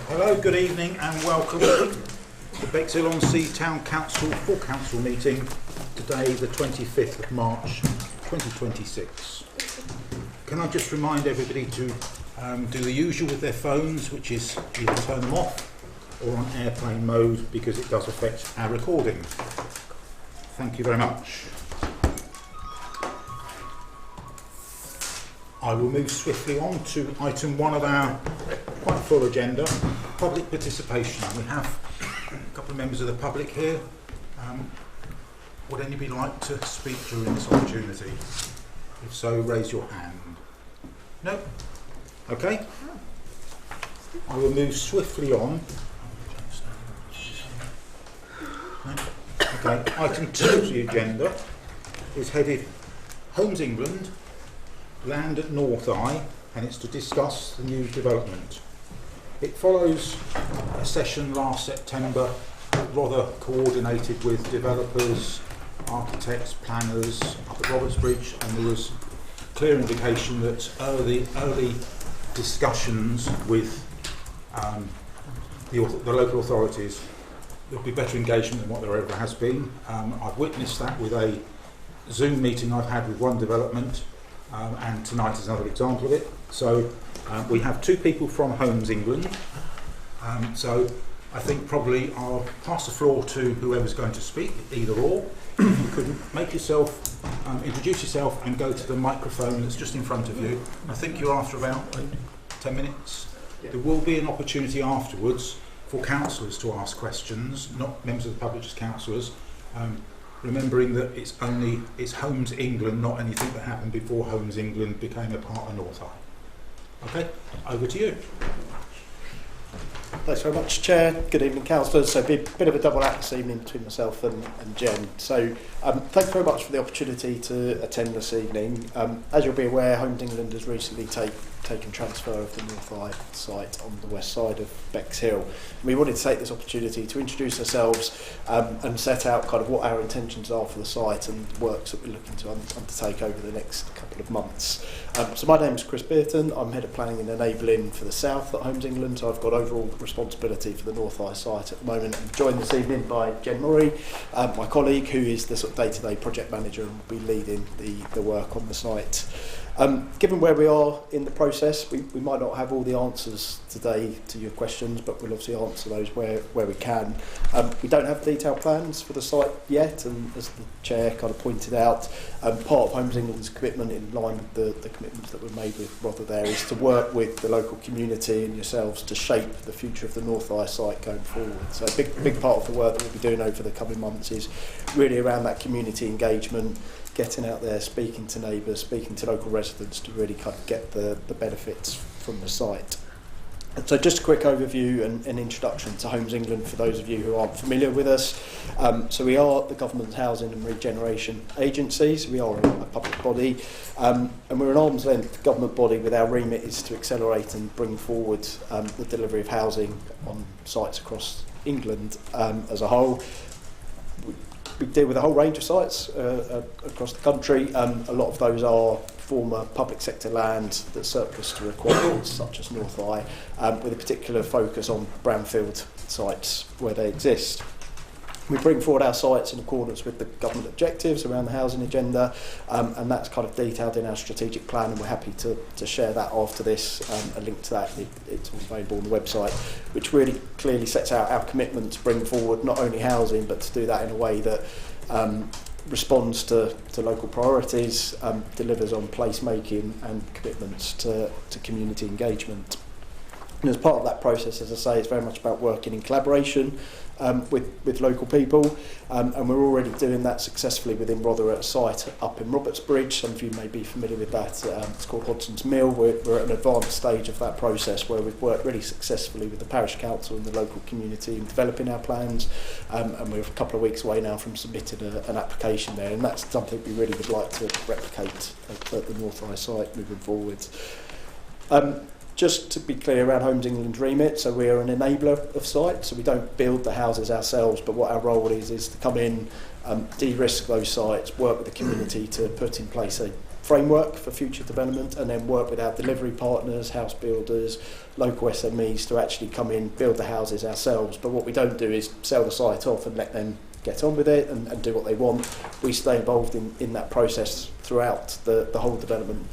Hello, good evening and welcome to the Bexhill-on-Sea Town Council Full Council meeting today, the 25th of March 2026. Can I just remind everybody to do the usual with their phones, which is either turn them off or on airplane mode, because it does affect our recording. Thank you very much. I will move swiftly on to item 1 of our quite full agenda, public participation. We have a couple of members of the public here. Would anybody like to speak during this opportunity? If so, raise your hand. No? Okay. I will move swiftly on. Okay, item 2 of the agenda is headed Homes England, Land at Northeye, and it's to discuss the new development. It follows a session last September, rather coordinated with developers, architects, planners up at Robertsbridge, and there was clear indication that early discussions with the local authorities, there'll be better engagement than what there ever has been. I've witnessed that with a Zoom meeting I've had with one development, and tonight is another example of it. So we have 2 people from Homes England. So I think probably I'll pass the floor to whoever's going to speak, either or. If you could make yourself, introduce yourself and go to the microphone that's just in front of you. I think you're after about 10 minutes. There will be an opportunity afterwards for councillors to ask questions, not members of the public, just councillors. Remembering that it's Homes England, not anything that happened before Homes England became a part of Northeye. Okay, over to you. Thanks very much, Chair. Good evening, councillors. So a bit of a double act this evening between myself and Jen. So thanks very much for the opportunity to attend this evening. As you'll be aware, Homes England has recently taken transfer of the Northeye site on the west side of Bexhill. We wanted to take this opportunity to introduce ourselves and set out kind of what our intentions are for the site and works that we're looking to undertake over the next couple of months. So my name is Chris Bearton. I'm Head of Planning and Enabling for the South at Homes England, so I've got overall responsibility for the Northeye site at the moment. I'm joined this evening by Jen Murray, my colleague, who is the sort of day-to-day project manager and will be leading the work on the site. Given where we are in the process, we might not have all the answers today to your questions, but we'll obviously answer those where we can. We don't have detailed plans for the site yet, and as the Chair kind of pointed out, part of Homes England's commitment, in line with the commitments that were made with Rother there, is to work with the local community and yourselves to shape the future of the Northeye site going forward. So a big part of the work that we'll be doing over the coming months is really around that community engagement, getting out there, speaking to neighbours, speaking to local residents to really kind of get the benefits from the site. And so just a quick overview and an introduction to Homes England for those of you who aren't familiar with us. So we are the Government Housing and Regeneration Agency, so we are a public body, and we're an arm's length government body with our remit is to accelerate and bring forward the delivery of housing on sites across England as a whole. We deal with a whole range of sites across the country. A lot of those are former public sector land that's surplus to requirements, such as Northeye, with a particular focus on brownfield sites where they exist. We bring forward our sites in accordance with the government objectives around the housing agenda, and that's kind of detailed in our strategic plan, and we're happy to share that after this. A link to that, it's all available on the website, which really clearly sets out our commitment to bring forward not only housing, but to do that in a way that responds to local priorities, delivers on placemaking and commitments to community engagement. And as part of that process, as I say, it's very much about working in collaboration with local people, and we're already doing that successfully within Rother at a site up in Robertsbridge. Some of you may be familiar with that. It's called Hodson's Mill. We're at an advanced stage of that process where we've worked really successfully with the parish council and the local community in developing our plans, and we're a couple of weeks away now from submitting an application there, and that's something we really would like to replicate at the Northeye site moving forward. Just to be clear around Homes England's remit, so we are an enabler of sites, so we don't build the houses ourselves, but what our role is to come in, de-risk those sites, work with the community to put in place a framework for future development, and then work with our delivery partners, house builders, local SMEs to actually come in, build the houses ourselves. But what we don't do is sell the site off and let them get on with it and do what they want. We stay involved in that process throughout the whole development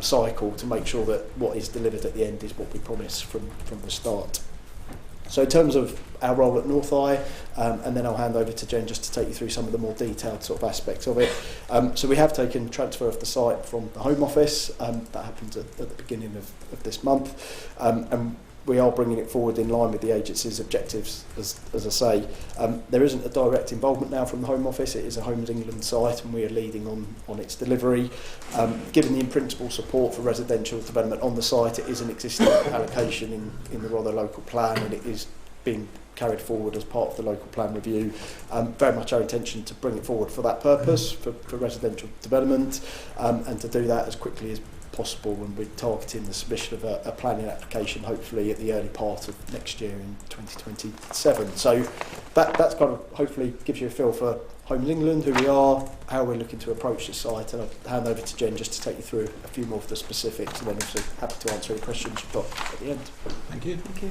cycle to make sure that what is delivered at the end is what we promise from the start. So in terms of our role at Northeye, and then I'll hand over to Jen just to take you through some of the more detailed sort of aspects of it. So we have taken transfer of the site from the Home Office. That happened at the beginning of this month. And we are bringing it forward in line with the agency's objectives, as I say. There isn't a direct involvement now from the Home Office. It is a Homes England site, and we are leading on its delivery. Given the in-principle support for residential development on the site, it is an existing allocation in the Rother local plan, and it is being carried forward as part of the local plan review. Very much our intention to bring it forward for that purpose, for residential development, and to do that as quickly as possible, when we're targeting the submission of a planning application hopefully at the early part of next year in 2027. So that's kind of hopefully gives you a feel for Homes England, who we are, how we're looking to approach this site, and I'll hand over to Jen just to take you through a few more of the specifics, and then also happy to answer any questions you've got at the end. Thank you. Thank you.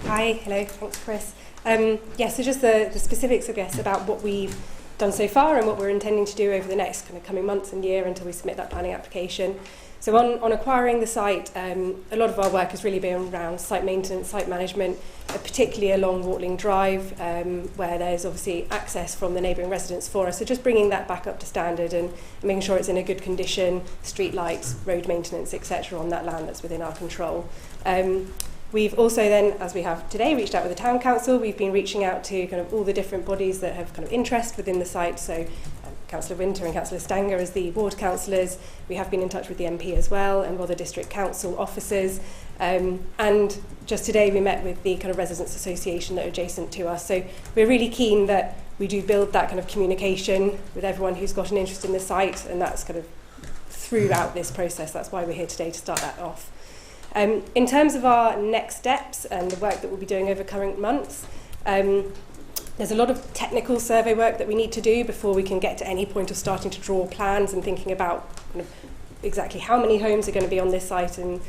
Hi, hello, thanks Chris. So just the specifics, I guess, about what we've done so far and what we're intending to do over the next kind of coming months and year until we submit that planning application. So on acquiring the site, a lot of our work has really been around site maintenance, site management, particularly along Watling Drive, where there's obviously access from the neighbouring residents for us. So just bringing that back up to standard and making sure it's in a good condition, street lights, road maintenance, etc. on that land that's within our control. We've also then, as we have today, reached out with the Town Council. We've been reaching out to kind of all the different bodies that have kind of interest within the site. So Councillor Winter and Councillor Stanger as the ward councillors. We have been in touch with the MP as well, and Rother District Council officers. And just today we met with the kind of residents association that are adjacent to us. So we're really keen that we do build that kind of communication with everyone who's got an interest in the site, and that's kind of throughout this process. That's why we're here today, to start that off. In terms of our next steps and the work that we'll be doing over current months, there's a lot of technical survey work that we need to do before we can get to any point of starting to draw plans and thinking about kind of exactly how many homes are going to be on this site and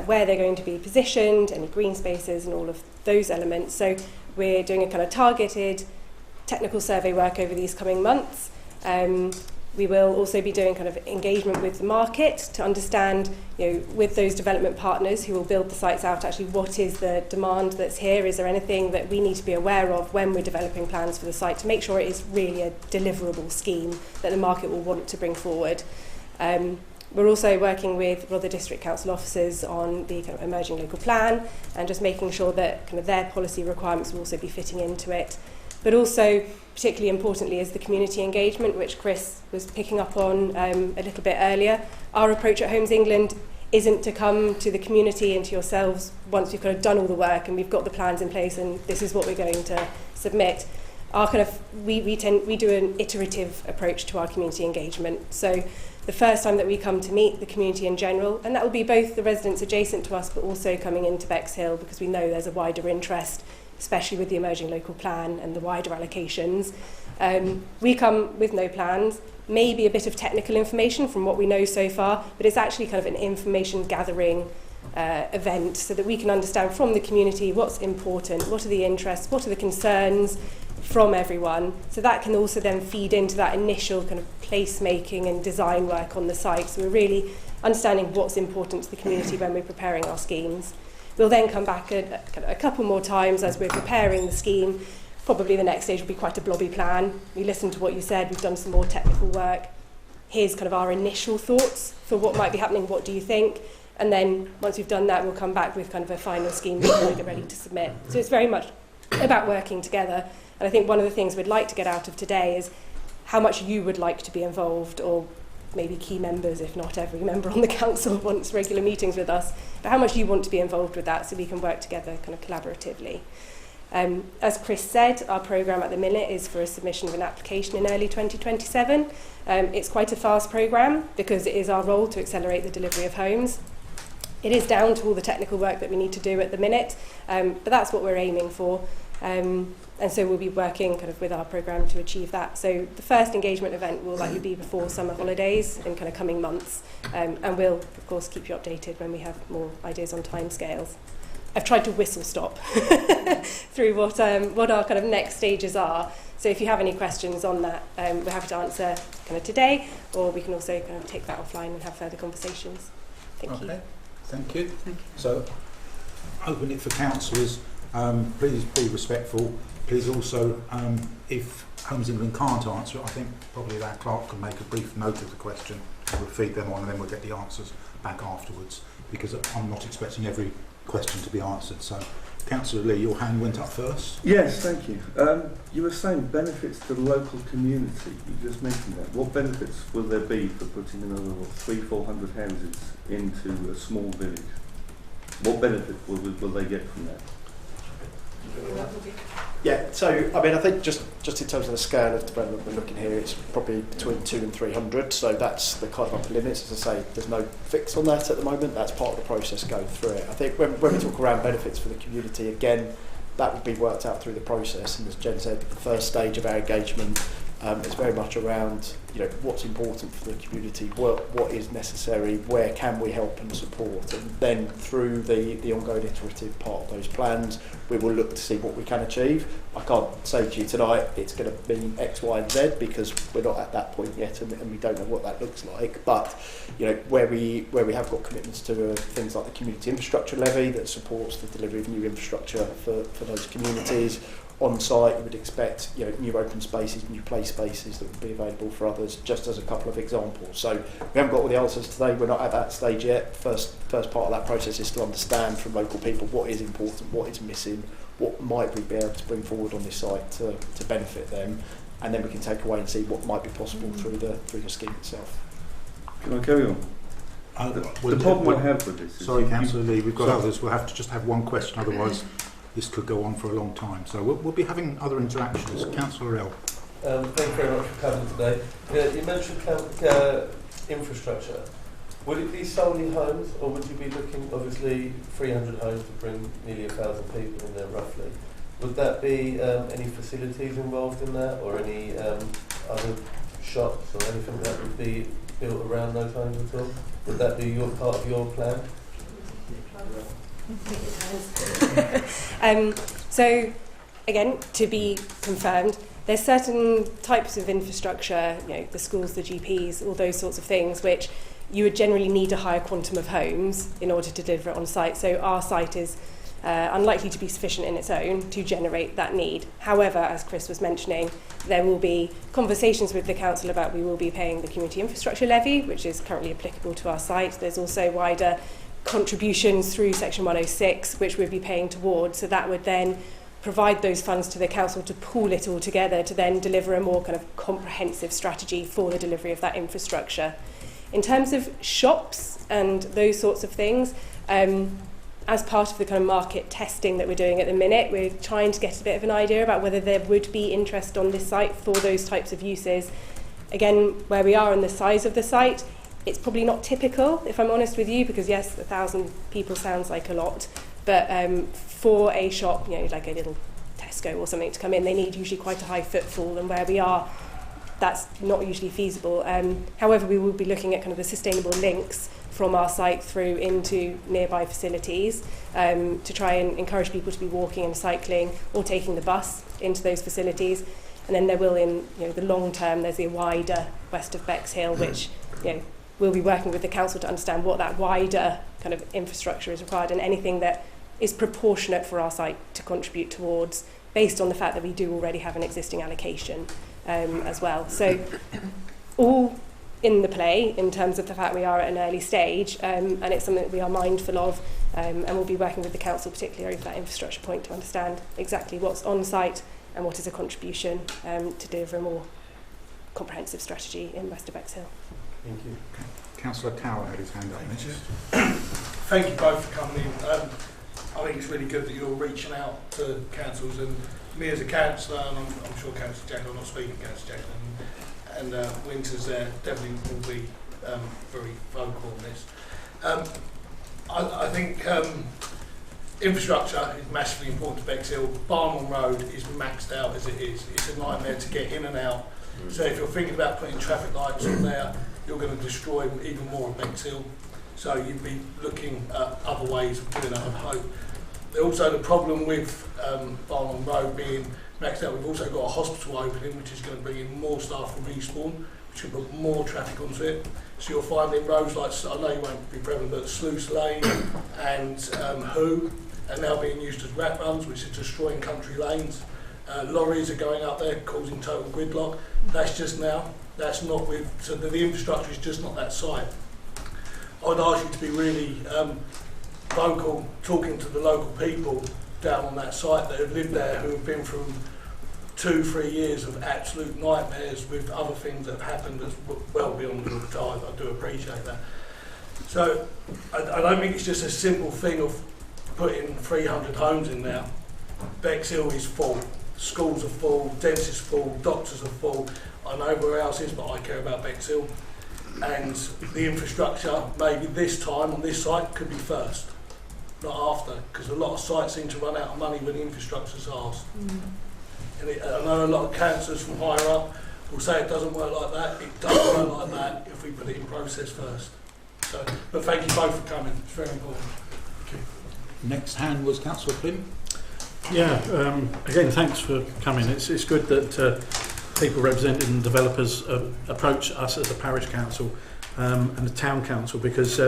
where they're going to be positioned, any green spaces and all of those elements. So we're doing a kind of targeted technical survey work over these coming months. We will also be doing kind of engagement with the market to understand, with those development partners who will build the sites out, actually what is the demand that's here? Is there anything that we need to be aware of when we're developing plans for the site to make sure it is really a deliverable scheme that the market will want to bring forward? We're also working with Rother District Council officers on the kind of emerging local plan and just making sure that kind of their policy requirements will also be fitting into it. But also, particularly importantly, is the community engagement, which Chris was picking up on a little bit earlier. Our approach at Homes England isn't to come to the community and to yourselves once we've kind of done all the work and we've got the plans in place and this is what we're going to submit. We do an iterative approach to our community engagement. So the first time that we come to meet the community in general, and that will be both the residents adjacent to us but also coming into Bexhill, because we know there's a wider interest, especially with the emerging local plan and the wider allocations. We come with no plans, maybe a bit of technical information from what we know so far, but it's actually kind of an information gathering event so that we can understand from the community what's important, what are the interests, what are the concerns from everyone. So that can also then feed into that initial kind of placemaking and design work on the site. So we're really understanding what's important to the community when we're preparing our schemes. We'll then come back a couple more times as we're preparing the scheme. Probably the next stage will be quite a blobby plan. We listened to what you said, we've done some more technical work. Here's kind of our initial thoughts for what might be happening, what do you think? And then once we've done that, we'll come back with kind of a final scheme before we get ready to submit. So it's very much about working together. And I think one of the things we'd like to get out of today is how much you would like to be involved, or maybe key members, if not every member on the council wants regular meetings with us, but how much you want to be involved with that so we can work together kind of collaboratively. As Chris said, our programme at the minute is for a submission of an application in early 2027. It's quite a fast programme because it is our role to accelerate the delivery of homes. It is down to all the technical work that we need to do at the minute, but that's what we're aiming for. And so we'll be working kind of with our programme to achieve that. So the first engagement event will likely be before summer holidays in kind of coming months. And we'll, of course, keep you updated when we have more ideas on timescales. I've tried to whistle stop through what our kind of next stages are. So if you have any questions on that, we're happy to answer kind of today, or we can also kind of take that offline and have further conversations. Thank you. Thank you. So open it for councillors. Please be respectful. Please also, if Homes England can't answer it, I think probably our clerk can make a brief note of the question. We'll feed them on and then we'll get the answers back afterwards, because I'm not expecting every question to be answered. So, Councillor Lee, your hand went up first. Yes, thank you. You were saying benefits to the local community. You just mentioned that. What benefits will there be for putting another 300-400 houses into a small village? What benefit will they get from that? Yeah, so I mean, I think just in terms of the scale of development we're looking here, it's probably between 200 and 300. So that's the kind of upper limits. As I say, there's no fix on that at the moment. That's part of the process going through it. I think when we talk around benefits for the community, again, that would be worked out through the process. And as Jen said, the first stage of our engagement is very much around, you know, what's important for the community, what is necessary, where can we help and support, and then through the ongoing iterative part of those plans, we will look to see what we can achieve. I can't say to you tonight it's going to mean X, Y, and Z, because we're not at that point yet, and we don't know what that looks like. But you know, where we have got commitments to things like the community infrastructure levy that supports the delivery of new infrastructure for those communities. On site, you would expect, you know, new open spaces, new play spaces that would be available for others, just as a couple of examples. So we haven't got all the answers today. We're not at that stage yet. First part of that process is to understand from local people what is important, what is missing, what might we be able to bring forward on this site to benefit them, and then we can take away and see what might be possible through the scheme itself. Can I carry on? The problem I have with this is... Sorry, Councillor Lee, we've got others. We'll have to just have one question, otherwise this could go on for a long time. So we'll be having other interactions. Councillor L. Thank you very much for coming today. You mentioned infrastructure. Would it be solely homes, or would you be looking, obviously, 300 homes would bring nearly 1,000 people in there roughly. Would that be any facilities involved in that, or any other shops or anything that would be built around those homes at all? Would that be your part of your plan? So, again, to be confirmed, there's certain types of infrastructure, you know, the schools, the GPs, all those sorts of things, which you would generally need a higher quantum of homes in order to deliver it on site. So our site is unlikely to be sufficient in its own to generate that need. However, as Chris was mentioning, there will be conversations with the council about we will be paying the community infrastructure levy, which is currently applicable to our site. There's also wider contributions through Section 106, which we'd be paying towards. So that would then provide those funds to the council to pool it all together to then deliver a more kind of comprehensive strategy for the delivery of that infrastructure. In terms of shops and those sorts of things, as part of the kind of market testing that we're doing at the minute, we're trying to get a bit of an idea about whether there would be interest on this site for those types of uses. Again, where we are and the size of the site, it's probably not typical, if I'm honest with you, because yes, 1,000 people sounds like a lot, but for a shop, you know, like a little Tesco or something to come in, they need usually quite a high footfall, and where we are, that's not usually feasible. However, we will be looking at kind of the sustainable links from our site through into nearby facilities to try and encourage people to be walking and cycling or taking the bus into those facilities. And then there will, in the long term, there's a wider west of Bexhill, which we'll be working with the council to understand what that wider kind of infrastructure is required, and anything that is proportionate for our site to contribute towards, based on the fact that we do already have an existing allocation as well. So all in the play in terms of the fact we are at an early stage, and it's something that we are mindful of, and we'll be working with the council particularly over that infrastructure point to understand exactly what's on site and what is a contribution to deliver a more comprehensive strategy in West of Bexhill. Thank you. Councillor Tower had his hand up. Thank you both for coming in. I think it's really good that you're reaching out to councils, and me as a councillor, and I'm sure Councillor Jackson, I'm not speaking Councillor Jackson, and Winters there definitely will be very vocal on this. I think infrastructure is massively important to Bexhill. Barnwell Road is maxed out as it is. It's a nightmare to get in and out. So if you're thinking about putting traffic lights on there, you're going to destroy even more of Bexhill. So you'd be looking at other ways of doing that, I'd hope. Also, the problem with Barnwell Road being maxed out, we've also got a hospital opening, which is going to bring in more staff from Respawn, which will put more traffic onto it. So you'll find in roads like, I know you won't be prevalent, but Sluice Lane and Who are now being used as rat runs, which is destroying country lanes. Lorries are going up there, causing total gridlock. That's just now. That's not with, so the infrastructure is just not that site. I would ask you to be really vocal, talking to the local people down on that site that have lived there, who have been through 2-3 years of absolute nightmares with other things that have happened that's well beyond your time. I do appreciate that. So I don't think it's just a simple thing of putting 300 homes in now. Bexhill is full, schools are full, dentists full, doctors are full. I know where else is, but I care about Bexhill. And the infrastructure, maybe this time on this site, could be first, not after, because a lot of sites seem to run out of money when the infrastructure's asked. And I know a lot of councillors from higher up will say it doesn't work like that. It does work like that if we put it in process first. So, but thank you both for coming. It's very important. Next hand was Councillor Flynn. Yeah, again, thanks for coming. It's good that people representing developers approach us as a parish council and the town council, because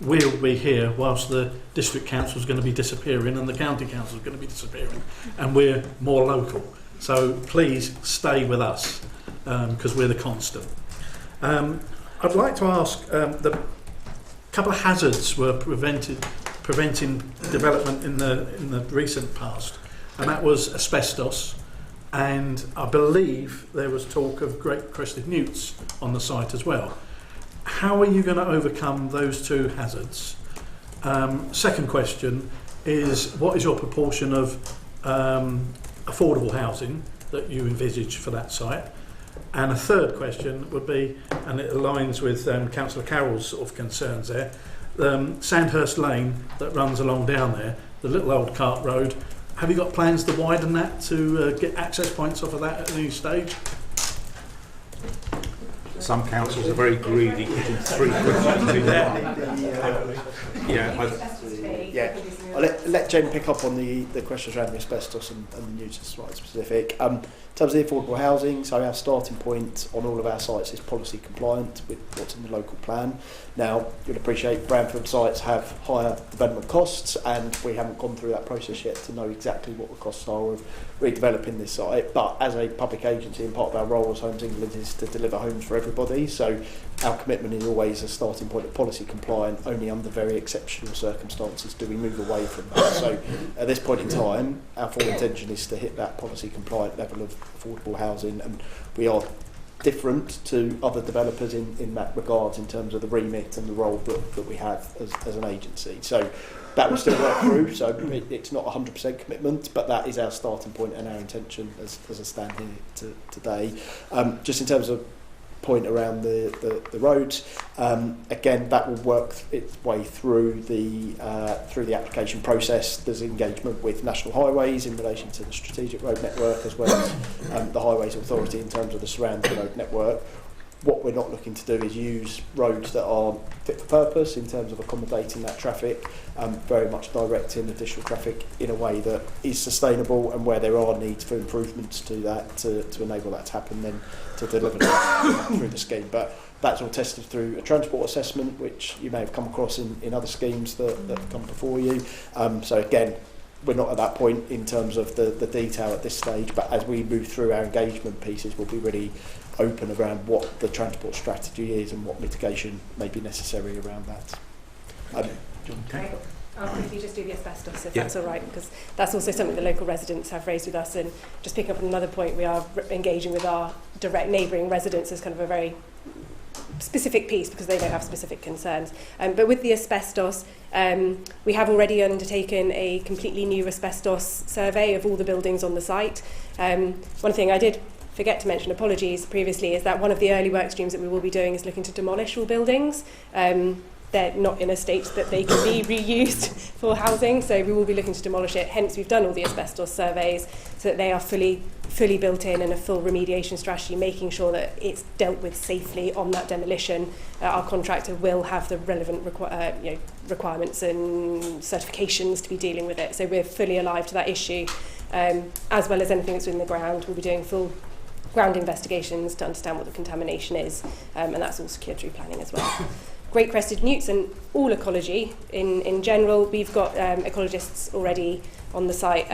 we'll be here whilst the district council is going to be disappearing and the county council is going to be disappearing, and we're more local. So please stay with us because we're the constant. I'd like to ask, the couple of hazards were preventing development in the recent past, and that was asbestos, and I believe there was talk of great crested newts on the site as well. How are you going to overcome those two hazards? Second question is, what is your proportion of affordable housing that you envisage for that site? And a third question would be, and it aligns with Councillor Carroll's sort of concerns there, Sandhurst Lane that runs along down there, the little old cart road, have you got plans to widen that to get access points off of that at any stage? Some councils are very greedy, putting 3 questions in there. Yeah, I'll let Jen pick up on the questions around the asbestos and the new site specific. In terms of the affordable housing, so our starting point on all of our sites is policy compliant with what's in the local plan. Now, you'll appreciate brownfield sites have higher development costs, and we haven't gone through that process yet to know exactly what the costs are of redeveloping this site. But as a public agency, and part of our role as Homes England is to deliver homes for everybody, so our commitment is always a starting point of policy compliant. Only under very exceptional circumstances do we move away from that. So at this point in time, our full intention is to hit that policy compliant level of affordable housing, and we are different to other developers in that regards in terms of the remit and the role that we have as an agency. So that will still work through, so it's not 100% commitment, but that is our starting point and our intention as I stand here today. Just in terms of point around the roads, again, that will work its way through the application process. There's engagement with National Highways in relation to the strategic road network, as well as the Highways Authority in terms of the surrounding road network. What we're not looking to do is use roads that are fit for purpose in terms of accommodating that traffic, very much directing additional traffic in a way that is sustainable, and where there are needs for improvements to that to enable that to happen, then to deliver that through the scheme. But that's all tested through a transport assessment, which you may have come across in other schemes that have come before you. So again, we're not at that point in terms of the detail at this stage, but as we move through our engagement pieces, we'll be really open around what the transport strategy is and what mitigation may be necessary around that. I'll quickly just do the asbestos, if that's all right, because that's also something the local residents have raised with us. And just picking up on another point, we are engaging with our direct neighbouring residents as kind of a very specific piece, because they don't have specific concerns. But with the asbestos, we have already undertaken a completely new asbestos survey of all the buildings on the site. One thing I did forget to mention, apologies previously, is that one of the early work streams that we will be doing is looking to demolish all buildings. they're not in a state that they can be reused for housing, so we will be looking to demolish it. Hence, we've done all the asbestos surveys so that they are fully built in, and a full remediation strategy, making sure that it's dealt with safely on that demolition. Our contractor will have the relevant requirements and certifications to be dealing with it. So we're fully alive to that issue, as well as anything that's in the ground. We'll be doing full ground investigations to understand what the contamination is, and that's all secured through planning as well. Great crested newts and all ecology in general. We've got ecologists already on the site,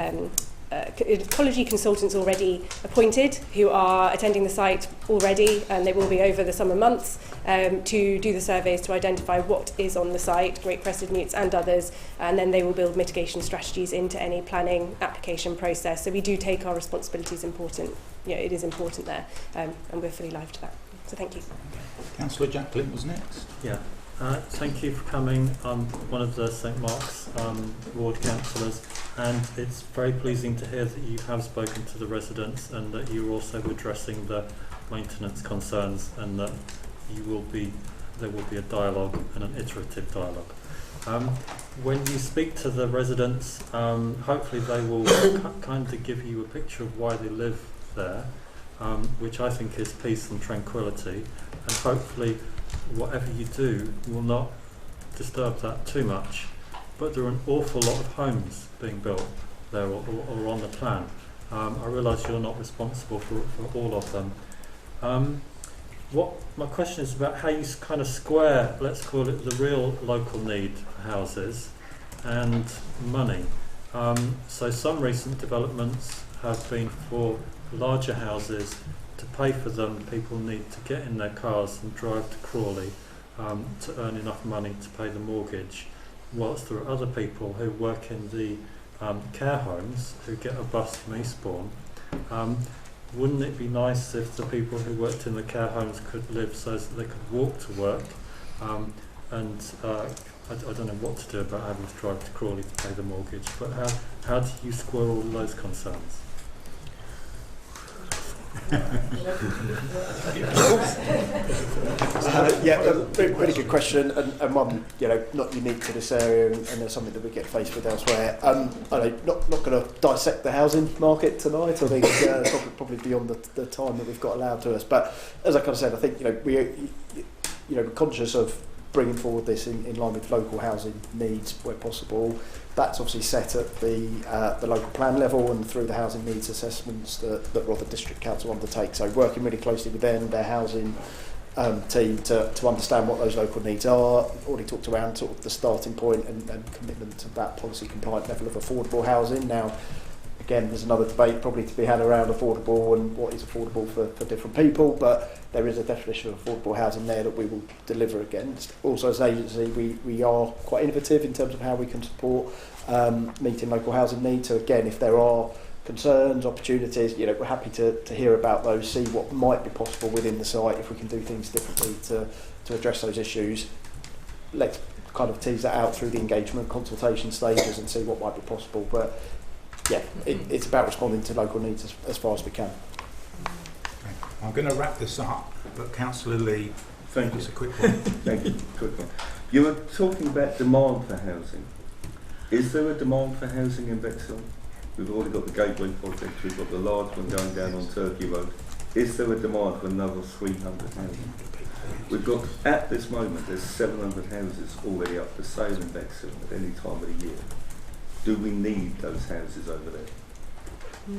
ecology consultants already appointed who are attending the site already, and they will be over the summer months to do the surveys to identify what is on the site, great crested newts and others, and then they will build mitigation strategies into any planning application process. So we do take our responsibilities important. It is important there, and we're fully live to that. So thank you. Councillor Jack Glynn was next. Yeah, thank you for coming. I'm one of the St Mark's ward councillors, and it's very pleasing to hear that you have spoken to the residents and that you're also addressing the maintenance concerns, and that there will be a dialogue and an iterative dialogue. When you speak to the residents, hopefully they will kind of give you a picture of why they live there, which I think is peace and tranquility, and hopefully whatever you do will not disturb that too much. But there are an awful lot of homes being built there or on the plan. I realise you're not responsible for all of them. What my question is about how you kind of square, let's call it, the real local need for houses and money. So some recent developments have been for larger houses. To pay for them, people need to get in their cars and drive to Crawley to earn enough money to pay the mortgage, whilst there are other people who work in the care homes who get a bus from Eastbourne. Wouldn't it be nice if the people who worked in the care homes could live so that they could walk to work? I don't know what to do about having to drive to Crawley to pay the mortgage, but how do you square all those concerns? Really good question, and one not unique to this area, and there's something that we get faced with elsewhere. I'm not going to dissect the housing market tonight. I think probably beyond the time that we've got allowed to us. But as I kind of said, I think we're conscious of bringing forward this in line with local housing needs where possible. That's obviously set at the local plan level and through the housing needs assessments that Rotherham District Council undertakes. So working really closely with them, their housing team to understand what those local needs are. Already talked around sort of the starting point and commitment to that policy compliant level of affordable housing. Now, again, there's another debate probably to be had around affordable and what is affordable for different people, but there is a definition of affordable housing there that we will deliver against. Also, as an agency, we are quite innovative in terms of how we can support meeting local housing needs. So again, if there are concerns, opportunities, we're happy to hear about those, see what might be possible within the site, if we can do things differently to address those issues. Let's kind of tease that out through the engagement consultation stages and see what might be possible. But yeah, it's about responding to local needs as far as we can. Okay. I'm going to wrap this up, but Councillor Lee, Thank you. just a quick one. Thank you. Quick one. You were talking about demand for housing. Is there a demand for housing in Bexhill? We've already got the Gateway project, we've got the large one going down on Turkey Road. Is there a demand for another 300 housing? We've got, at this moment, there's 700 houses already up for sale in Bexhill at any time of the year. Do we need those houses over there?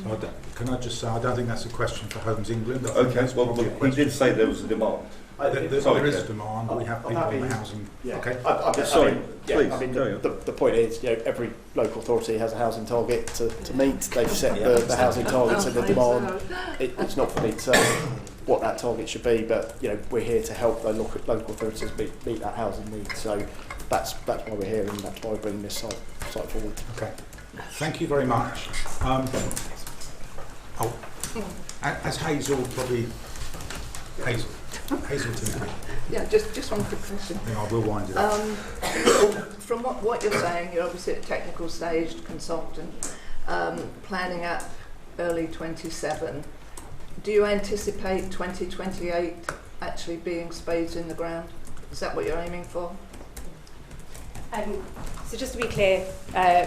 So can I just say, I don't think that's a question for Homes England. Okay, well, he did say there was a demand. There is a demand, but we have people in the housing. Yeah. Okay. Sorry, please, the point is, every local authority has a housing target to meet. They've set the housing targets and the demand. It's not for me to say what that target should be, but we're here to help the local authorities meet that housing need. So that's why we're here, and that's why we're bringing this site forward. Okay. Thank you very much. As Hazel probably... Hazelton. Yeah, just one quick question. Yeah, I will wind it up. From what you're saying, you're obviously at technical stage, consultant, planning at early 27. Do you anticipate 2028 actually being spades in the ground? Is that what you're aiming for? So just to be clear,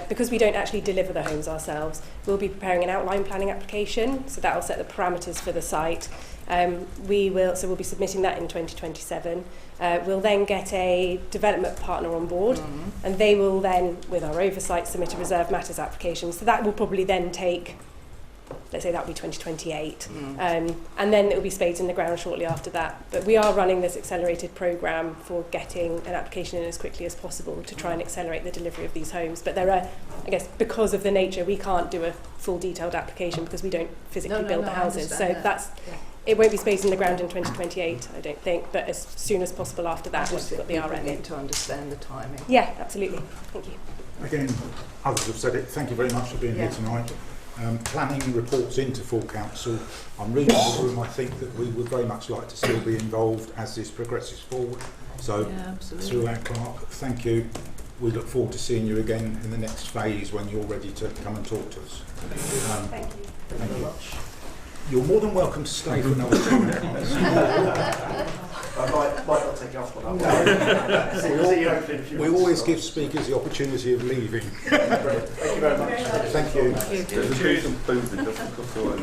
because we don't actually deliver the homes ourselves, we'll be preparing an outline planning application, so that will set the parameters for the site. We'll be submitting that in 2027. We'll then get a development partner on board, and they will then, with our oversight, submit a reserve matters application. So that will probably then take, let's say that will be 2028, and then it will be spades in the ground shortly after that. But we are running this accelerated programme for getting an application in as quickly as possible to try and accelerate the delivery of these homes. But there are, I guess, because of the nature, we can't do a full detailed application because we don't physically build the houses. So it won't be spades in the ground in 2028, I don't think, but as soon as possible after that, once we've got the RM in. To understand the timing. Yeah, absolutely. Thank you. Again, others have said it. Thank you very much for being here tonight. Planning reports into full council. I'm reading the room. I think that we would very much like to still be involved as this progresses forward. So through our clerk, thank you. We look forward to seeing you again in the next phase when you're ready to come and talk to us. Thank you. Thank you. You're more than welcome to stay for another 10 minutes. I might not take you off one. No. We always give speakers the opportunity of leaving. Thank you very much. Thank you. There's a decent food just across the way.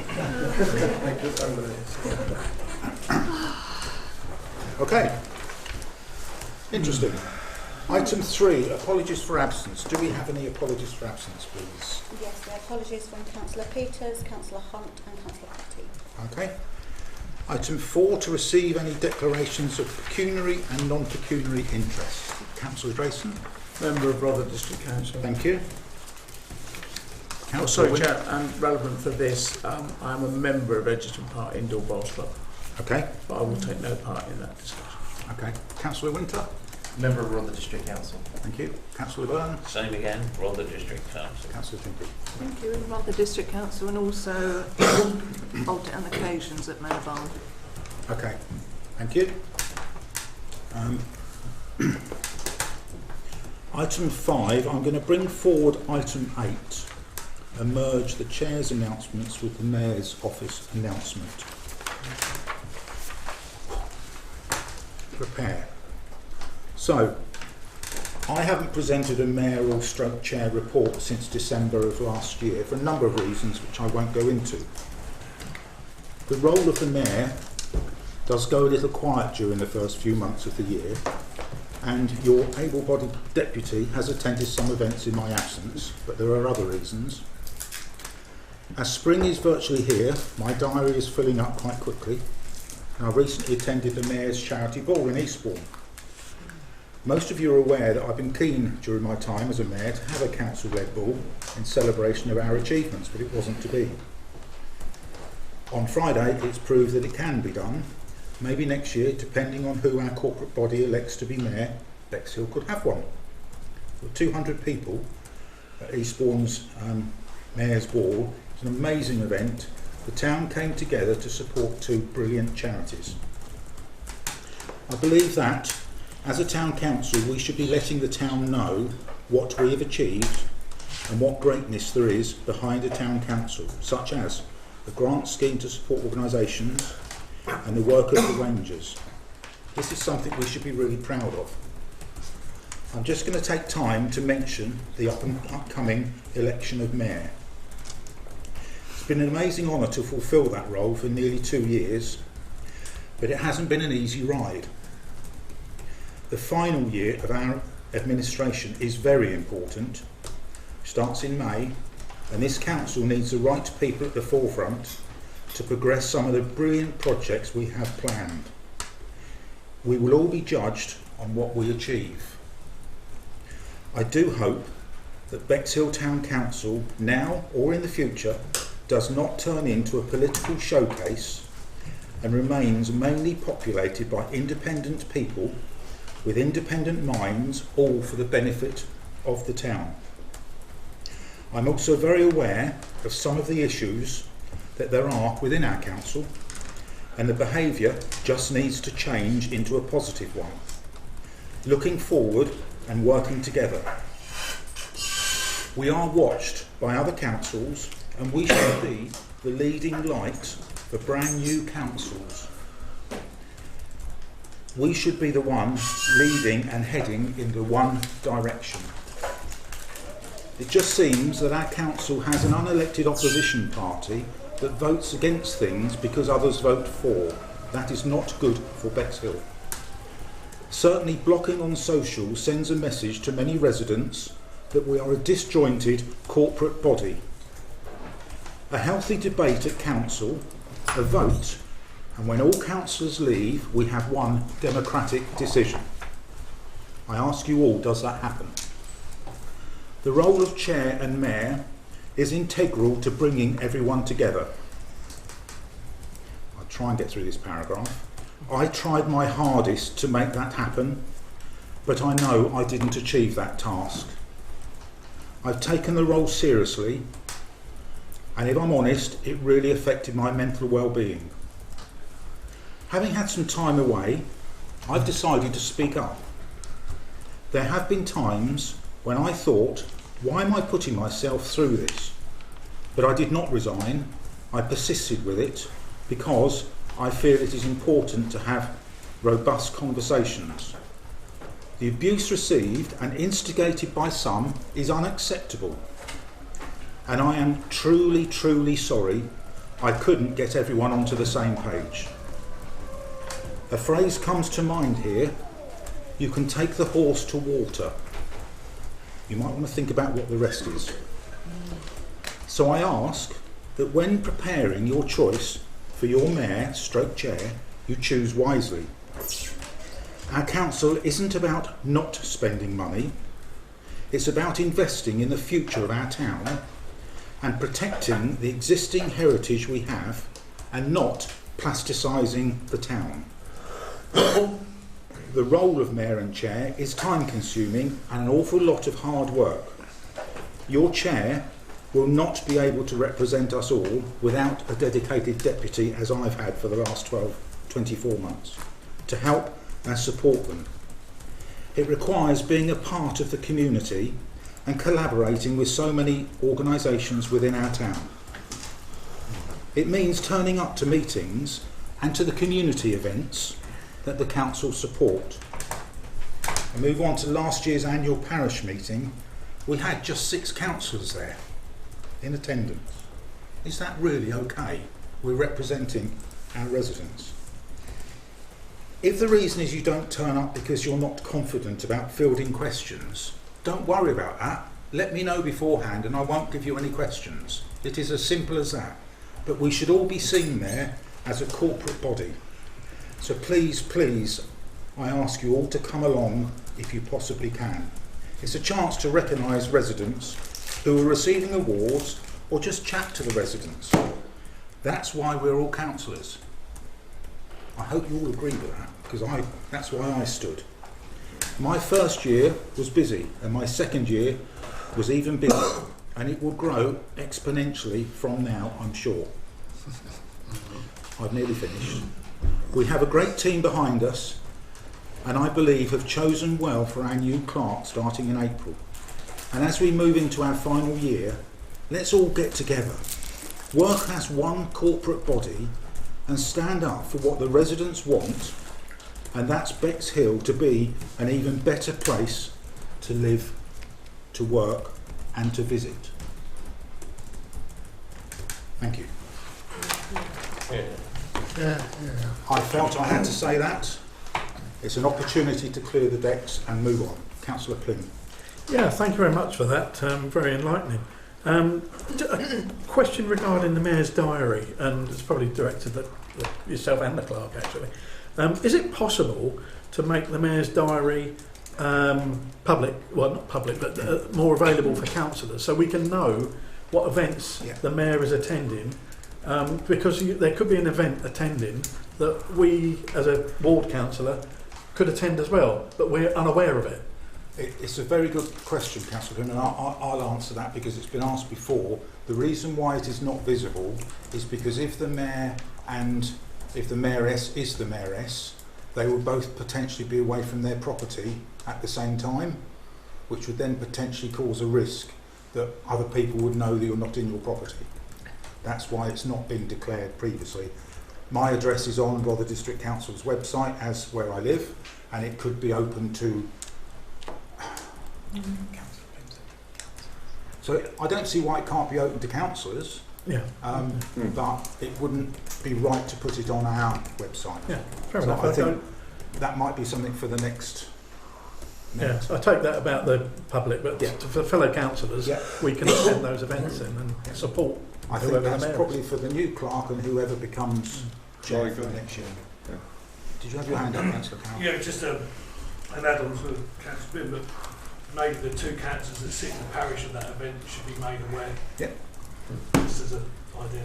Okay. Interesting. Item 3, apologies for absence. Do we have any apologies for absence, please? Yes, there are apologies from Councillor Peters, Councillor Hunt and Councillor Petty. Okay. Item 4, to receive any declarations of pecuniary and non-pecuniary interest. Councillor Drayson. Member of Rother District Council. Thank you. Sorry, Chair, and relevant for this, I'm a member of Edgerton Park Indoor Bowls Club. Okay. But I will take no part in that discussion. Okay. Councillor Winter. Member of Rother District Council. Thank you. Councillor Byrne. Same again, Rother District Council. Councillor Timpey. Thank you. Rother District Council and also on occasions at Manor Barn. Okay. Thank you. Item 5, I'm going to bring forward item 8 and merge the Chair's announcements with the Mayor's office announcement. Prepare. So, I haven't presented a mayoral stroke chair report since December of last year for a number of reasons which I won't go into. The role of the mayor does go a little quiet during the first few months of the year, and your able-bodied deputy has attended some events in my absence, but there are other reasons. As spring is virtually here, my diary is filling up quite quickly, and I recently attended the Mayor's Charity Ball in Eastbourne. Most of you are aware that I've been keen during my time as a mayor to have a council-led ball in celebration of our achievements, but it wasn't to be. On Friday, it's proved that it can be done. Maybe next year, depending on who our corporate body elects to be mayor, Bexhill could have one. With 200 people at Eastbourne's Mayor's Ball, it's an amazing event. The town came together to support 2 brilliant charities. I believe that as a town council, we should be letting the town know what we have achieved and what greatness there is behind a town council, such as the grant scheme to support organisations and the work of the Rangers. This is something we should be really proud of. I'm just going to take time to mention the upcoming election of mayor. It's been an amazing honour to fulfil that role for nearly 2 years, but it hasn't been an easy ride. The final year of our administration is very important. It starts in May, and this council needs the right people at the forefront to progress some of the brilliant projects we have planned. We will all be judged on what we achieve. I do hope that Bexhill Town Council, now or in the future, does not turn into a political showcase and remains mainly populated by independent people with independent minds, all for the benefit of the town. I'm also very aware of some of the issues that there are within our council, and the behaviour just needs to change into a positive one. Looking forward and working together. We are watched by other councils, and we should be the leading light for brand new councils. we should be the one leading and heading in the one direction. It just seems that our council has an unelected opposition party that votes against things because others vote for. That is not good for Bexhill. Certainly blocking on social sends a message to many residents that we are a disjointed corporate body. A healthy debate at council, a vote, and when all councillors leave, we have one democratic decision. I ask you all, does that happen? The role of chair and mayor is integral to bringing everyone together. I'll try and get through this paragraph. I tried my hardest to make that happen, but I know I didn't achieve that task. I've taken the role seriously, and if I'm honest, it really affected my mental well-being. Having had some time away, I've decided to speak up. There have been times when I thought, why am I putting myself through this? But I did not resign. I persisted with it because I feel it is important to have robust conversations. The abuse received and instigated by some is unacceptable. And I am truly, truly sorry I couldn't get everyone onto the same page. A phrase comes to mind here: you can take the horse to water. You might want to think about what the rest is. So I ask that when preparing your choice for your mayor stroke chair, you choose wisely. Our council isn't about not spending money. It's about investing in the future of our town and protecting the existing heritage we have and not plasticising the town. The role of mayor and chair is time consuming and an awful lot of hard work. Your chair will not be able to represent us all without a dedicated deputy, as I've had for the last 24 months, to help and support them. It requires being a part of the community and collaborating with so many organisations within our town. It means turning up to meetings and to the community events that the council support. I move on to last year's annual parish meeting. We had just 6 councillors there in attendance. Is that really okay? We're representing our residents. If the reason is you don't turn up because you're not confident about fielding questions, don't worry about that. Let me know beforehand and I won't give you any questions. It is as simple as that. But we should all be seen there as a corporate body. So please, please, I ask you all to come along if you possibly can. It's a chance to recognise residents who are receiving awards or just chat to the residents. That's why we're all councillors. I hope you all agree with that, because that's why I stood. My first year was busy and my second year was even busier, and it will grow exponentially from now, I'm sure. I've nearly finished. We have a great team behind us and I believe have chosen well for our new clerk starting in April. And as we move into our final year, let's all get together, work as one corporate body and stand up for what the residents want, and that's Bexhill to be an even better place to live, to work and to visit. Thank you. I felt I had to say that. It's an opportunity to clear the decks and move on. Councillor Plym. Yeah, thank you very much for that. Very enlightening. A question regarding the Mayor's diary, and it's probably directed at yourself and the clerk actually. Is it possible to make the Mayor's diary public, well not public, but more available for councillors, so we can know what events the Mayor is attending? Because there could be an event attending that we as a ward councillor could attend as well, but we're unaware of it. It's a very good question, Councillor Plym, and I'll answer that because it's been asked before. The reason why it is not visible is because if the Mayor and if the Mayoress is the Mayoress, they will both potentially be away from their property at the same time, which would then potentially cause a risk that other people would know that you're not in your property. That's why it's not been declared previously. My address is on Rother District Council's website as where I live, and it could be open to. So I don't see why it can't be open to councillors. Yeah. But it wouldn't be right to put it on our website. Yeah, fair So enough. I think that might be something for the next. Yeah, I take that about the public, but Yeah. for fellow councillors, Yeah. we can attend those events in and support I think whoever the that's mayor probably is. for the new clerk and whoever becomes chair for the next year. Yeah. Did you have your hand up, Councillor Carroll? Yeah, just an add-on to Councillor Bim, but maybe the two councillors that sit in the parish at that event should be made aware. Yep. Just as an idea.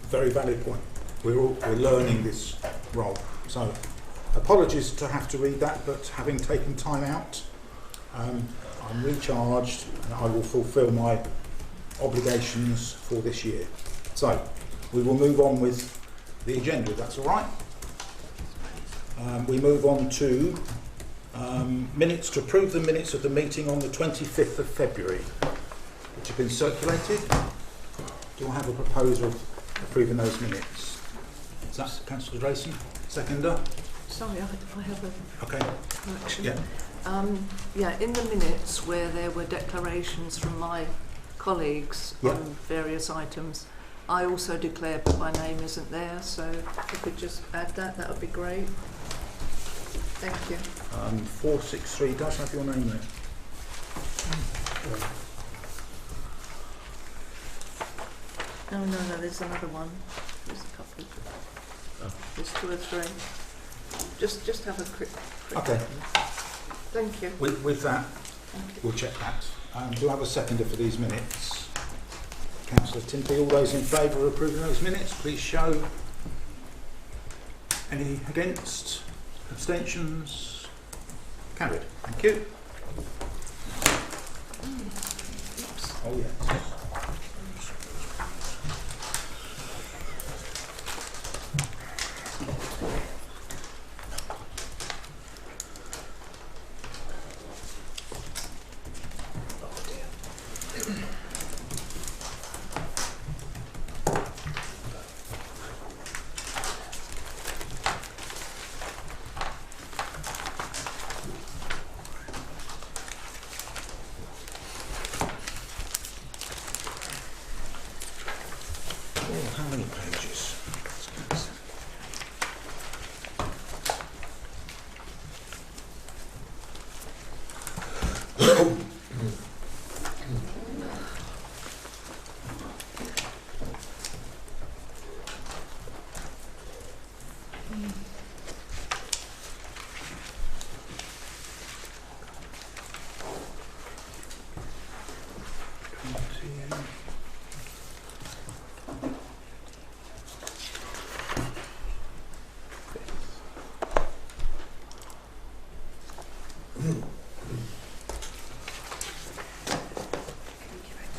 Very valid point. We're learning this role. So apologies to have to read that, but having taken time out, I'm recharged and I will fulfil my obligations for this year. So we will move on with the agenda, if that's all right. We move on to minutes, to approve the minutes of the meeting on the 25th of February, which have been circulated. Do I have a proposal of approving those minutes? Is that Councillor Drayson? Seconder? Sorry, I have a Okay. correction. Yeah. In the minutes where there were declarations from my colleagues Yeah. on various items, I also declared that my name isn't there, so if you could just add that, that would be great. Thank you. 463 does have your name there. No, there's another one. There's a couple. There's two or three. Just have a quick Okay. Thank you. With that, Thank you. we'll check that. Do I have a seconder for these minutes? Councillor Timpey, all those in favour of approving those minutes, please show. Any against? Abstentions? Carried. Thank you. Oh yes. How many pages?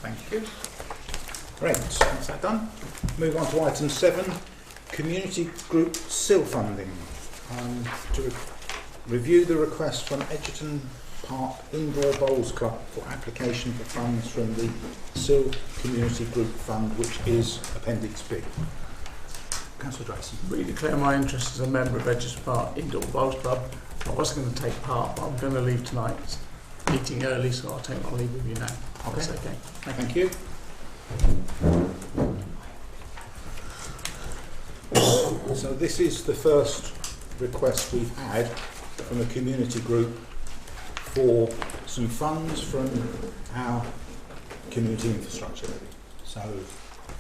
Thank you. Great, that's that done. Move on to item 7, community group SIL funding. To review the request from Edgerton Park Indoor Bowls Club for application for funds from the SIL Community Group Fund, which is Appendix B. Councillor Drayson. Redeclare my interest as a member of Bexhill Park Indoor Bowls Club. I wasn't going to take part, but I'm going to leave tonight's meeting early, so I'll take my leave with you now. Okay. That's okay. Thank you. So this is the first request we've had from a community group for some funds from our community infrastructure levy. So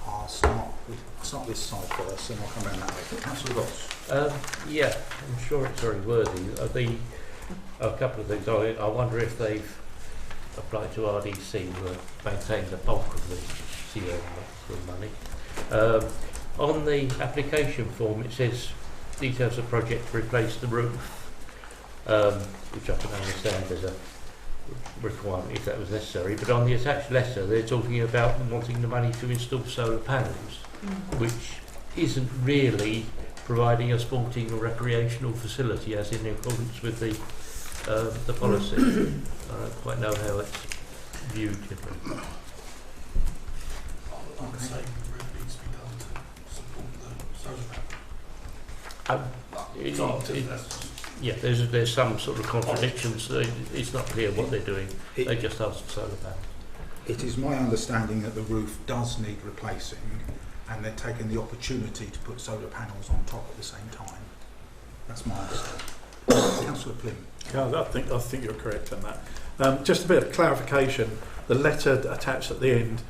I'll start this side first and I'll come around that way. Councillor Ross. Yeah, I'm sure it's very worthy. A couple of things. I wonder if they've applied to RDC, who are maintaining the bulk of the CO money. On the application form it says details of project to replace the roof, which I can understand as a requirement if that was necessary, but on the attached letter they're talking about wanting the money to install solar panels, which isn't really providing a sporting or recreational facility as in accordance with the policy. I don't quite know how it's viewed. I would say the roof needs to be done to support the Yeah, there's some sort of contradictions. It's not clear what they're doing. They just asked for solar panels. It is my understanding that the roof does need replacing, and they're taking the opportunity to put solar panels on top at the same time. That's my understanding. Councillor Plim. Yeah, I think you're correct on that. Just a bit of clarification. The letter attached at the end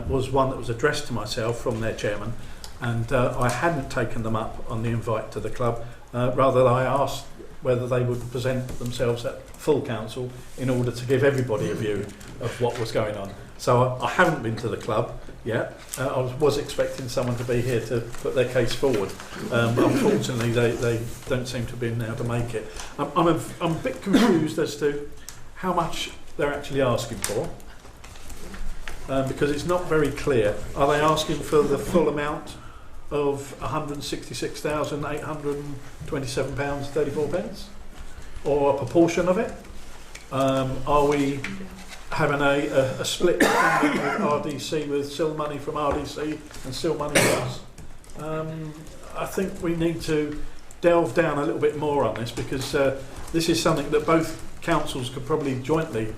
was one that was addressed to myself from their chairman, and I hadn't taken them up on the invite to the club. Rather, I asked whether they would present themselves at full council in order to give everybody a view of what was going on. So I haven't been to the club yet. I was expecting someone to be here to put their case forward. Unfortunately, they don't seem to have been able to make it. I'm a bit confused as to how much they're actually asking for, because it's not very clear. Are they asking for the full amount of £166,827.34, or a proportion of it? Are we having a split with RDC, with SIL money from RDC and SIL money from us? I think we need to delve down a little bit more on this, because this is something that both councils could probably jointly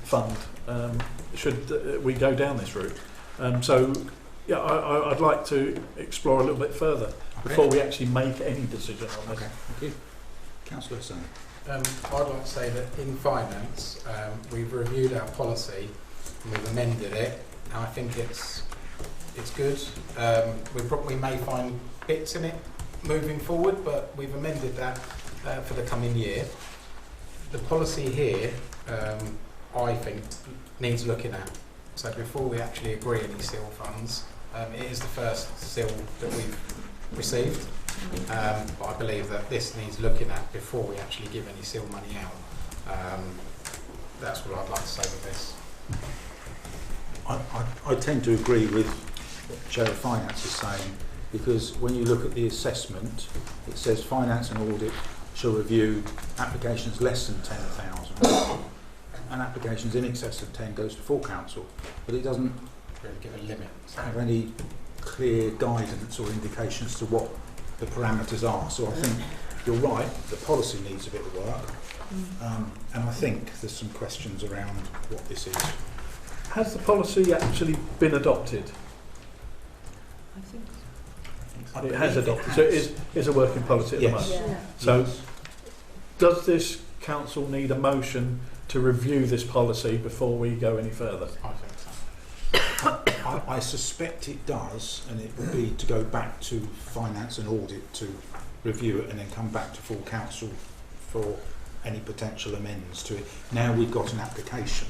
fund should we go down this route. So yeah, I'd like to explore a little bit further before we actually make any decision on this. Okay, thank you. Councillor Hussain. I'd like to say that in finance, we've reviewed our policy and we've amended it, and I think it's good. We may find bits in it moving forward, but we've amended that for the coming year. The policy here, I think, needs looking at. So before we actually agree any SIL funds, it is the first SIL that we've received, but I believe that this needs looking at before we actually give any SIL money out. That's what I'd like to say with this. I tend to agree with what Chair of Finance is saying, because when you look at the assessment, it says Finance and Audit shall review applications less than 10,000, and applications in excess of 10 goes to full council, but it doesn't Really give a limit. have any clear guidance or indications to what the parameters are. So I think you're right, the policy needs a bit of work, and I think there's some questions around what this is. Has the policy actually been adopted? I think It has adopted, so it is a working policy at the moment. Yeah. So does this council need a motion to review this policy before we go any further? I think so. I suspect it does, and it will be to go back to Finance and Audit to review it and then come back to full council for any potential amendments to it. Now we've got an application.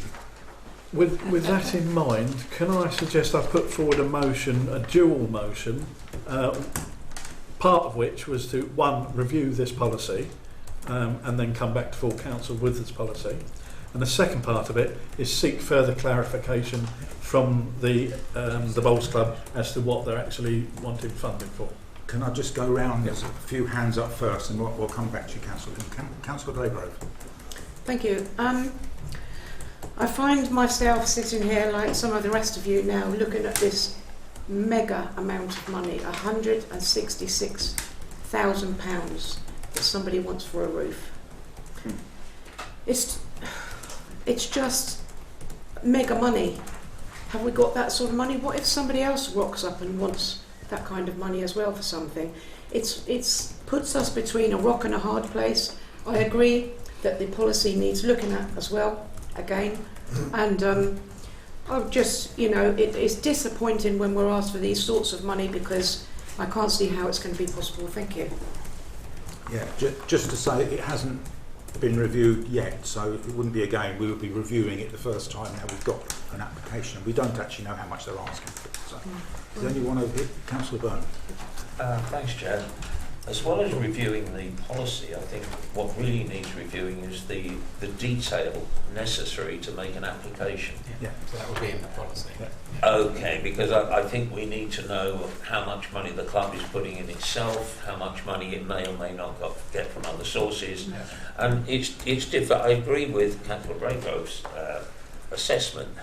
With that in mind, can I suggest I put forward a motion, a dual motion, part of which was to, one, review this policy and then come back to full council with this policy. And the second part of it is seek further clarification from the Bowls Club as to what they're actually wanting funding for. Can I just go round? There's a few hands up first, and we'll come back to you, Councillor. Councillor Greygrove. Thank you. I find myself sitting here like some of the rest of you now, looking at this mega amount of money, £166,000 that somebody wants for a roof. It's just mega money. Have we got that sort of money? What if somebody else rocks up and wants that kind of money as well for something? It's puts us between a rock and a hard place. I agree that the policy needs looking at as well, again, and I'm just, it's disappointing when we're asked for these sorts of money, because I can't see how it's going to be possible. Thank you. Yeah, just to say, it hasn't been reviewed yet, so it wouldn't be again. We would be reviewing it the first time. Now we've got an application. We don't actually know how much they're asking for. So, is there anyone over here? Councillor Byrne. Thanks, Chair. As well as reviewing the policy, I think what really needs reviewing is the detail necessary to make an application. Yeah, so that would be in the policy. Yeah. Okay, because I think we need to know how much money the club is putting in itself, how much money it may or may not get from other sources. Yeah. And it's different. I agree with Councillor Braygrove's assessment.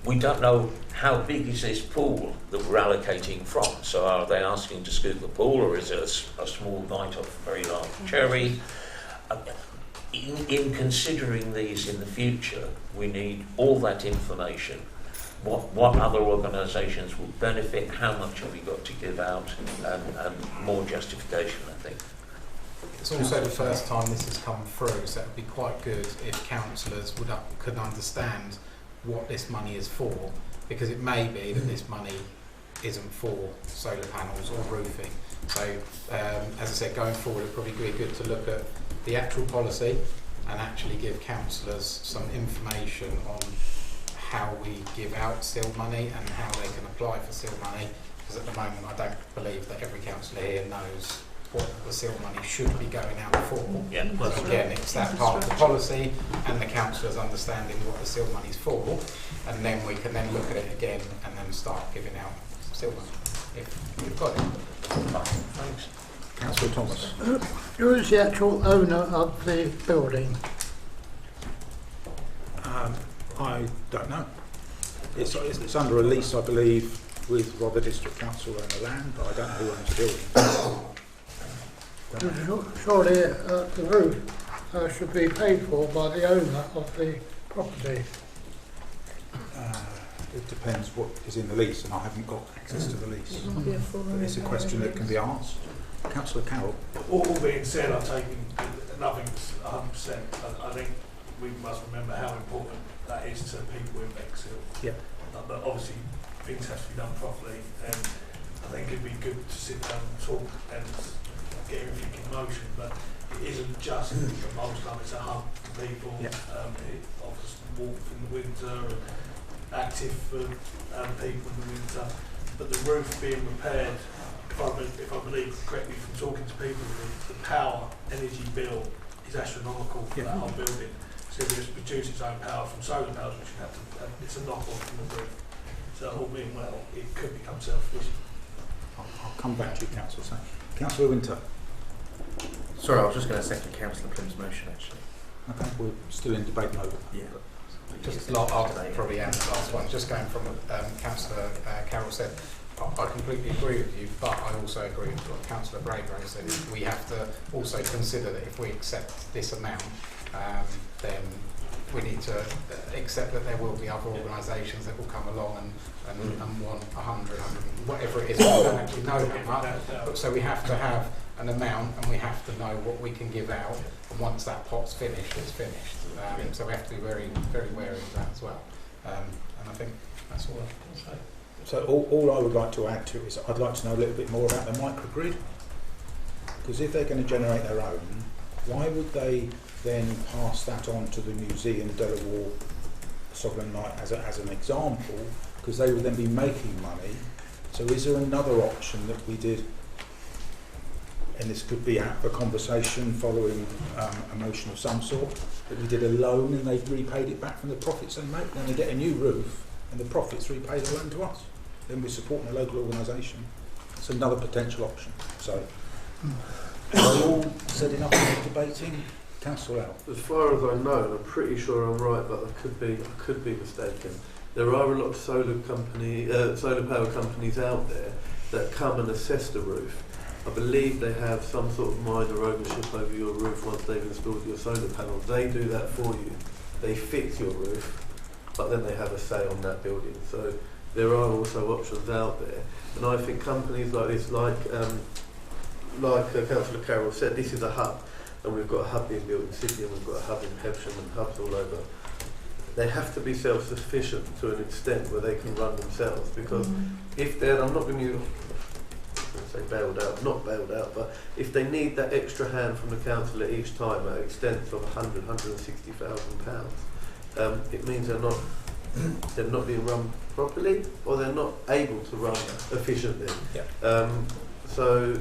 we don't know how big is this pool that we're allocating from. So are they asking to scoop the pool, or is it a small bite off a very large cherry? In considering these in the future, we need all that information. What other organisations will benefit, how much have we got to give out, and more justification, I think. It's also the first time this has come through, so it would be quite good if councillors could understand what this money is for, because it may be that this money isn't for solar panels or roofing. So, as I said, going forward, it'd probably be good to look at the actual policy and actually give councillors some information on how we give out SIL money and how they can apply for SIL money, because at the moment I don't believe that every councillor here knows what the SIL money should be going out for. Yeah. But again, it's that part of the policy and the councillors understanding what the SIL money is for, and then we can then look at it again and then start giving out SIL money if we've got it. Thanks. Councillor Thomas. Who is the actual owner of the building? I don't know. It's under a lease, I believe, with Rother District Council own the land, but I don't know who owns the building. Surely the roof should be paid for by the owner of the property. It depends what is in the lease, and I haven't got access to the lease. But it's a question that can be asked. Councillor Carroll. All being said, I'm taking nothing's 100%. I think we must remember how important that is to people in Bexhill. Yeah. But obviously, things have to be done properly, and I think it'd be good to sit down and talk and get everything in motion. But it isn't just the mulch club; it's a hub for people. Yeah. It offers warmth in the winter and active for people in the winter. But the roof being repaired, if I believe correctly from talking to people, the power energy bill is astronomical for that whole building. So if it just produce its own power from solar panels, which you have to, it's a knock-on from the roof. So all being well, it could become self-sufficient. I'll come back to you, Councillor. Councillor Winter. Sorry, I was just going to second Councillor Plym's motion, actually. Okay, we're still in debate mode. Yeah. I'll probably answer the last one. Just going from what Councillor Carroll said, I completely agree with you, but I also agree with what Councillor Bragrave said. We have to also consider that if we accept this amount, then we need to accept that there will be other organisations that will come along and want 100, whatever it is. We don't actually know how much, but so we have to have an amount and we have to know what we can give out. And once that pot's finished, it's finished. So we have to be very, very wary of that as well. And I think that's all I can say. So all I would like to add to it is I'd like to know a little bit more about the microgrid, because if they're going to generate their own, why would they then pass that on to the Museum de la War Sovereign Light as an example, because they would then be making money. So is there another option that we did, and this could be a conversation following a motion of some sort, that we did a loan and they've repaid it back from the profits they make, then they get a new roof and the profits repay the loan to us. Then we're supporting a local organisation. It's another potential option. So, are we all said enough of debating? Councillor Al. As far as I know, and I'm pretty sure I'm right, but I could be mistaken. There are a lot of solar power companies out there that come and assess the roof. I believe they have some sort of minor ownership over your roof once they've installed your solar panels. They do that for you. They fix your roof, but then they have a say on that building. So there are also options out there, and I think companies like this, like Councillor Carroll said, this is a hub. And we've got a hub being built in Sydney, and we've got a hub in Hepsham and hubs all over. They have to be self-sufficient to an extent where they can run themselves, because if they're, I'm not going to say bailed out, not bailed out, but if they need that extra hand from the council at each time at an extent of £160,000, it means they're not being run properly, or they're not able to run efficiently. So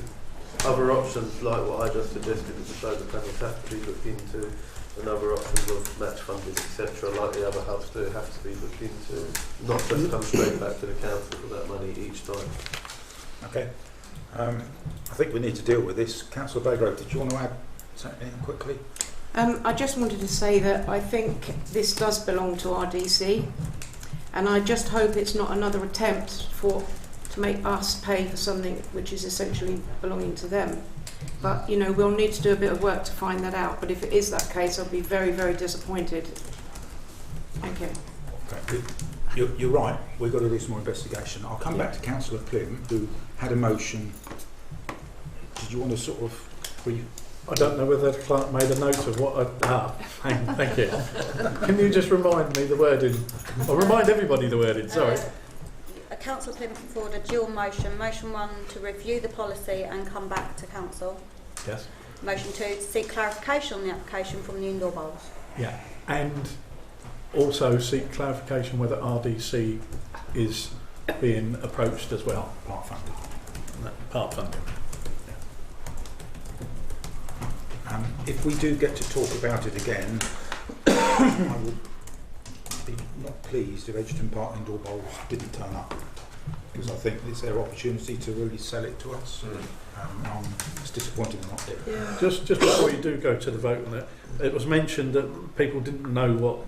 other options like what I just suggested with the solar panels have to be looked into, and other options of match funding, etc., like the other hubs do, have to be looked into, not just come straight back to the council for that money each time. Okay. I think we need to deal with this. Councillor Baygrove, did you want to add something quickly? I just wanted to say that I think this does belong to RDC. And I just hope it's not another attempt to make us pay for something which is essentially belonging to them. But, you know, we'll need to do a bit of work to find that out. But if it is that case, I'll be very, very disappointed. Thank you. Okay. You're right, we've got to do some more investigation. I'll come back to Councillor Plim, who had a motion. Did you want to sort of brief? I don't know whether the clerk made a note of what thank you. Can you just remind me the wording? Or remind everybody the wording, sorry. Councillor Pym put forward a dual motion. Motion 1 to review the policy and come back to council. Yes. Motion 2 to seek clarification on the application from the indoor bowls. Yeah, and also seek clarification whether RDC is being approached as well. Part funded. No, part funded. If we do get to talk about it again, I would be not pleased if Edgerton Park indoor bowls didn't turn up, because I think it's their opportunity to really sell it to us. It's disappointing they're not there. Yeah. Just before you do go to the vote on it, it was mentioned that people didn't know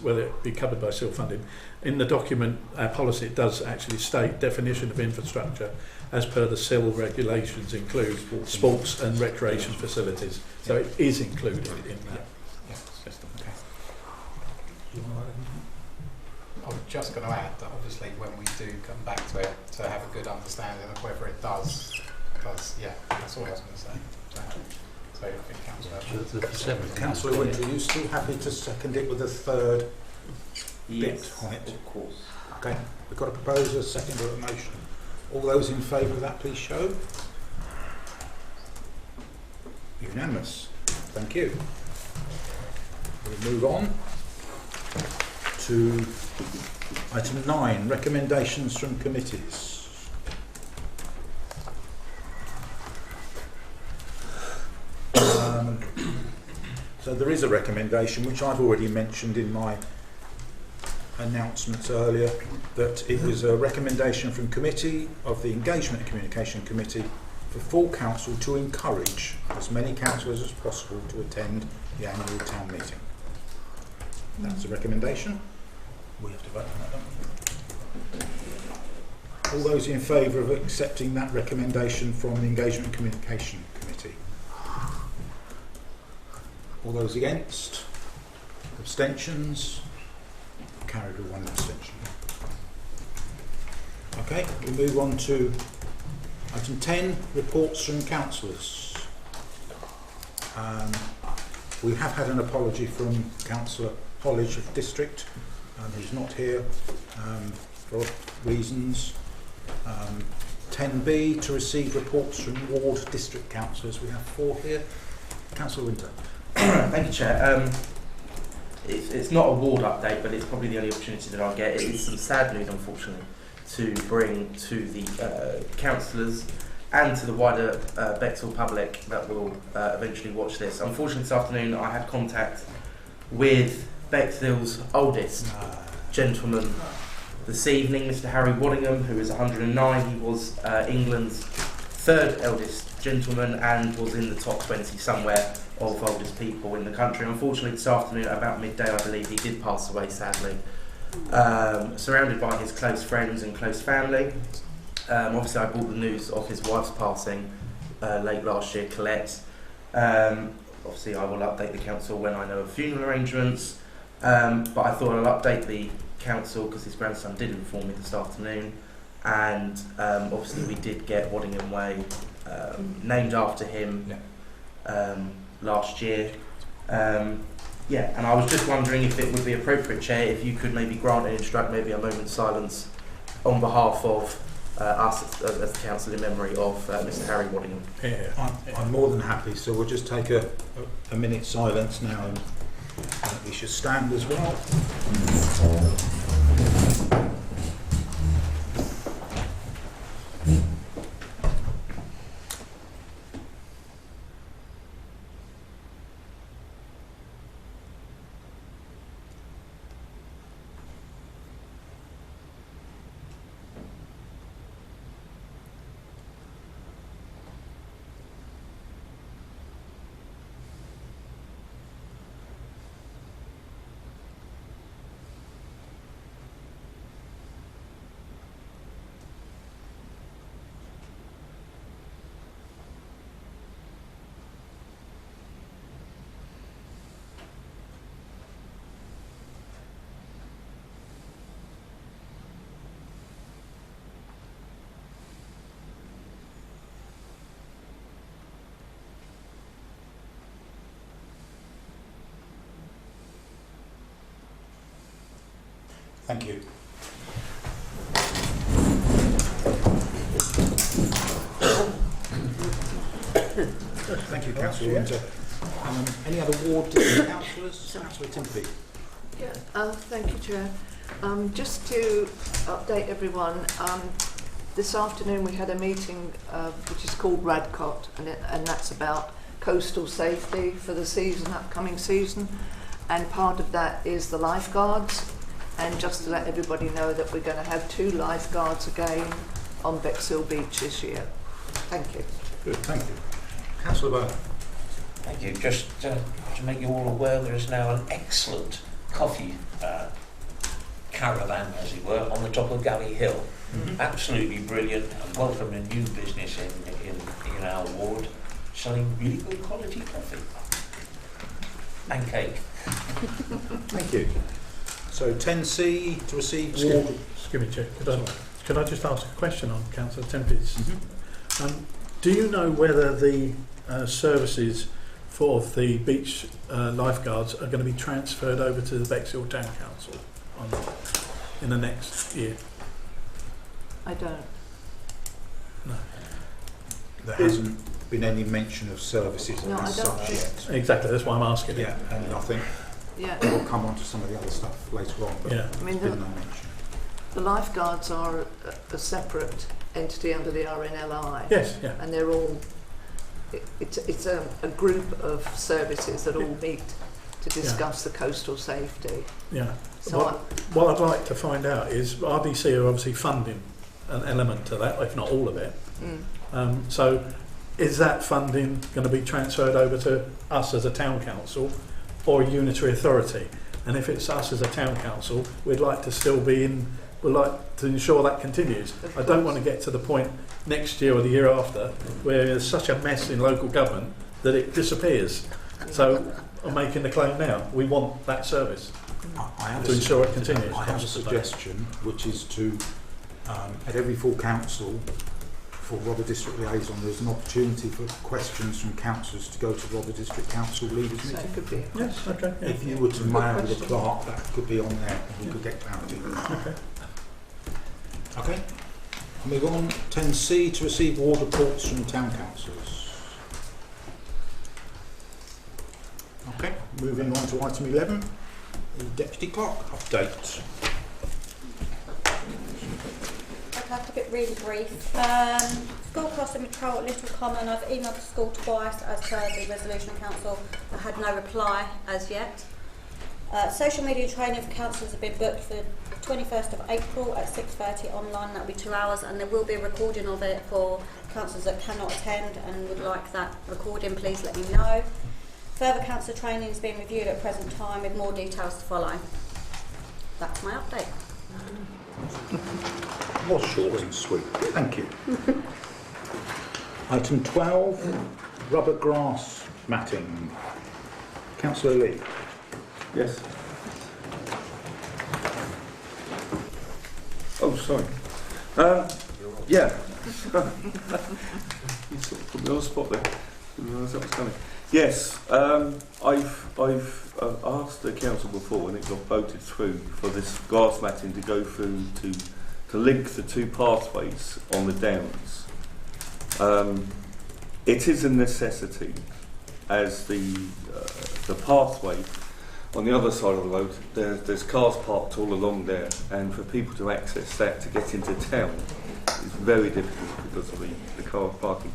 whether it be covered by SIL funding. In the document, our policy, it does actually state definition of infrastructure as per the SIL regulations include sports and recreation facilities. So it is included in that. Okay. I was just going to add that obviously when we do come back to it, to have a good understanding of whether it does, yeah, that's all I was going to say. So I think Councillor Winter, are you still happy to second it with a third bit on it? Of course. Okay, we've got a proposer, second or a motion. All those in favour of that, please show. Unanimous. Thank you. We'll move on to item 9, recommendations from committees. So there is a recommendation which I've already mentioned in my announcements earlier, that it was a recommendation from committee of the Engagement and Communication Committee for full council to encourage as many councillors as possible to attend the annual town meeting. That's a recommendation. We have to vote on that, don't we? All those in favour of accepting that recommendation from the Engagement and Communication Committee? All those against? Abstentions? Carried with 1 abstention. Okay, we'll move on to item 10, reports from councillors. We have had an apology from Councillor Hollidge of District, who's not here for reasons. 10B, to receive reports from ward district councillors. We have 4 here. Councillor Winter. Thank you, Chair. It's not a ward update, but it's probably the only opportunity that I'll get. It's some sad news, unfortunately, to bring to the councillors and to the wider Bexhill public that will eventually watch this. Unfortunately, this afternoon I had contact with Bexhill's oldest gentleman this evening, Mr. Harry Waddingham, who is 109. He was England's 3rd eldest gentleman and was in the top 20 somewhere of oldest people in the country. Unfortunately, this afternoon, at about midday, I believe, he did pass away, sadly. Surrounded by his close friends and close family. Obviously, I brought the news of his wife's passing late last year, Colette. Obviously, I will update the council when I know of funeral arrangements. But I thought I'll update the council because his grandson did inform me this afternoon. And obviously, we did get Waddingham Way named after him. Last year. And I was just wondering if it would be appropriate, Chair, if you could maybe grant and instruct maybe a moment's silence on behalf of us as the council in memory of Mr. Harry Waddingham. Yeah. I'm more than happy, so we'll just take a minute's silence now, and we should stand as well. Thank you. Thank you, Councillor Winter. Any other ward councillors? Councillor Timothy. Thank you, Chair. Just to update everyone, this afternoon we had a meeting which is called RADCOT, and that's about coastal safety for the upcoming season, and part of that is the lifeguards. And just to let everybody know that we're going to have 2 lifeguards again on Bexhill Beach this year. Thank you. Good, thank you. Councillor Byrne. Thank you. Just to make you all aware, there is now an excellent coffee caravan, as it were, on the top of Galley Hill. Absolutely brilliant, and welcome a new business in our ward, selling really good quality coffee and cake. Thank you. So 10C to receive ward. Excuse me, Chair. Could I just ask a question on Councillor Tempe's? Do you know whether the services for the beach lifeguards are going to be transferred over to the Bexhill Town Council in the next year? I don't. No. There hasn't been any mention of services No, as I don't such think- yet. Exactly, that's why I'm asking. Yeah, and I think we'll come on to some of the other stuff later on, but Yeah. I mean, there's been no mention. the lifeguards are a separate entity under the RNLI. Yes, yeah. And they're all, it's a group of services that all meet to discuss the coastal safety. Yeah. So what I'd like to find out is RDC are obviously funding an element to that, if not all of it. So is that funding going to be transferred over to us as a town council or a unitary authority? And if it's us as a town council, we'd like to still be in, we'd like to ensure that continues. I don't want to get to the point next year or the year after where there's such a mess in local government that it disappears. So I'm making the claim now. We want that service to ensure it continues. I have a suggestion, which is to, at every full council, for Rother District Liaison, there's an opportunity for questions from councillors to go to Rother District Council Leaders Meeting. It could be. Yes, okay. Yeah. If you were to mail the clerk, that could be on there and we could get clarity. Okay. Okay. Move on. 10C to receive ward reports from town councillors. Okay. Moving on to item 11, the Deputy Clerk update. I'll have to be really brief. School crossing patrol at Little Common. I've emailed the school twice as per the resolution council. I had no reply as yet. Social media training for councillors have been booked for the 21st of April at 6:30 online. That'll be 2 hours, and there will be a recording of it for councillors that cannot attend and would like that recording. Please let me know. Further council training is being reviewed at present time with more details to follow. That's my update. Was short and sweet. Thank you. Item 12, rubber grass matting. Councillor Lee. Yes. Oh, sorry. Yeah. You sort of put me on the spot there. Didn't realise that was coming. Yes, I've asked the council before, and it got voted through for this grass matting to go through to link the 2 pathways on the downs. It is a necessity, as the pathway on the other side of the road, there's cars parked all along there, and for people to access that to get into town is very difficult because of the car parking.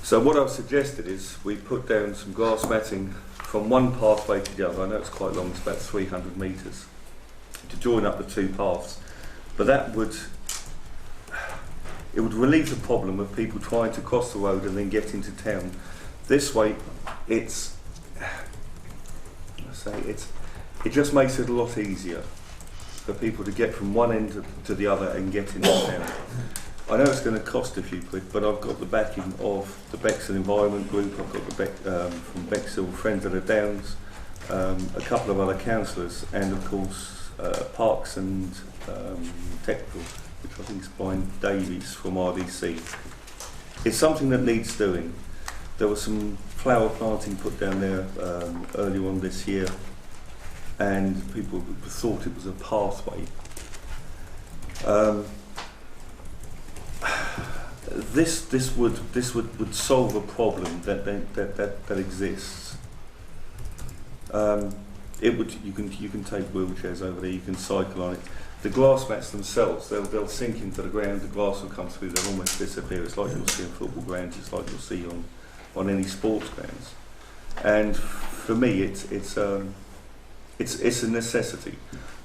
So what I've suggested is we put down some grass matting from one pathway to the other. I know it's quite long, it's about 300 metres, to join up the 2 paths. But that would relieve the problem of people trying to cross the road and then get into town. This way, it just makes it a lot easier for people to get from one end to the other and get into town. I know it's going to cost a few quid, but I've got the backing of the Bexhill Environment Group, I've got the from Bexhill Friends of the Downs, a couple of other councillors, and of course Parks and Technical, which I think is Brian Davies from RDC. It's something that needs doing. There was some flower planting put down there earlier on this year, and people thought it was a pathway. This would solve a problem that exists. You can take wheelchairs over there, you can cycle on it. The grass mats themselves, they'll sink into the ground, the grass will come through, they'll almost disappear. It's like you'll see on football grounds, it's like you'll see on any sports grounds. And for me, it's a necessity.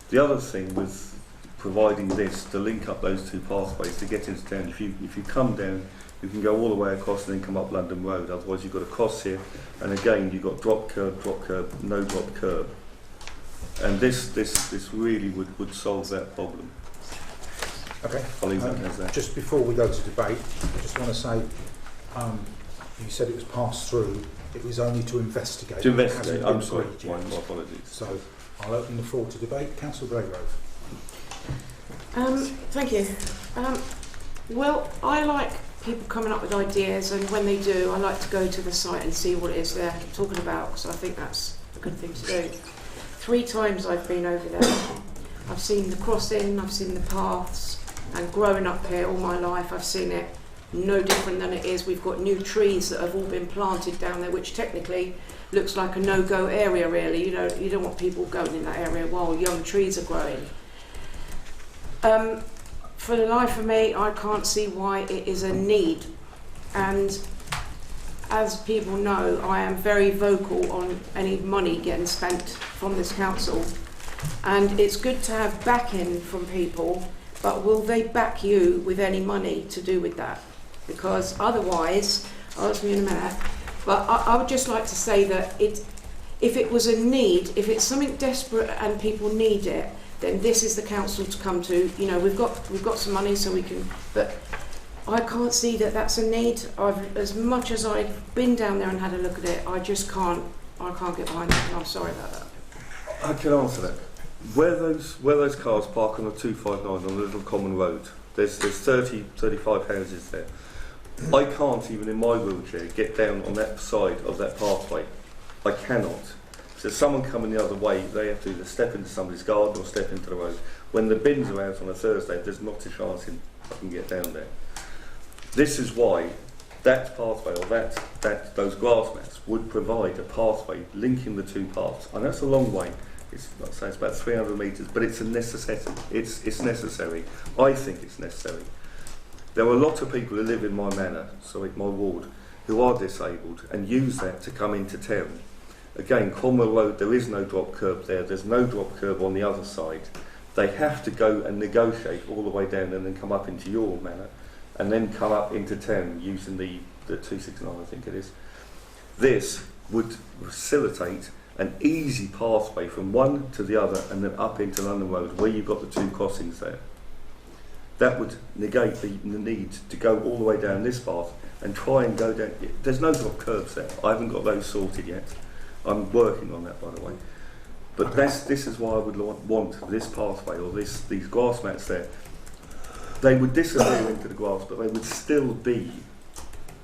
The other thing with providing this to link up those two pathways to get into town, if you come down, you can go all the way across and then come up London Road. Otherwise, you've got to cross here, and again you've got drop curb, no drop curb. And this really would solve that problem. Okay. I'll leave that as that. Just before we go to debate, I just want to say, you said it was passed through. It was only to investigate. To investigate. I'm sorry. My apologies. So I'll open the floor to debate. Councillor Braygrove. Thank you. Well, I like people coming up with ideas, and when they do, I like to go to the site and see what it is they're talking about, because I think that's a good thing to do. 3 times I've been over there. I've seen the crossing, I've seen the paths, and growing up here all my life, I've seen it no different than it is. We've got new trees that have all been planted down there, which technically looks like a no-go area, really. You don't want people going in that area while young trees are growing. For the life of me, I can't see why it is a need. And as people know, I am very vocal on any money getting spent from this council. And it's good to have backing from people, but will they back you with any money to do with that? Because otherwise, I'll ask you in a minute, but I would just like to say that if it was a need, if it's something desperate and people need it, then this is the council to come to. We've got some money, so we can, but I can't see that that's a need. As much as I've been down there and had a look at it, I can't get behind it, and I'm sorry about that. I can answer that. Where those cars park on the 259 on the little common road, there's 35 houses there. I can't, even in my wheelchair, get down on that side of that pathway. I cannot. So someone coming the other way, they have to either step into somebody's garden or step into the road. When the bins are out on a Thursday, there's not a chance I can get down there. This is why that pathway, or those grass mats, would provide a pathway linking the two paths. And that's a long way. It's about 300 metres, but it's a necessity. It's necessary. I think it's necessary. There are a lot of people who live in my ward, who are disabled and use that to come into town. Again, Cromwell Road, there is no drop curb there. There's no drop curb on the other side. They have to go and negotiate all the way down and then come up into your manor and then come up into town using the 269, I think it is. This would facilitate an easy pathway from one to the other and then up into London Road, where you've got the 2 crossings there. That would negate the need to go all the way down this path and try and go down. There's no drop curbs there. I haven't got those sorted yet. I'm working on that, by the way. But this is why I would want this pathway, or these grass mats there. They would disappear into the grass, but they would still be.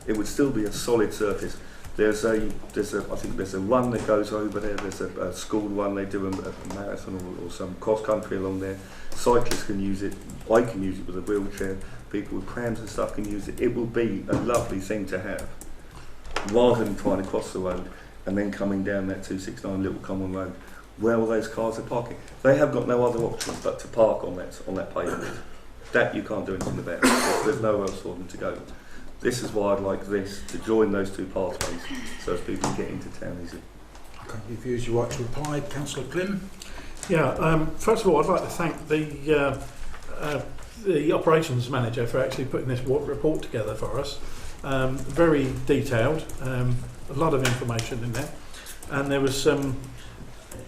It would still be a solid surface. I think there's a run that goes over there. There's a school run. They do a marathon or some cross country along there. Cyclists can use it. I can use it with a wheelchair. People with prams and stuff can use it. It will be a lovely thing to have, rather than trying to cross the road and then coming down that 269 little common road where all those cars are parking. They have got no other option but to park on that pavement. That you can't do anything about. There's nowhere else for them to go. This is why I'd like this to join those 2 pathways so as people can get into town easily. Okay, you've used your right to reply. Councillor Glynn. Yeah, first of all, I'd like to thank the operations manager for actually putting this report together for us. Very detailed, a lot of information in there, and there was some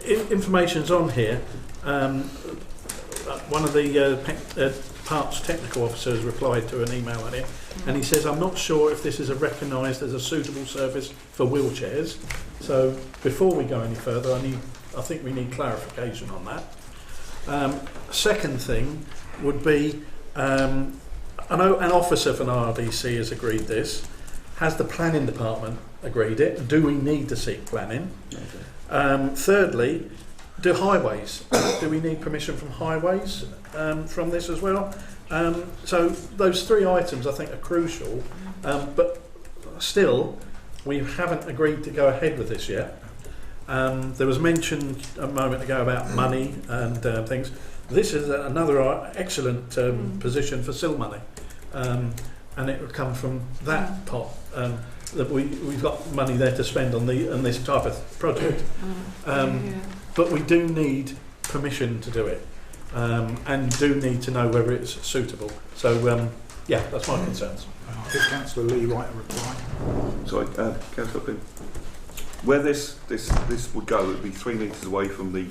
information's on here. One of the Parks technical officers replied to an email on it, and he says, I'm not sure if this is recognised as a suitable service for wheelchairs. So before we go any further, I think we need clarification on that. Second thing would be, I know an officer from RDC has agreed this. Has the planning department agreed it? Do we need to seek planning? Okay. Thirdly, Do highways? Do we need permission from highways from this as well? So those 3 items I think are crucial, but still we haven't agreed to go ahead with this yet. There was mention a moment ago about money and things. This is another excellent position for SIL money, and it would come from that pot. That we've got money there to spend on this type of project, but we do need permission to do it, and do need to know whether it's suitable. So yeah, that's my concerns. I'll give Councillor Lee Wright a reply. Sorry, Councillor Pym. Where this would go, it would be 3 metres away from the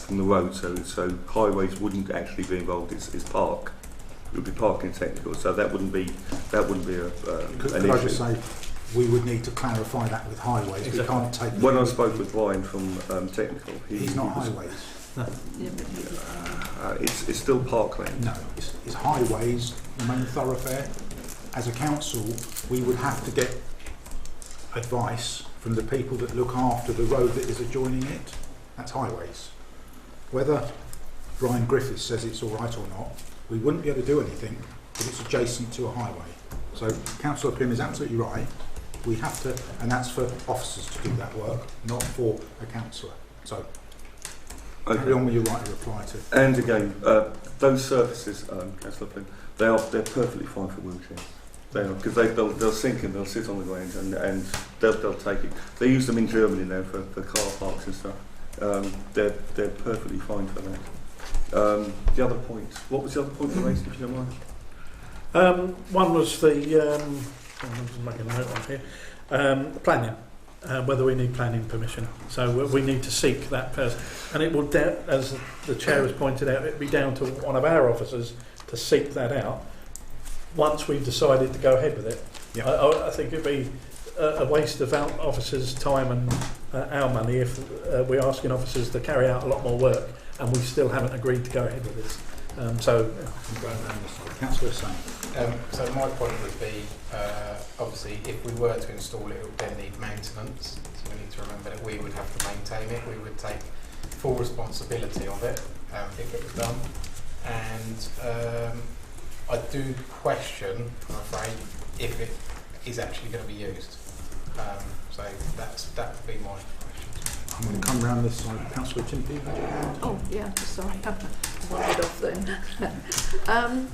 road, so highways wouldn't actually be involved. It's park. It would be parking technical, so that wouldn't be Could an I issue. just say, we would need to clarify that with highways. Exactly. We can't take. When I spoke with Ryan from technical, he's not highways. No. It's still parkland. No, it's highways, the main thoroughfare. As a council, we would have to get advice from the people that look after the road that is adjoining it. That's highways. Whether Brian Griffiths says it's all right or not, we wouldn't be able to do anything if it's adjacent to a highway. So Councillor Pym is absolutely right. We have to, and that's for officers to do that work, not for a councillor. So carry on with your right to reply to. And again, those surfaces, Councillor Pym, they're perfectly fine for wheelchairs. They are, because they'll sink and they'll sit on the ground and they'll take it. They use them in Germany now for car parks and stuff. They're perfectly fine for that. The other point, what was the other point you raised, if you don't mind? One was the I'm just making a note on here. Planning. Whether we need planning permission. So we need to seek that person, and it will, as the chair has pointed out, it'll be down to one of our officers to seek that out. Once we've decided to go ahead with it, yeah. I think it'd be a waste of our officers' time and our money if we're asking officers to carry out a lot more work and we still haven't agreed to go ahead with this. Councillor Sain. So my point would be, obviously, if we were to install it, it would then need maintenance. So we need to remember that we would have to maintain it. We would take full responsibility of it if it was done. And I do question, I'm afraid, if it is actually going to be used. So that would be my question. I'm going to come round this side. Councillor Timpey. Oh, yeah, sorry. I wandered off then.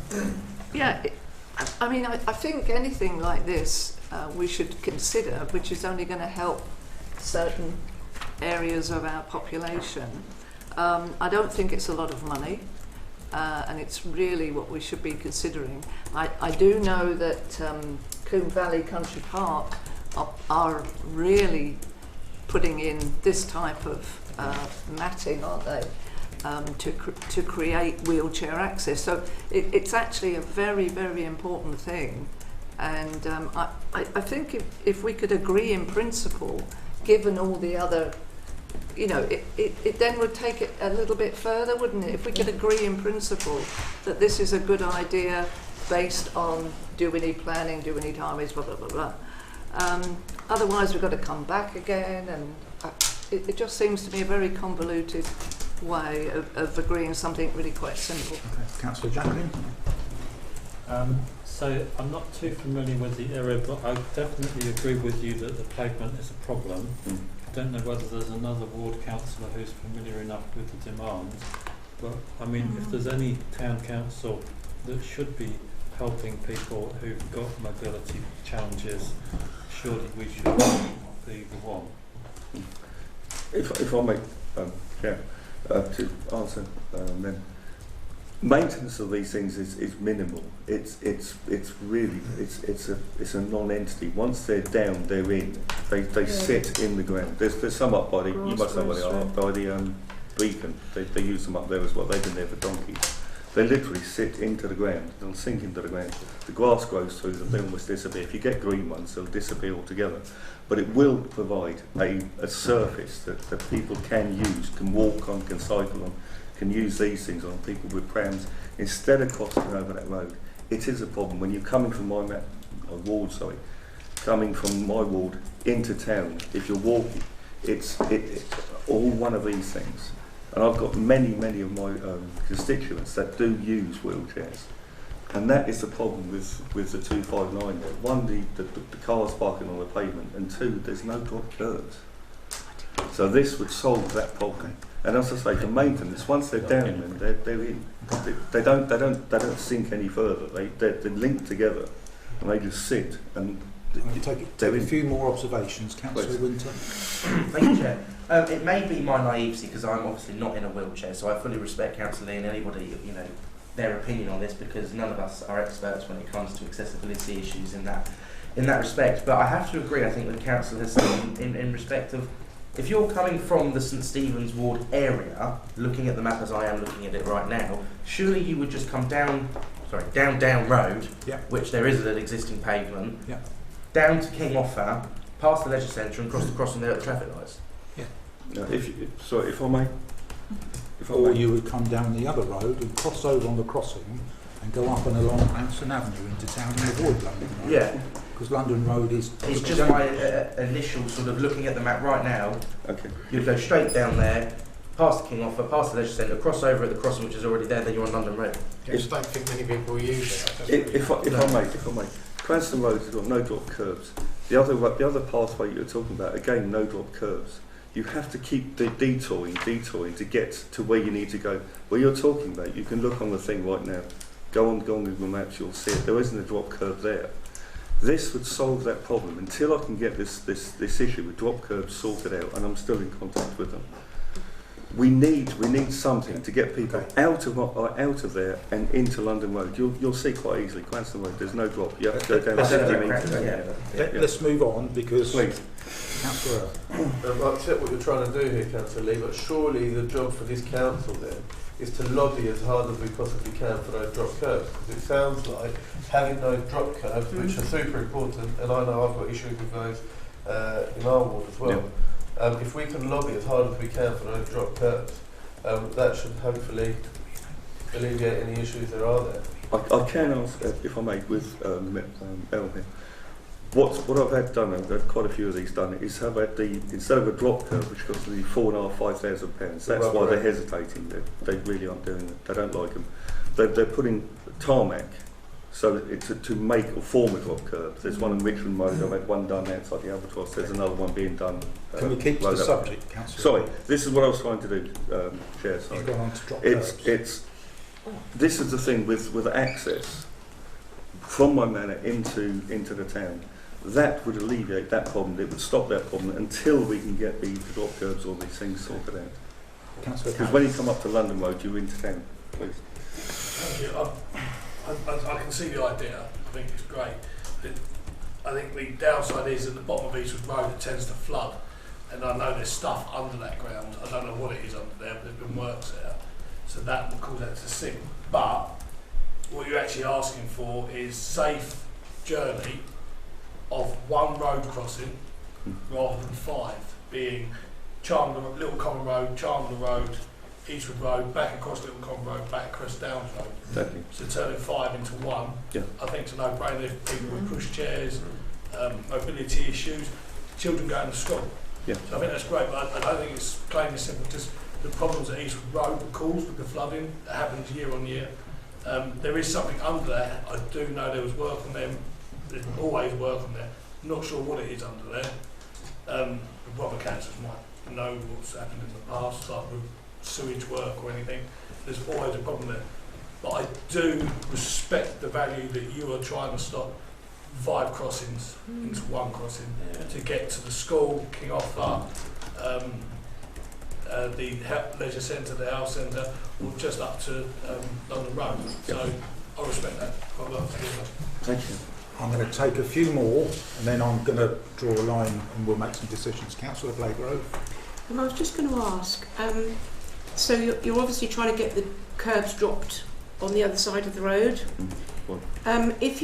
Yeah, I mean, I think anything like this we should consider, which is only going to help certain areas of our population. I don't think it's a lot of money, and it's really what we should be considering. I do know that Coombe Valley Country Park are really putting in this type of matting, aren't they, to create wheelchair access. So it's actually a very, very important thing. And I think if we could agree in principle, given all the other, you know, it then would take it a little bit further, wouldn't it? If we could agree in principle that this is a good idea based on, do we need planning, do we need highways, blah, blah, blah, blah. Otherwise we've got to come back again, and it just seems to me a very convoluted way of agreeing something really quite simple. Okay. Councillor Jacqueline. So I'm not too familiar with the area, but I definitely agree with you that the pavement is a problem. I don't know whether there's another ward councillor who's familiar enough with the demands, but I mean, if there's any town council that should be helping people who've got mobility challenges, surely we should be the one. If I may, to answer then, maintenance of these things is minimal. It's a non-entity. Once they're down, they're in. They sit in the ground. There's some up by the, you must know where they are, by the beacon. They use them up there as well. They've been there for donkeys. They literally sit into the ground. They'll sink into the ground. The grass grows through them. They almost disappear. If you get green ones, they'll disappear altogether. But it will provide a surface that people can use, can walk on, can cycle on, can use these things on, people with prams, instead of crossing over that road. It is a problem. When you're coming from coming from my ward into town, if you're walking, it's all one of these things. And I've got many of my constituents that do use wheelchairs. And that is the problem with the 259 there. One, the cars parking on the pavement, and two, there's no drop curbs. So this would solve that problem. And as I say, for maintenance, once they're down, then they're in. They don't sink any further. They're linked together, and they just sit. And take a few more observations, Councillor Winter. Thank you, Chair. It may be my naivety because I'm obviously not in a wheelchair, so I fully respect Councillor Lee and anybody, their opinion on this, because none of us are experts when it comes to accessibility issues in that respect. But I have to agree, I think, with Councillor Hussain in respect of, if you're coming from the St Stephen's Ward area, looking at the map as I am looking at it right now, surely you would just come down Road, which there is an existing pavement, down to King Offa, past the Leisure Centre and cross the crossing there at the traffic lights. No, if I may. Or you would come down the other road and cross over on the crossing and go up and along Anson Avenue into town and avoid London Road. Yeah. Because London Road is... It's just my initial sort of looking at the map right now. Okay. You'd go straight down there, past the King Offa, past the Leisure Centre, cross over at the crossing which is already there, then you're on London Road. I just don't think many people use it. If I may. Cranston Road has got no drop curbs. The other pathway you're talking about, again, no drop curbs. You have to keep detouring to get to where you need to go. Where you're talking about, you can look on the thing right now. Go on Google Maps, you'll see it. There isn't a drop curb there. This would solve that problem until I can get this issue with drop curbs sorted out, and I'm still in contact with them. We need something to get people out of there and into London Road. You'll see quite easily, Cranston Road, there's no drop. You have to go down 50 metres. Let's move on, because... Please. Councillor I accept what you're trying to do here, Councillor Lee, but surely the job for this council then is to lobby as hard as we possibly can for those drop curbs, because it sounds like having those drop curbs, which are super important, and I know I've got issues with those in our ward as well. If we can lobby as hard as we can for those drop curbs, that should hopefully alleviate any issues there are there. I can ask, if I may, with El here. What I've had done, I've had quite a few of these done, is have had instead of a drop curb, which costs the £4,500–5,000, that's why they're hesitating. They really aren't doing it. They don't like them. They're putting tarmac, so to make or form a drop curb. There's one in Richmond Road. I've had one done outside the Albatross. There's another one being done. Can we keep to the subject, Councillor? Sorry, this is what I was trying to do, Chair. Sorry. You've gone on to drop curbs. This is the thing with access from my manor into the town. That would alleviate that problem. It would stop that problem until we can get the drop curbs or these things sorted out. Because when you come up to London Road, you're into town. Please. Thank you. I can see the idea. I think it's great. I think the downside is at the bottom of Eastwood Road it tends to flood, and I know there's stuff under that ground. I don't know what it is under there, but there's been works there, so that will cause that to sink. But what you're actually asking for is safe journey of one road crossing rather than 5, being Little Common Road, Chandler Road, Eastwood Road, back across Little Common Road, back across Downs Road. Definitely. So turning 5 into 1, I think it's a no-brainer if people with pushchairs, mobility issues, children going to school. So I think that's great, but I don't think it's plain and simple. Just the problems at Eastwood Road were caused with the flooding that happens year on year. There is something under there. I do know there was work on them. There's always work on there. I'm not sure what it is under there. The proper councillors might know what's happened in the past, like with sewage work or anything. There's always a problem there. But I do respect the value that you are trying to stop 5 crossings into 1 crossing to get to the school, King Offa, the leisure centre, the house centre, or just up to London Road. So I respect that quite well. Thank you. I'm going to take a few more, and then I'm going to draw a line and we'll make some decisions. Councillor Blagrove. I was just going to ask, so you're obviously trying to get the curbs dropped on the other side of the road. If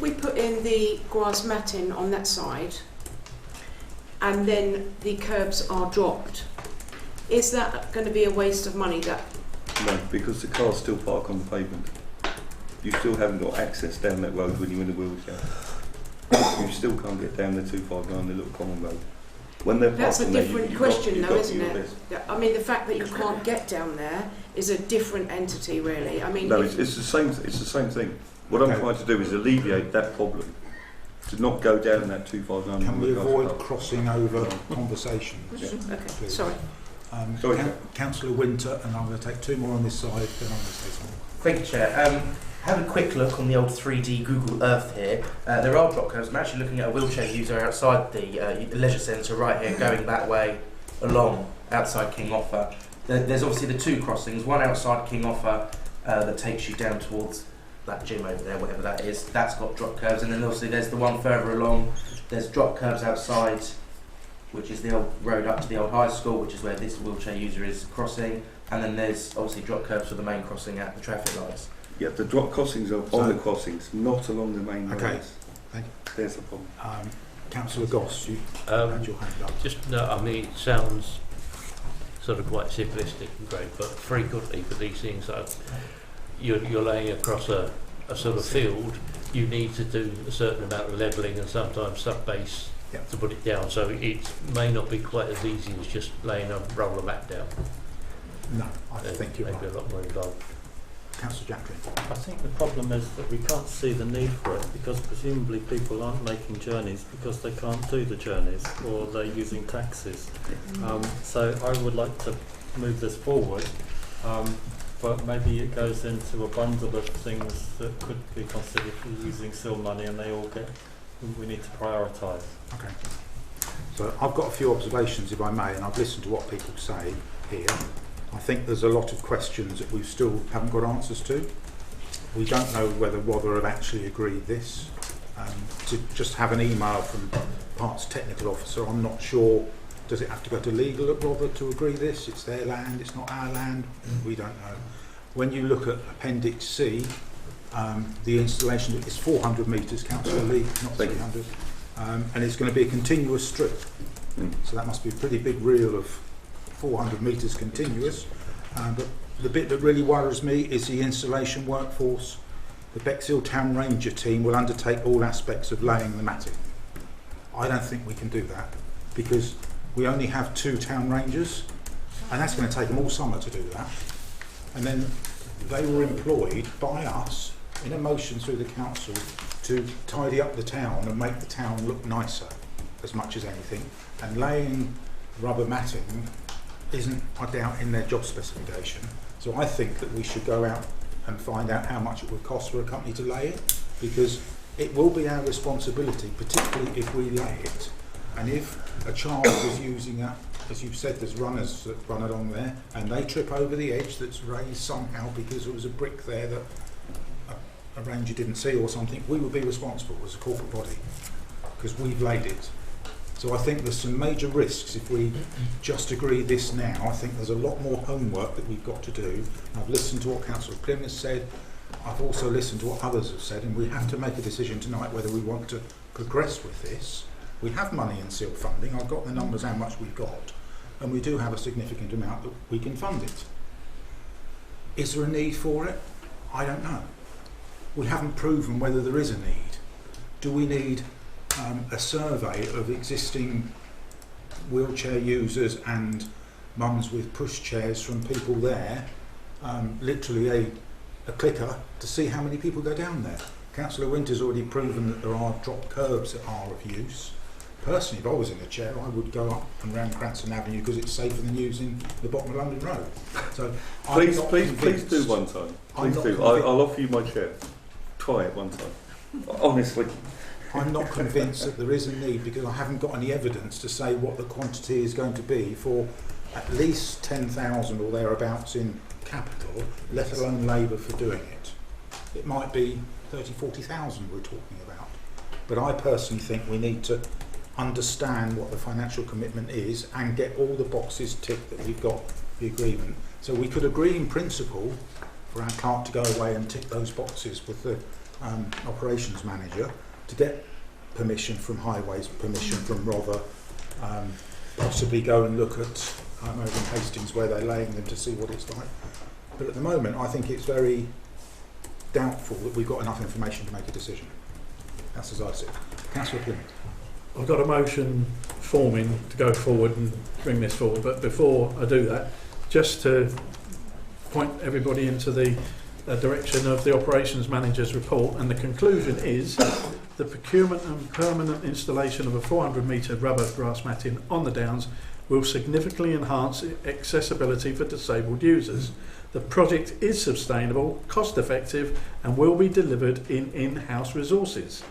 we put in the grass matting on that side, and then the curbs are dropped, is that going to be a waste of money? No, because the cars still park on the pavement. You still haven't got access down that road when you're in a wheelchair. You still can't get down the 259, the Little Common Road. When they're That's a parking there, different you've question, got, though, you've isn't got your it? list. Yeah, I mean, the fact that you can't get down there is a different entity, really. I mean, No, if- it's the same. It's the same thing. What Okay. I'm trying to do is alleviate that problem. To not go down that 259. Can we avoid crossing over conversations? Yeah. Okay, Please. sorry. Sorry, Councillor Winter, and I'm going to take two more on this side, then I'm going to say something. Thank you, Chair. Have a quick look on the old 3D Google Earth here. There are drop curves. I'm actually looking at a wheelchair user outside the leisure centre right here, going that way along outside King Offa. There's obviously the two crossings, one outside King Offa that takes you down towards that gym over there, whatever that is. That's got drop curves, and then obviously there's the one further along. There's drop curves outside, which is the old road up to the old high school, which is where this wheelchair user is crossing. And then there's obviously drop curves for the main crossing at the traffic lights. Yeah, the drop crossings are on the crossings, not along the main roads. Okay. Thank you. There's the problem. Councillor Goss, you had your hand up. Just no, I mean it sounds sort of quite simplistic and great, but frequently for these things, you're laying across a sort of field. You need to do a certain amount of levelling and sometimes sub-base to put it down. So it may not be quite as easy as just laying a roller mat down. No, I think you're maybe right. a lot more involved. Councillor Jacklin. I think the problem is that we can't see the need for it because presumably people aren't making journeys because they can't do the journeys or they're using taxis. So I would like to move this forward, but maybe it goes into a bundle of things that could be considered for using SIL money and they all get, we need to prioritise. Okay. So I've got a few observations, if I may, and I've listened to what people say here. I think there's a lot of questions that we still haven't got answers to. We don't know whether Rother have actually agreed this. To just have an email from Parts Technical Officer, I'm not sure, does it have to go to legal at Rother to agree this? It's their land, it's not our land, we don't know. When you look at Appendix C, the installation is 400 metres, Councillor Lee, not 300, and it's going to be a continuous strip. So that must be a pretty big reel of 400 metres continuous, but the bit that really worries me is the installation workforce. The Bexhill Town Ranger team will undertake all aspects of laying the matting. I don't think we can do that because we only have 2 town rangers and that's going to take them all summer to do that. And then they were employed by us in a motion through the council to tidy up the town and make the town look nicer as much as anything, and laying rubber matting isn't, I doubt, in their job specification. So I think that we should go out and find out how much it would cost for a company to lay it, because it will be our responsibility, particularly if we lay it. And if a child was using that, as you've said, there's runners that run along there, and they trip over the edge that's raised somehow because there was a brick there that a ranger didn't see or something, we would be responsible as a corporate body, because we've laid it. So I think there's some major risks if we just agree this now. I think there's a lot more homework that we've got to do. I've listened to what Councillor Plym has said. I've also listened to what others have said, and we have to make a decision tonight whether we want to progress with this. We have money in SIL funding. I've got the numbers how much we've got, and we do have a significant amount that we can fund it. Is there a need for it? I don't know. We haven't proven whether there is a need. Do we need a survey of existing wheelchair users and mums with push chairs from people there, literally a clicker, to see how many people go down there? Councillor Winter's already proven that there are drop curbs that are of use. Personally, if I was in a chair, I would go up and round Cranston Avenue because it's safer than using the bottom of London Road. So please do one time. Please do. I'll offer you my chair. Try it one time. Honestly. I'm not convinced that there is a need, because I haven't got any evidence to say what the quantity is going to be for at least 10,000 or thereabouts in capital, let alone labour for doing it. It might be 30, 40,000 we're talking about. But I personally think we need to understand what the financial commitment is and get all the boxes ticked that we've got the agreement. So we could agree in principle for our clerk to go away and tick those boxes with the operations manager, to get permission from Highways, permission from Rother, possibly go and look at over in Hastings where they're laying them to see what it's like. But at the moment I think it's very doubtful that we've got enough information to make a decision. That's as I see it. Councillor Plymouth. I've got a motion forming to go forward and bring this forward, but before I do that, just to point everybody into the direction of the operations manager's report, and the conclusion is the procurement and permanent installation of a 400 metre rubber grass matting on the downs will significantly enhance accessibility for disabled users. The project is sustainable, cost effective, and will be delivered in in-house resources,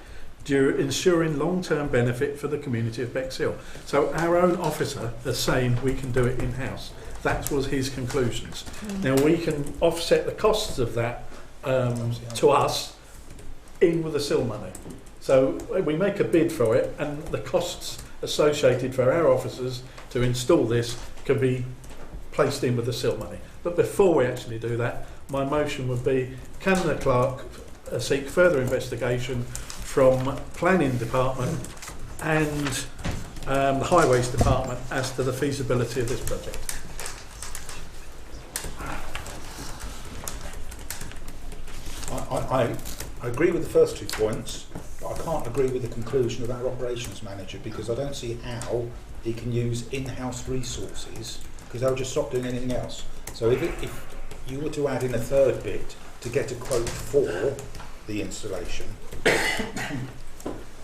ensuring long-term benefit for the community of Bexhill. So our own officer is saying we can do it in-house. That was his conclusions. Now we can offset the costs of that to us in with the SIL money. So we make a bid for it, and the costs associated for our officers to install this can be placed in with the SIL money. But before we actually do that, my motion would be, can the clerk seek further investigation from planning department and the highways department as to the feasibility of this project? I agree with the first 2 points, but I can't agree with the conclusion of our operations manager, because I don't see how he can use in-house resources, because they'll just stop doing anything else. So if you were to add in a third bit to get a quote for the installation,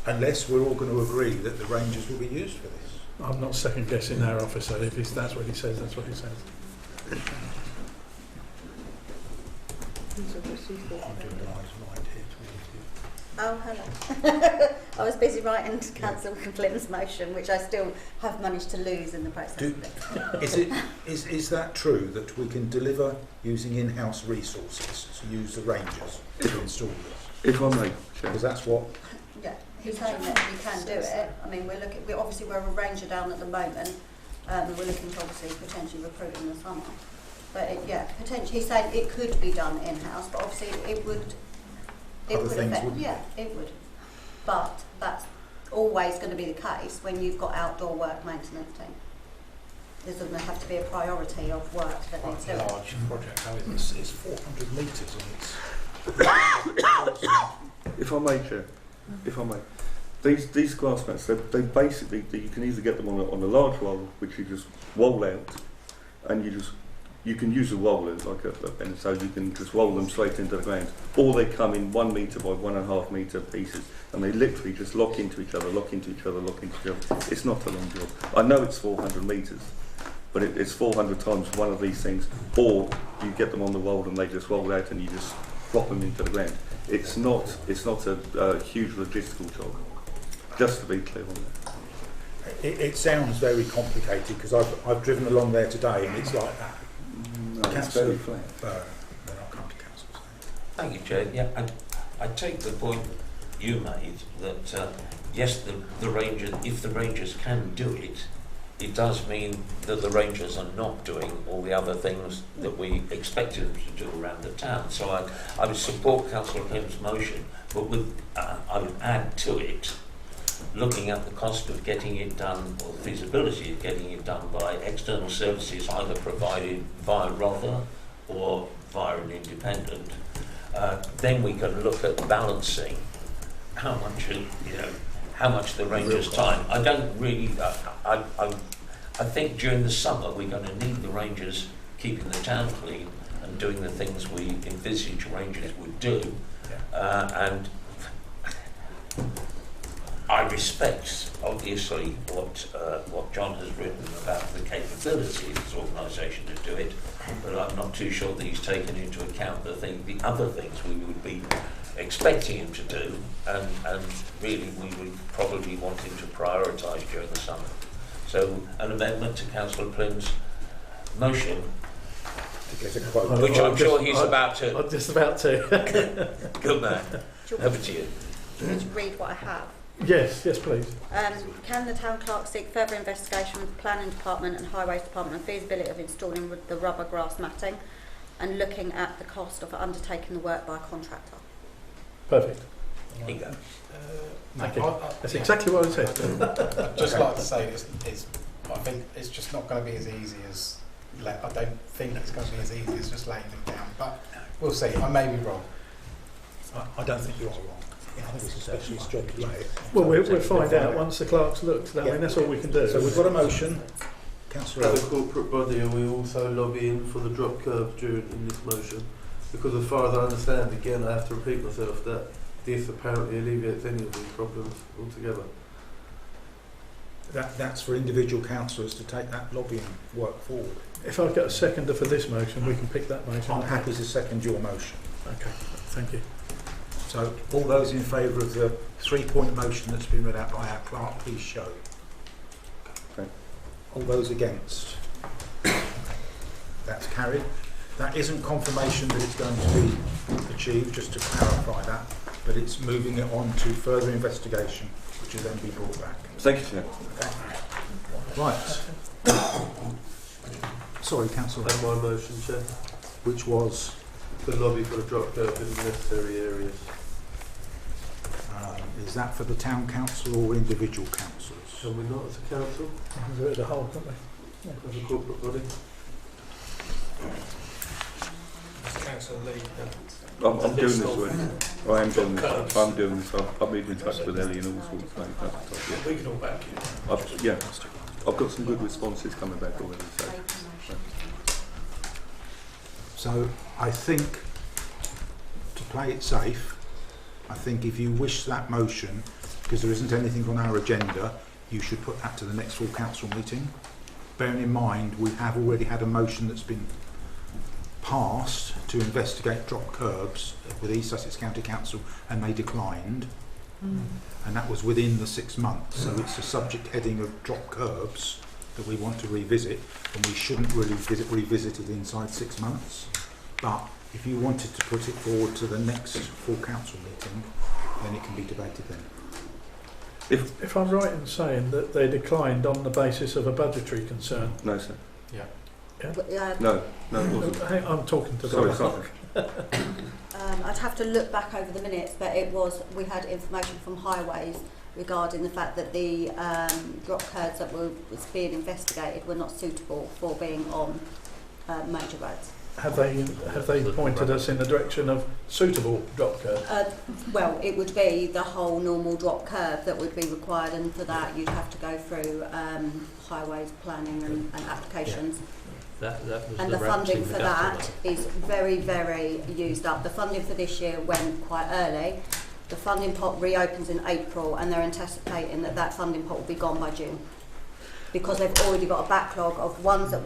unless we're all going to agree that the Rangers will be used for this. I'm not second guessing our officer. If that's what he says, that's what he says. Oh, hello. I was busy writing Councillor Flynn's motion, which I still have managed to lose in the process. Is that true that we can deliver using in-house resources to use the Rangers to install this? If I may, because that's what. Yeah, he's saying that we can do it. I mean, we're a Ranger down at the moment. We're looking to obviously potentially recruit in the summer. But potentially he's saying it could be done in-house, but obviously it would affect. Yeah, it would. But that's always going to be the case when you've got outdoor work maintenance team. There's going to have to be a priority of work that needs doing. It's a large project, how is it? It's 400 metres and it's... If I may, Chair, if I may, these grass mats, they basically, you can either get them on a large roll, which you just roll out, and you can use a roller and so you can just roll them straight into the ground, or they come in 1 metre by 1.5 metre pieces, and they literally just lock into each other, lock into each other, lock into each other. It's not a long job. I know it's 400 metres, but it's 400 times one of these things, or you get them on the roll and they just roll out and you just drop them into the ground. It's not a huge logistical job, just to be clear on that. It sounds very complicated, because I've driven along there today and it's like that. No, it's very flat. They're not come to council. Thank you, Chair. Yeah, I take the point you made that yes, the Rangers, if the Rangers can do it, it does mean that the Rangers are not doing all the other things that we expected them to do around the town. So I would support Councillor Pym's motion, but I would add to it, looking at the cost of getting it done, or the feasibility of getting it done by external services, either provided via Rother or via an independent, then we can look at balancing how much the Rangers' time. I don't really. I think during the summer we're going to need the Rangers keeping the town clean and doing the things we envisage Rangers would do, and I respect, obviously, what John has written about the capability of this organisation to do it, but I'm not too sure that he's taken into account the other things we would be expecting him to do, and really we would probably want him to prioritise during the summer. So an amendment to Councillor Plynn's motion, which I'm sure he's about to. I'm just about to. Good man. Over to you. Do you want to read what I have? Yes, please. Can the town clerk seek further investigation with the planning department and highways department on feasibility of installing the rubber grass matting and looking at the cost of undertaking the work by a contractor? Perfect. Here you go. Thank you. That's exactly what I said. I'd just like to say I think it's just not going to be as easy as. I don't think it's going to be as easy as just laying them down, but we'll see. I may be wrong. I don't think you are wrong. Yeah, I think it's a specialist job to do it. Well, we'll find out once the clerk's looked. I mean, that's all we can do. So we've got a motion. Councillor As a Earl. corporate body, are we also lobbying for the drop curve in this motion? Because as far as I understand, again, I have to repeat myself, that this apparently alleviates any of these problems altogether. That's for individual councillors to take that lobbying work forward. If I've got a seconder for this motion, we can pick that motion. I'm happy to second your motion. Okay, thank you. So all those in favour of the 3-point motion that's been read out by our clerk, please show. Okay. All those against? That's carried. That isn't confirmation that it's going to be achieved, just to clarify that, but it's moving it on to further investigation, which will then be brought back. Thank you, Chair. Okay. Right. Sorry, Councillor. And my motion, Chair, Which was? to lobby for a drop curve in necessary areas. Is that for the town council or individual councillors? Can we not as a council? We can do it as a whole, can't we? As a corporate body? Councillor Lee. I'm doing this one. I am doing this. I'm doing this. I've been in touch with Ellie and all sorts of things. We can all back you. I've got some good responses coming back already. So I think, to play it safe, I think if you wish that motion, because there isn't anything on our agenda, you should put that to the next full council meeting. Bearing in mind we have already had a motion that's been passed to investigate drop curbs with East Sussex County Council, and they declined. And that was within the 6 months, so it's a subject heading of drop curbs that we want to revisit, and we shouldn't really revisit it inside 6 months. But if you wanted to put it forward to the next full council meeting, then it can be debated then. If I'm right in saying that they declined on the basis of a budgetary concern. No, sir. Yeah. No, it wasn't. I'm talking to Sorry, the sorry. I'd have to look back over the minutes, but we had information from Highways regarding the fact that the drop curbs that was being investigated were not suitable for being on major roads. Have they pointed us in the direction of suitable drop curb? Well, it would be the whole normal drop curve that would be required, and for that you'd have to go through highways planning and applications. That was And the funding for that is very, very used up. The funding for this year went quite early. The funding pot reopens in April, and they're anticipating that funding pot will be gone by June, because they've already got a backlog of ones that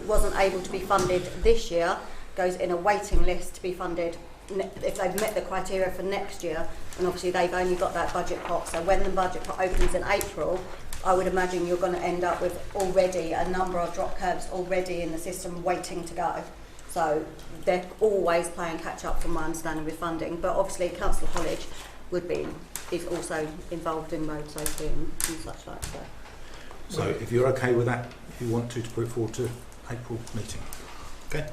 wasn't able to be funded this year, goes in a waiting list to be funded if they've met the criteria for next year, and obviously they've only got that budget pot. So when the budget pot opens in April, I would imagine you're going to end up with already a number of drop curbs already in the system waiting to go. So they're always playing catch up from my understanding with funding, but obviously Councillor Hollidge is also involved in road safety and such like that. So if you're okay with that, if you want to put it forward to April meeting. Okay.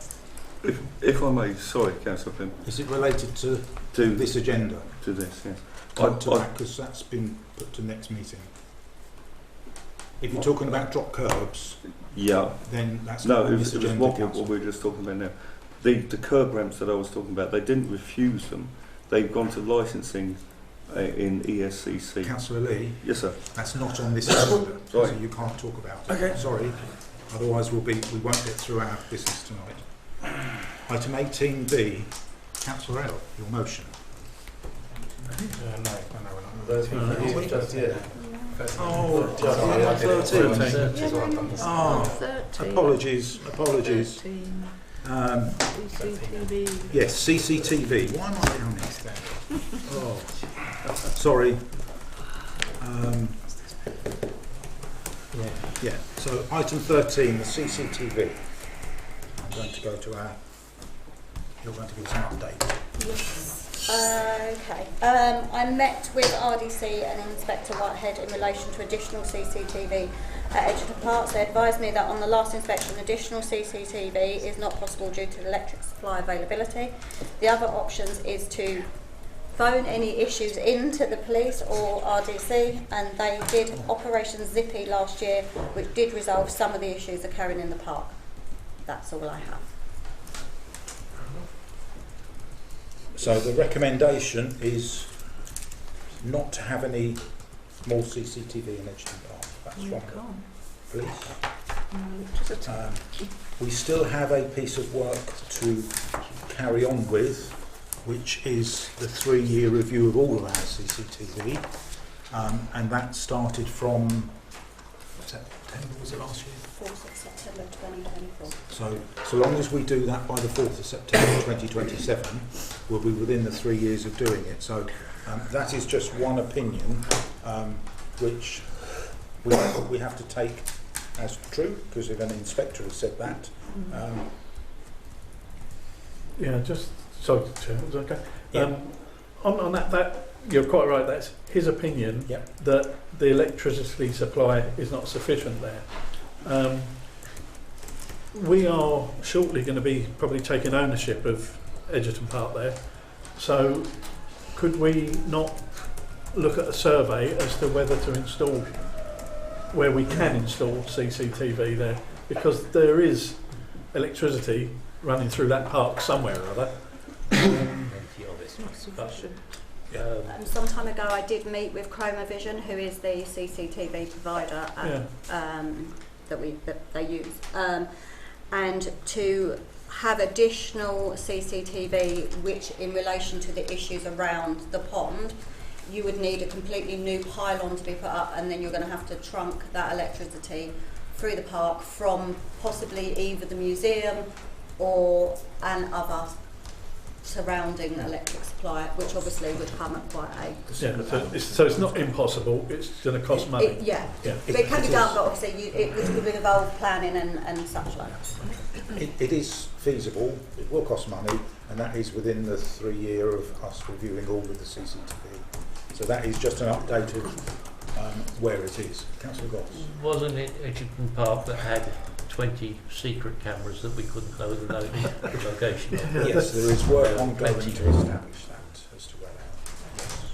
If I may, sorry, Councillor Pym. Is it related to this agenda? To this, yes. Because that's been put to next meeting. If you're talking about drop curbs, then that's not on this agenda. No, it was what we were just talking about now. The curb ramps that I was talking about, they didn't refuse them. They've gone to licensing in ESCC. Councillor Lee? Yes, sir. That's not on this agenda, so you can't talk about it. Okay. Sorry. Otherwise we won't get through our business tonight. Item 18B, Councillor L, your motion. No, we're not. Just yet. Oh, 13. Apologies. Yes, CCTV. Why am I down here? Oh, sorry. Yeah. So item 13, the CCTV. I'm going to go to our. You're going to give us an update. Yes. Okay. I met with RDC and Inspector Whitehead in relation to additional CCTV at Edgerton Park. They advised me that on the last inspection, additional CCTV is not possible due to the electric supply availability. The other options is to phone any issues into the police or RDC, and they did Operation Zippy last year, which did resolve some of the issues occurring in the park. That's all I have. So the recommendation is not to have any more CCTV in Edgerton Park. That's You from can't. police. No electricity. We still have a piece of work to carry on with, which is the 3-year review of all of our CCTV, and that started from September, was it last year? 4th of September 2024. So long as we do that by the 4th of September 2027, we'll be within the 3 years of doing it. So that is just one opinion, which we have to take as true, because if an inspector has said that. Yeah, just sorry, Chair, is that okay? Yeah. On that, you're quite right. That's his opinion. Yep. That the electricity supply is not sufficient there. We are shortly going to be probably taking ownership of Edgerton Park there. So could we not look at a survey as to whether to install, where we can install CCTV there? Because there is electricity running through that park somewhere or other. It's not sufficient. Some time ago I did meet with Chromavision, who is the CCTV provider that they use, and to have additional CCTV which in relation to the issues around the pond, you would need a completely new pylon to be put up, and then you're going to have to trunk that electricity through the park from possibly either the museum or an other surrounding electric supply, which obviously would come at quite a... So it's not impossible, it's going to cost money. Yeah. But it can be done, but obviously it would involve planning and such like. It is feasible, it will cost money, and that is within the 3 year of us reviewing all of the CCTV. So that is just an update of where it is. Councillor Goss. Wasn't it Edgerton Park that had 20 secret cameras that we couldn't know the location of? Yes, there is work ongoing to establish that as to where they are. Yes.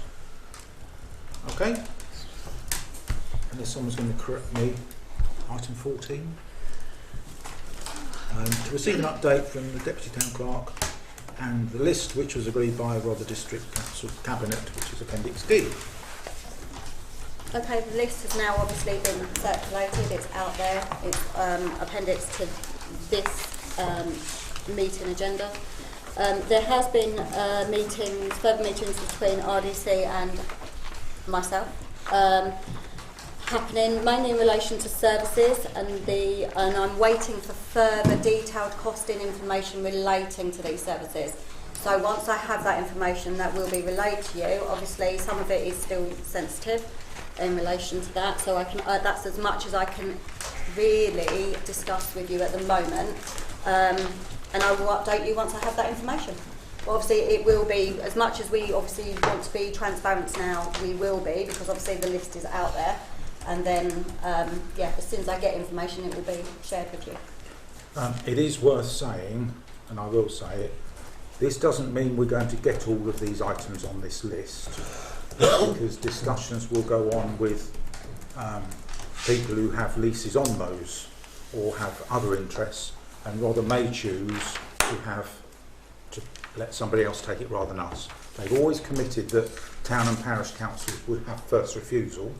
Okay. Unless someone's going to correct me, item 14. To receive an update from the Deputy Town Clerk and the list which was agreed by Rother District Council Cabinet, which is Appendix D. Okay, the list has now obviously been circulated, it's out there, it's appendix to this meeting agenda. There has been further meetings between RDC and myself, happening mainly in relation to services, and I'm waiting for further detailed costing information relating to these services. So once I have that information, that will be relayed to you. Obviously, some of it is still sensitive in relation to that, so I can that's as much as I can really discuss with you at the moment, and I will update you once I have that information. But obviously it will be, as much as we obviously want to be transparent now, we will be, because obviously the list is out there, and then as soon as I get information it will be shared with you. It is worth saying, and I will say it, this doesn't mean we're going to get all of these items on this list, because discussions will go on with people who have leases on those or have other interests, and rather may choose to let somebody else take it rather than us. They've always committed that town and parish councils would have first refusal,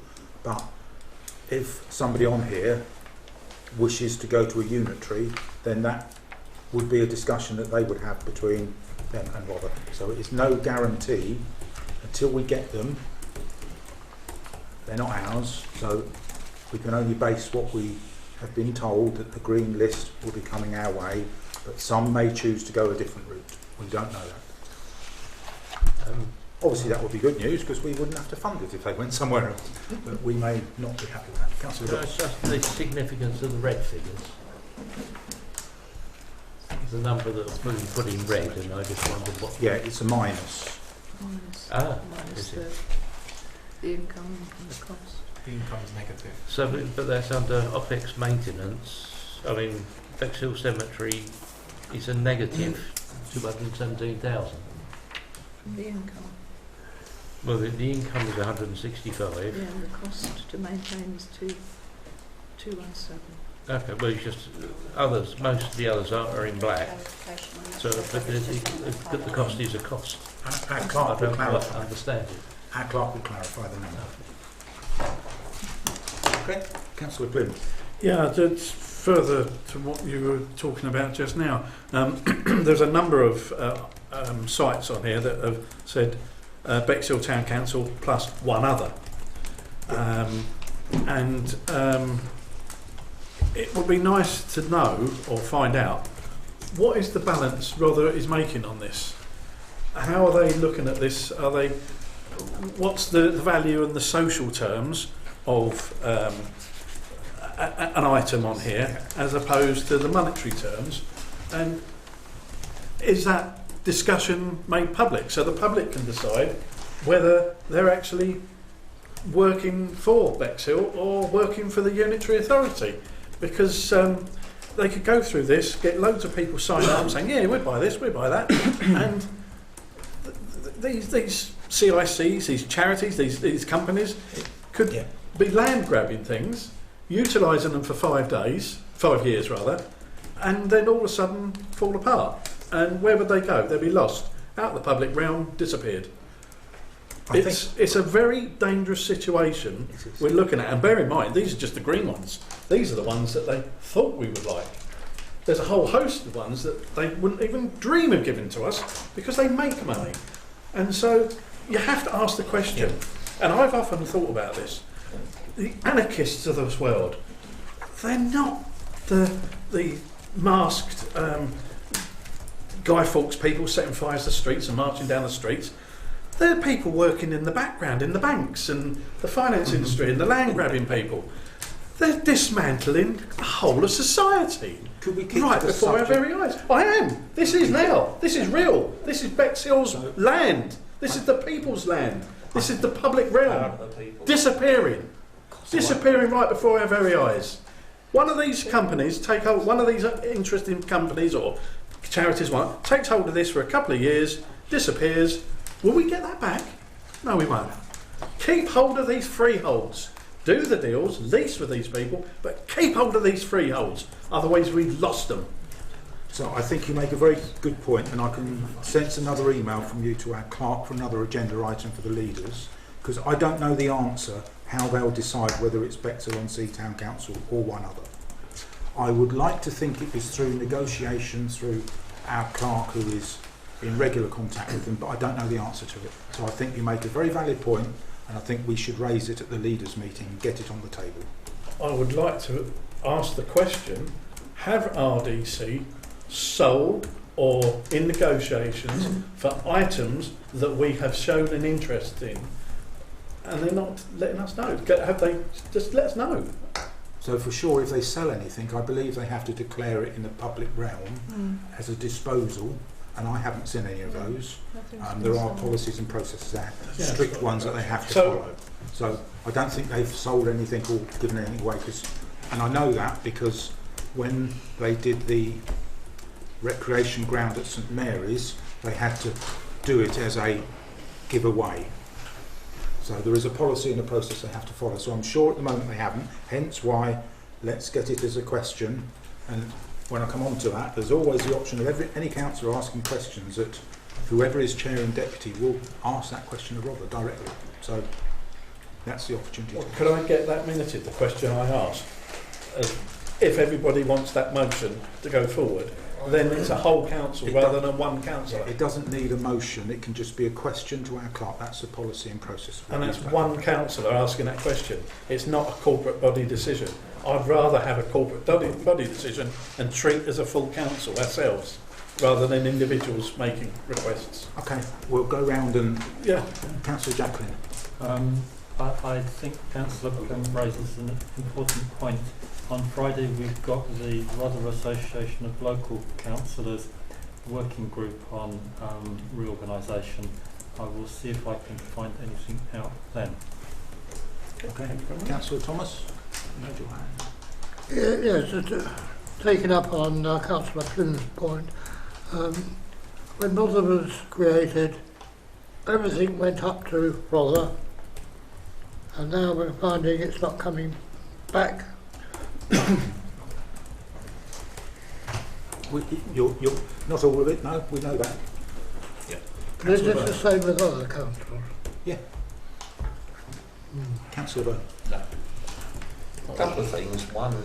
but if somebody on here wishes to go to a unitary, then that would be a discussion that they would have between them and Rother. So it is no guarantee. Until we get them, they're not ours, so we can only base what we have been told, that the green list will be coming our way, but some may choose to go a different route. We don't know that. Obviously that would be good news, because we wouldn't have to fund it if they went somewhere else, but we may not be happy with that. Councillor So Ross. it's just the significance of the red figures. The number that's been put in red, and I just wondered what... Yeah, it's a minus. Minus is it? the income and the cost. The income is negative. So, but that's under OPEX maintenance. I mean, Bexhill Cemetery is a negative 217,000. From the income. Well, the income is 165. Yeah, and the cost to maintain is 217. Okay, well, it's just others. Most of the others are in black. So, but the cost is a cost. Our I clerk will don't quite clarify. understand it. our clerk will clarify the number. Okay, Councillor Glynn. Yeah, just further to what you were talking about just now, there's a number of sites on here that have said Bexhill Town Council plus one other. It would be nice to know or find out what is the balance Rother is making on this. How are they looking at this? What's the value and the social terms of an item on here as opposed to the monetary terms? And is that discussion made public so the public can decide whether they're actually working for Bexhill or working for the unitary authority? Because they could go through this, get loads of people signed up saying, yeah, we'll buy this, we'll buy that, and these CICs, these charities, these companies could be land grabbing things, utilising them for 5 years rather, and then all of a sudden fall apart. And where would they go? They'd be lost, out of the public realm, disappeared. It's a very dangerous situation we're looking at, and bear in mind these are just the green ones. These are the ones that they thought we would like. There's a whole host of ones that they wouldn't even dream of giving to us because they make money. And so you have to ask the question, and I've often thought about this, the anarchists of this world, they're not the masked Guy Fawkes people setting fires to the streets and marching down the streets. They're people working in the background, in the banks and the finance industry and the land grabbing people. They're dismantling the whole of society. Could we keep right before our very eyes? I am. This is now. This is real. This is Bexhill's land. This is the people's land. This is the public realm. Disappearing. Disappearing right before our very eyes. One of these companies take hold, one of these interesting companies or charities takes hold of this for a couple of years, disappears. Will we get that back? No, we won't. Keep hold of these freeholds. Do the deals, lease with these people, but keep hold of these freeholds. Otherwise, we've lost them. So I think you make a very good point, and I can sense another email from you to our clerk for another agenda item for the leaders, because I don't know the answer how they'll decide whether it's Bexhill-on-Sea Town Council or one other. I would like to think it was through negotiations through our clerk who is in regular contact with them, but I don't know the answer to it. So I think you make a very valid point, and I think we should raise it at the leaders' meeting and get it on the table. I would like to ask the question, have RDC sold or in negotiations for items that we have shown an interest in, and they're not letting us know? Have they just let us know? So for sure, if they sell anything, I believe they have to declare it in the public realm as a disposal, and I haven't seen any of those. There are policies and processes there, strict ones that they have to follow. So I don't think they've sold anything or given anything away, and I know that because when they did the recreation ground at St Mary's, they had to do it as a giveaway. So there is a policy and a process they have to follow. So I'm sure at the moment they haven't, hence why let's get it as a question. And when I come on to that, there's always the option of any councillor asking questions that whoever is chair and deputy will ask that question of Robert directly. So that's the opportunity. Well, could I get that minuted, the question I asked? If everybody wants that motion to go forward, then it's a whole council rather than one councillor. It doesn't need a motion, it can just be a question to our clerk. That's the policy and process. And that's one councillor asking that question. It's not a corporate body decision. I'd rather have a corporate body decision and treat as a full council ourselves, rather than individuals making requests. Okay, we'll go round and... Councillor Jacqueline. I think Councillor Plum raises an important point. On Friday we've got the Rother Association of Local Councillors working group on reorganisation. I will see if I can find anything out then. Okay, Councillor Thomas. Yes, taking up on Councillor Plym's point, when Rother was created, everything went up to Rother, and now we're finding it's not coming back. You're not all of it, no, we know that. Is this the same with other councils? Yeah. Councillor Byrne. No. A couple of things. One,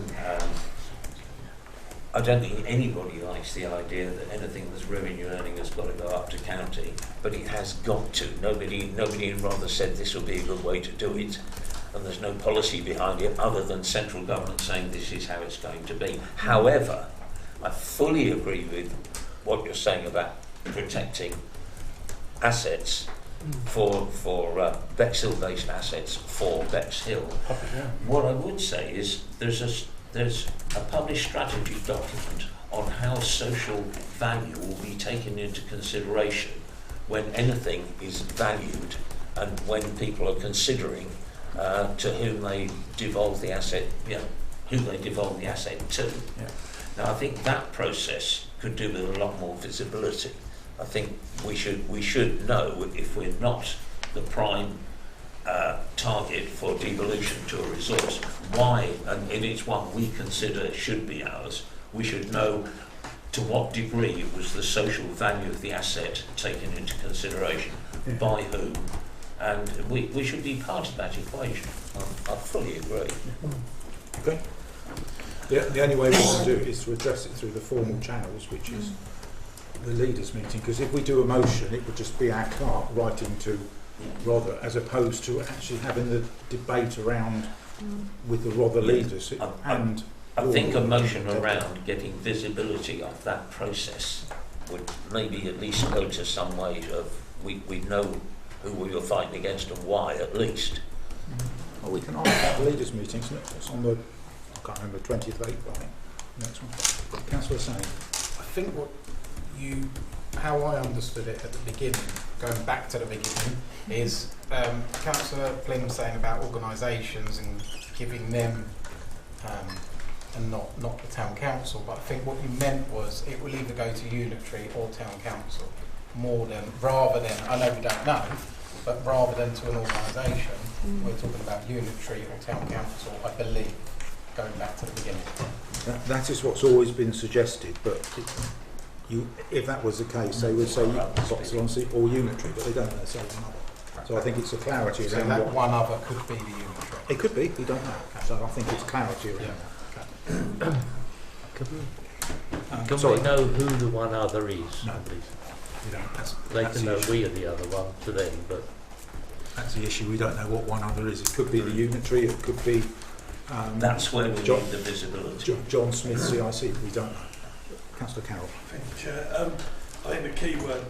I don't think anybody likes the idea that anything that's revenue earning has got to go up to county, but it has got to. Nobody in Rother said this will be a good way to do it, and there's no policy behind it other than central government saying this is how it's going to be. However, I fully agree with what you're saying about protecting assets for Bexhill-based assets for Bexhill. What I would say is there's a published strategy document on how social value will be taken into consideration when anything is valued and when people are considering to whom they devolve the asset, who they devolve the asset to. Yeah. Now, I think that process could do with a lot more visibility. I think we should know if we're not the prime target for devolution to a resource, why, and if it's one we consider should be ours, we should know to what degree it was the social value of the asset taken into consideration, by whom, and we should be part of that equation. I fully agree. Okay. The only way we can do it is to address it through the formal channels, which is the leaders' meeting, because if we do a motion, it would just be our clerk writing to Rother, as opposed to actually having the debate around with the Rother leaders. I think a motion around getting visibility of that process would maybe at least go to some way of we know who we were fighting against and why, at least. Well, we can ask about the leaders' meetings, isn't it? It's on the, I can't remember, 20th of April, I think. Next one. Councillor Sane. I think how I understood it at the beginning, going back to the beginning, is Councillor Flynn saying about organisations and giving them, and not the town council, but I think what you meant was it will either go to unitary or town council, rather than, I know we don't know, but rather than to an organisation, we're talking about unitary or town council, I believe, going back to the beginning. That is what's always been suggested, but if that was the case, they would say Bexhill-on-Sea or unitary, but they don't say one other. So I think it's a clarity so around that what one other could be the unitary. It could be, we don't know. So I think it's clarity around that. Can we know who the one other is? No. Please? We don't. They can know we are the other one to them, but that's the issue. We don't know what one other is. It could be the unitary, it could be that's where we need the visibility. John Smith CIC, we don't know. Councillor Carroll. Thank you, Chair. I think the key word,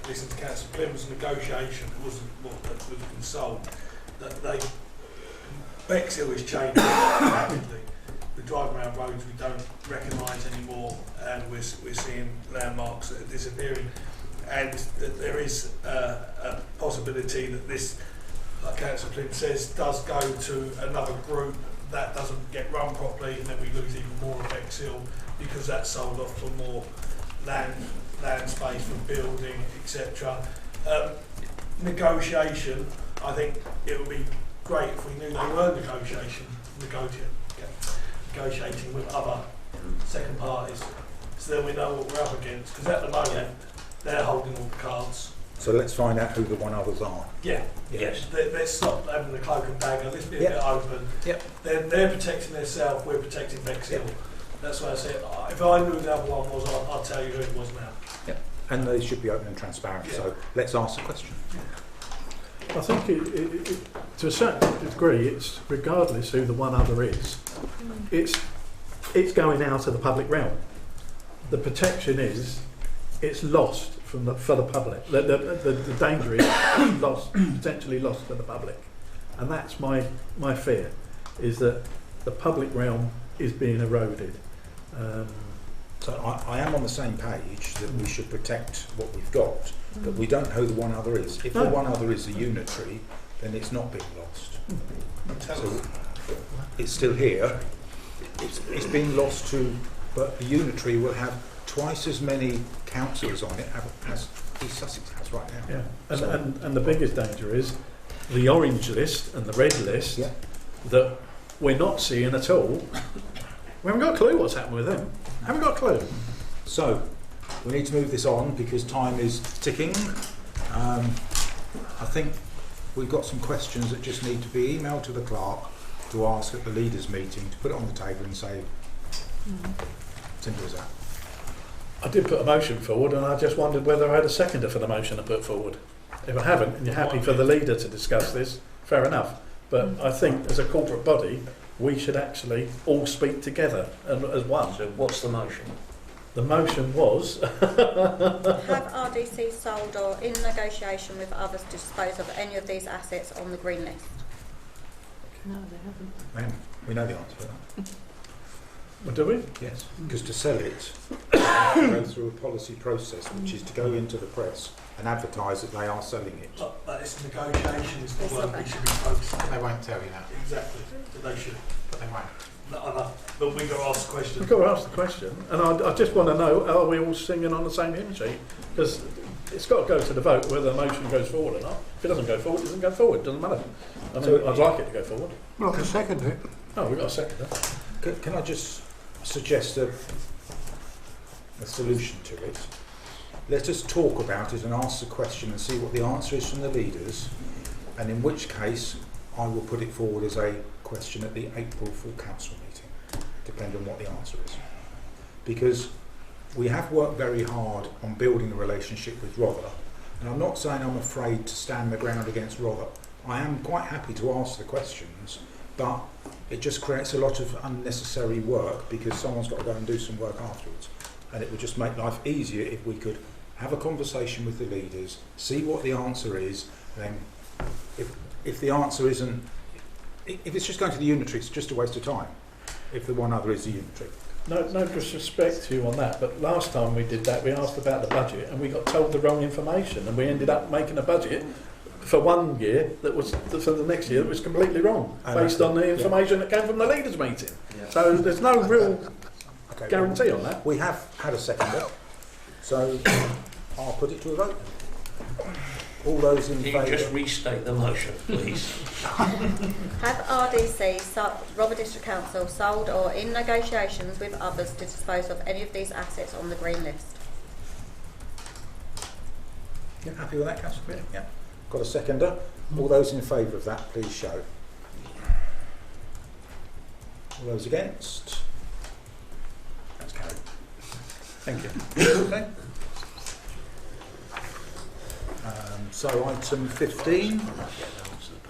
listening to Councillor Flynn, was negotiation. It wasn't what was been sold. Bexhill is changing rapidly. We're driving around roads we don't recognise anymore, and we're seeing landmarks that are disappearing. And that there is a possibility that this, like Councillor Flynn says, does go to another group that doesn't get run properly, and then we lose even more of Bexhill because that's sold off for more land space for building, etc. Negotiation, I think it would be great if we knew they were negotiating with other second parties, so then we know what we're up against, because at the moment they're holding all the cards. So let's find out who the one others are. Yeah. Yes. Let's stop having the cloak and dagger. Let's be a bit open. Yep. They're protecting themselves. We're protecting Bexhill. That's why I said if I knew who the other one was, I'll tell you who it was now. Yep. And they should be open and transparent. Yeah. So let's ask the question. I think it, to a certain degree, it's regardless who the one other is. It's going out of the public realm. The protection is it's lost for the public. The danger is potentially lost for the public, and that's my fear, is that the public realm is being eroded. So I am on the same page that we should protect what we've got, but we don't know who the one other is. If the one other is a unitary, then it's not being lost. So it's still here. It's being lost to, but the unitary will have twice as many councillors on it as East Sussex has right now. Yeah, and the biggest danger is the orange list and the red list that we're not seeing at all. We haven't got a clue what's happened with them. Haven't got a clue. So we need to move this on because time is ticking. I think we've got some questions that just need to be emailed to the clerk to ask at the leaders' meeting, to put it on the table and say, simple as that. I did put a motion forward, and I just wondered whether I had a seconder for the motion I put forward. If I haven't, and you're happy for the leader to discuss this, fair enough. But I think as a corporate body, we should actually all speak together and as one. So what's the motion? The motion was Have RDC sold or in negotiation with others to dispose of any of these assets on the green list? No, they haven't. We know the answer to that. Well, do we? Yes, because to sell it, you have to go through a policy process, which is to go into the press and advertise that they are selling it. But it's negotiation is the word we should be focusing on. They won't tell you that. Exactly. They should. But they won't. No. But we've got to ask the question. We've got to ask the question, and I just want to know: are we all singing on the same hymn sheet? Because it's got to go to the vote whether the motion goes forward or not. If it doesn't go forward, it doesn't go forward. Doesn't matter. I mean, I'd like it to go forward. Well, I second it. Oh, we've got a second. Can I just suggest a solution to it? Let us talk about it and ask the question and see what the answer is from the leaders, and in which case I will put it forward as a question at the April full council meeting, depending on what the answer is. Because we have worked very hard on building a relationship with Rother, and I'm not saying I'm afraid to stand the ground against Rother. I am quite happy to ask the questions, but it just creates a lot of unnecessary work because someone's got to go and do some work afterwards. And it would just make life easier if we could have a conversation with the leaders, see what the answer is, then if the answer isn't, if it's just going to the unitary, it's just a waste of time. If the one other is the unitary. No disrespect to you on that, but last time we did that, we asked about the budget and we got told the wrong information, and we ended up making a budget for 1 year that was for the next year that was completely wrong, based on the information that came from the leaders' meeting. Yeah. So there's no real guarantee on that. We have had a seconder, so I'll put it to a vote. All those in favour. Can you just restate the motion, please? Have RDC, Rother District Council, sold or in negotiations with others to dispose of any of these assets on the green list? You happy with that, Councillor? Yeah. Got a seconder? All those in favour of that, please show. All those against? That's carried. Thank you. Okay. So item 15,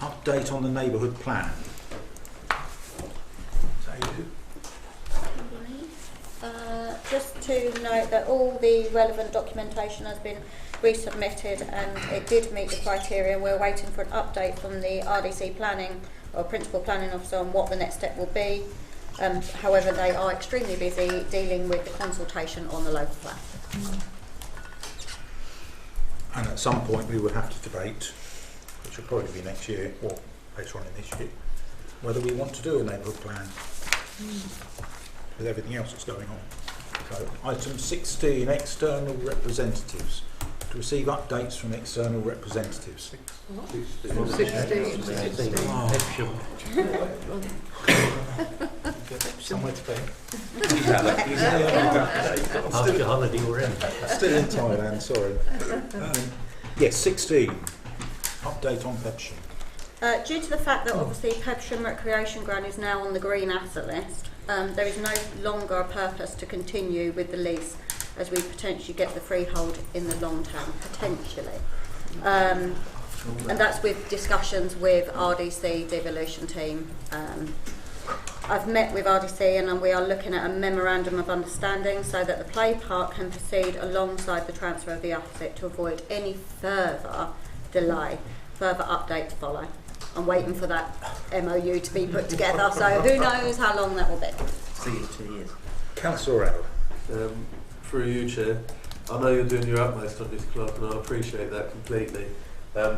update on the neighbourhood plan. Just to note that all the relevant documentation has been resubmitted and it did meet the criteria. We're waiting for an update from the RDC planning or principal planning officer on what the next step will be. However, they are extremely busy dealing with the consultation on the local plan. And at some point we will have to debate, which will probably be next year or later on in this year, whether we want to do a neighbourhood plan with everything else that's going on. So item 16, external representatives. To receive updates from external representatives. 16. Somewhere to be. After holiday we're in. Still in Thailand, sorry. Yes, 16. Update on Bexhill. Due to the fact that obviously Bexhill Recreation Ground is now on the green asset list, there is no longer a purpose to continue with the lease as we potentially get the freehold in the long term, potentially. And that's with discussions with RDC, devolution team. I've met with RDC and we are looking at a memorandum of understanding so that the play park can proceed alongside the transfer of the asset to avoid any further delay, further updates follow. I'm waiting for that MOU to be put together, so who knows how long that will be. See you in 2 years. Councillor Rowell. Through you, Chair, I know you're doing your utmost on this club and I appreciate that completely.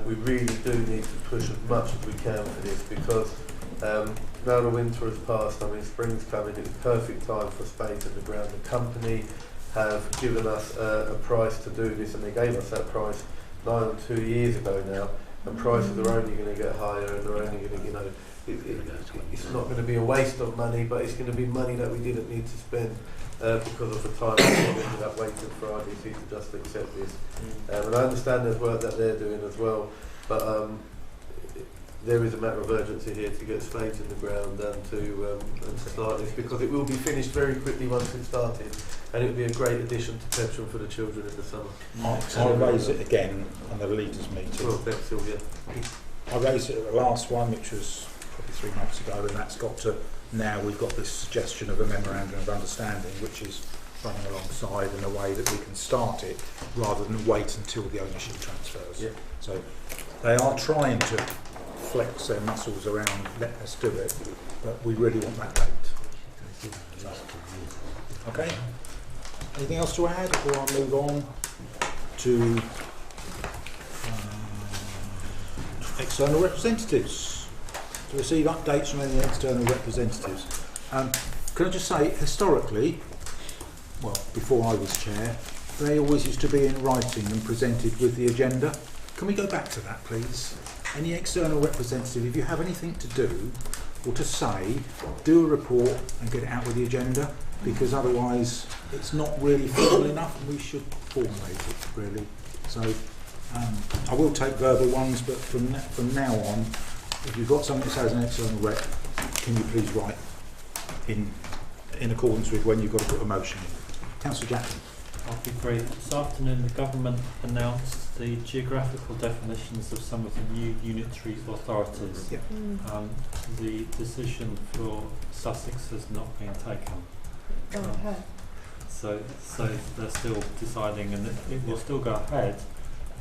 We really do need to push as much as we can for this because now the winter has passed, I mean spring's coming, it's perfect time for space in the ground. The company have given us a price to do this and they gave us that price 2 years ago now, and prices are only going to get higher and they're only going to, you know, it's not going to be a waste of money, but it's going to be money that we didn't need to spend because of the time we ended up waiting for RDC to just accept this. And I understand there's work that they're doing as well, but there is a matter of urgency here to get spades in the ground and to start this, because it will be finished very quickly once it's started, and it will be a great addition to pension for the children in the summer. I'll raise it again on the leaders' meeting. Well, Bexhill, yeah. I raised it at the last one, which was probably 3 months ago, and that's got to, now we've got this suggestion of a memorandum of understanding, which is running alongside in a way that we can start it rather than wait until the ownership transfers. Yeah. So they are trying to flex their muscles around, let us do it, but we really want that date. Okay? Anything else to add before I move on to external representatives? To receive updates from any external representatives. Can I just say, historically, well, before I was chair, they always used to be in writing and presented with the agenda. Can we go back to that, please? Any external representative, if you have anything to do or to say, do a report and get it out with the agenda, because otherwise it's not really formal enough and we should formulate it, really. So I will take verbal ones, but from now on, if you've got something that says an external rep, can you please write in accordance with when you've got to put a motion in. Councillor Jackson. I'll be brief. This afternoon the government announced the geographical definitions of some of the new unitary authorities. Yep. The decision for Sussex has not been taken. So they're still deciding, and it will still go ahead,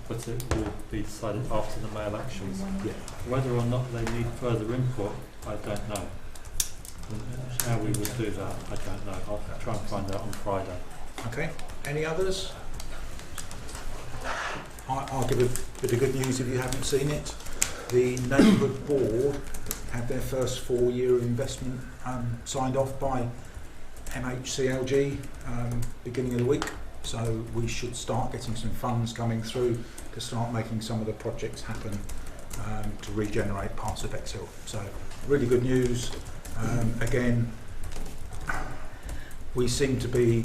but it will be decided after the May elections. Yeah. Whether or not they need further input, I don't know. And how we would do that, I don't know. I'll try and find out on Friday. Okay. Any others? I'll give a bit of good news if you haven't seen it. The Neighbourhood Board had their first 4-year investment signed off by MHCLG beginning of the week. So we should start getting some funds coming through to start making some of the projects happen to regenerate parts of Bexhill. So really good news. Again, we seem to be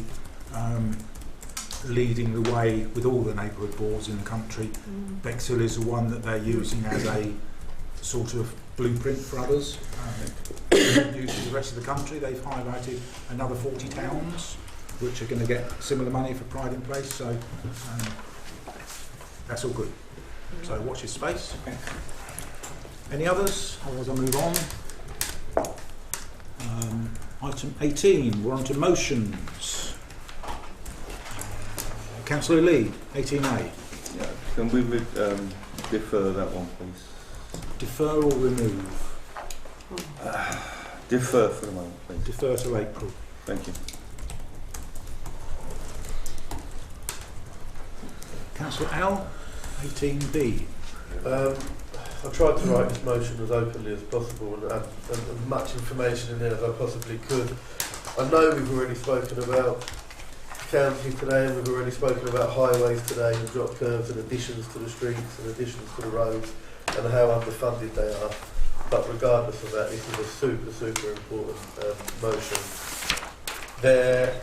leading the way with all the neighbourhood boards in the country. Bexhill is the one that they're using as a sort of blueprint for others. News to the rest of the country, they've highlighted another 40 towns which are going to get similar money for Pride in Place, so that's all good. So watch this space. Any others? Otherwise I'll move on. Item 18, we're on to motions. Councillor Lee, 18A. Yeah, can we defer that one, please? Defer or remove? Defer for the moment, please. Defer to April. Thank you. Councillor Al, 18B. I tried to write this motion as openly as possible and add as much information in there as I possibly could. I know we've already spoken about county today, and we've already spoken about highways today, and drop curves and additions to the streets and additions to the roads and how underfunded they are. But regardless of that, this is a super important motion. There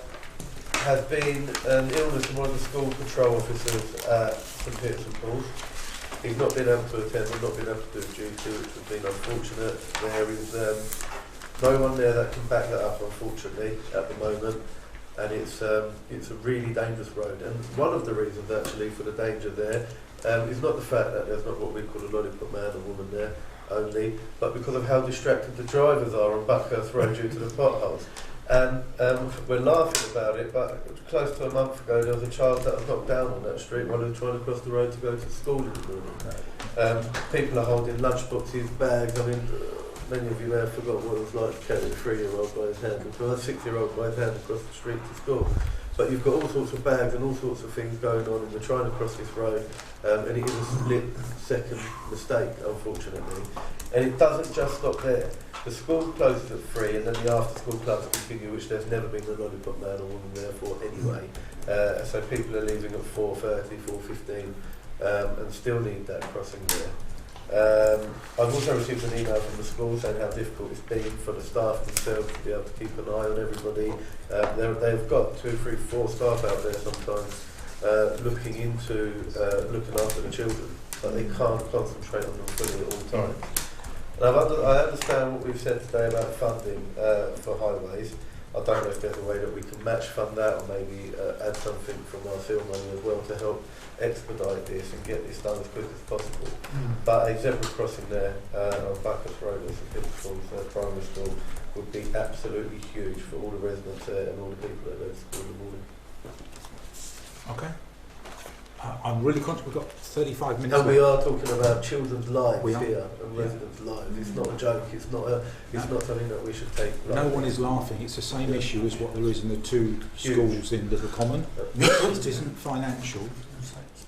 has been an illness in one of the school patrol officers at St Peter St Paul's. He's not been able to attend and not been able to do his duty, which has been unfortunate. There is no one there that can back that up, unfortunately, at the moment. And it's a really dangerous road. And one of the reasons, actually, for the danger there is not the fact that there's not what we call a lollipop man or woman there only, but because of how distracted the drivers are on Buckhurst Road due to the potholes. And we're laughing about it, but close to a month ago there was a child that was knocked down on that street while they were trying to cross the road to go to school in the morning. People are holding lunchboxes, bags. I mean, many of you may have forgotten what it was like to carry a 3-year-old by his hand, or a 6-year-old by his hand across the street to school. But you've got all sorts of bags and all sorts of things going on, and we're trying to cross this road, and it is a split-second mistake, unfortunately. And it doesn't just stop there. The school closes at 3, and then the after-school clubs continue, which there's never been a lollipop man or woman there for anyway. So people are leaving at 4:30, 4:15, and still need that crossing there. I've also received an email from the school saying how difficult it's been for the staff themselves to be able to keep an eye on everybody. They've got 2, 3, 4 staff out there sometimes looking after the children. but they can't concentrate on them fully at all times. And I understand what we've said today about funding for highways. I don't know if there's a way that we can match fund that, or maybe add something from our field money as well to help expedite this and get this done as quick as possible. But a zebra crossing there on Bacchus Road at St Peter's primary school would be absolutely huge for all the residents there and all the people that go to school in the morning. Okay. I'm really conscious we've got 35 minutes. And we are talking about children's lives We are. here and residents' lives. It's not a joke. It's not something that we should take. No one is laughing. It's the same issue as what there is in the two schools in Little Common. It isn't financial.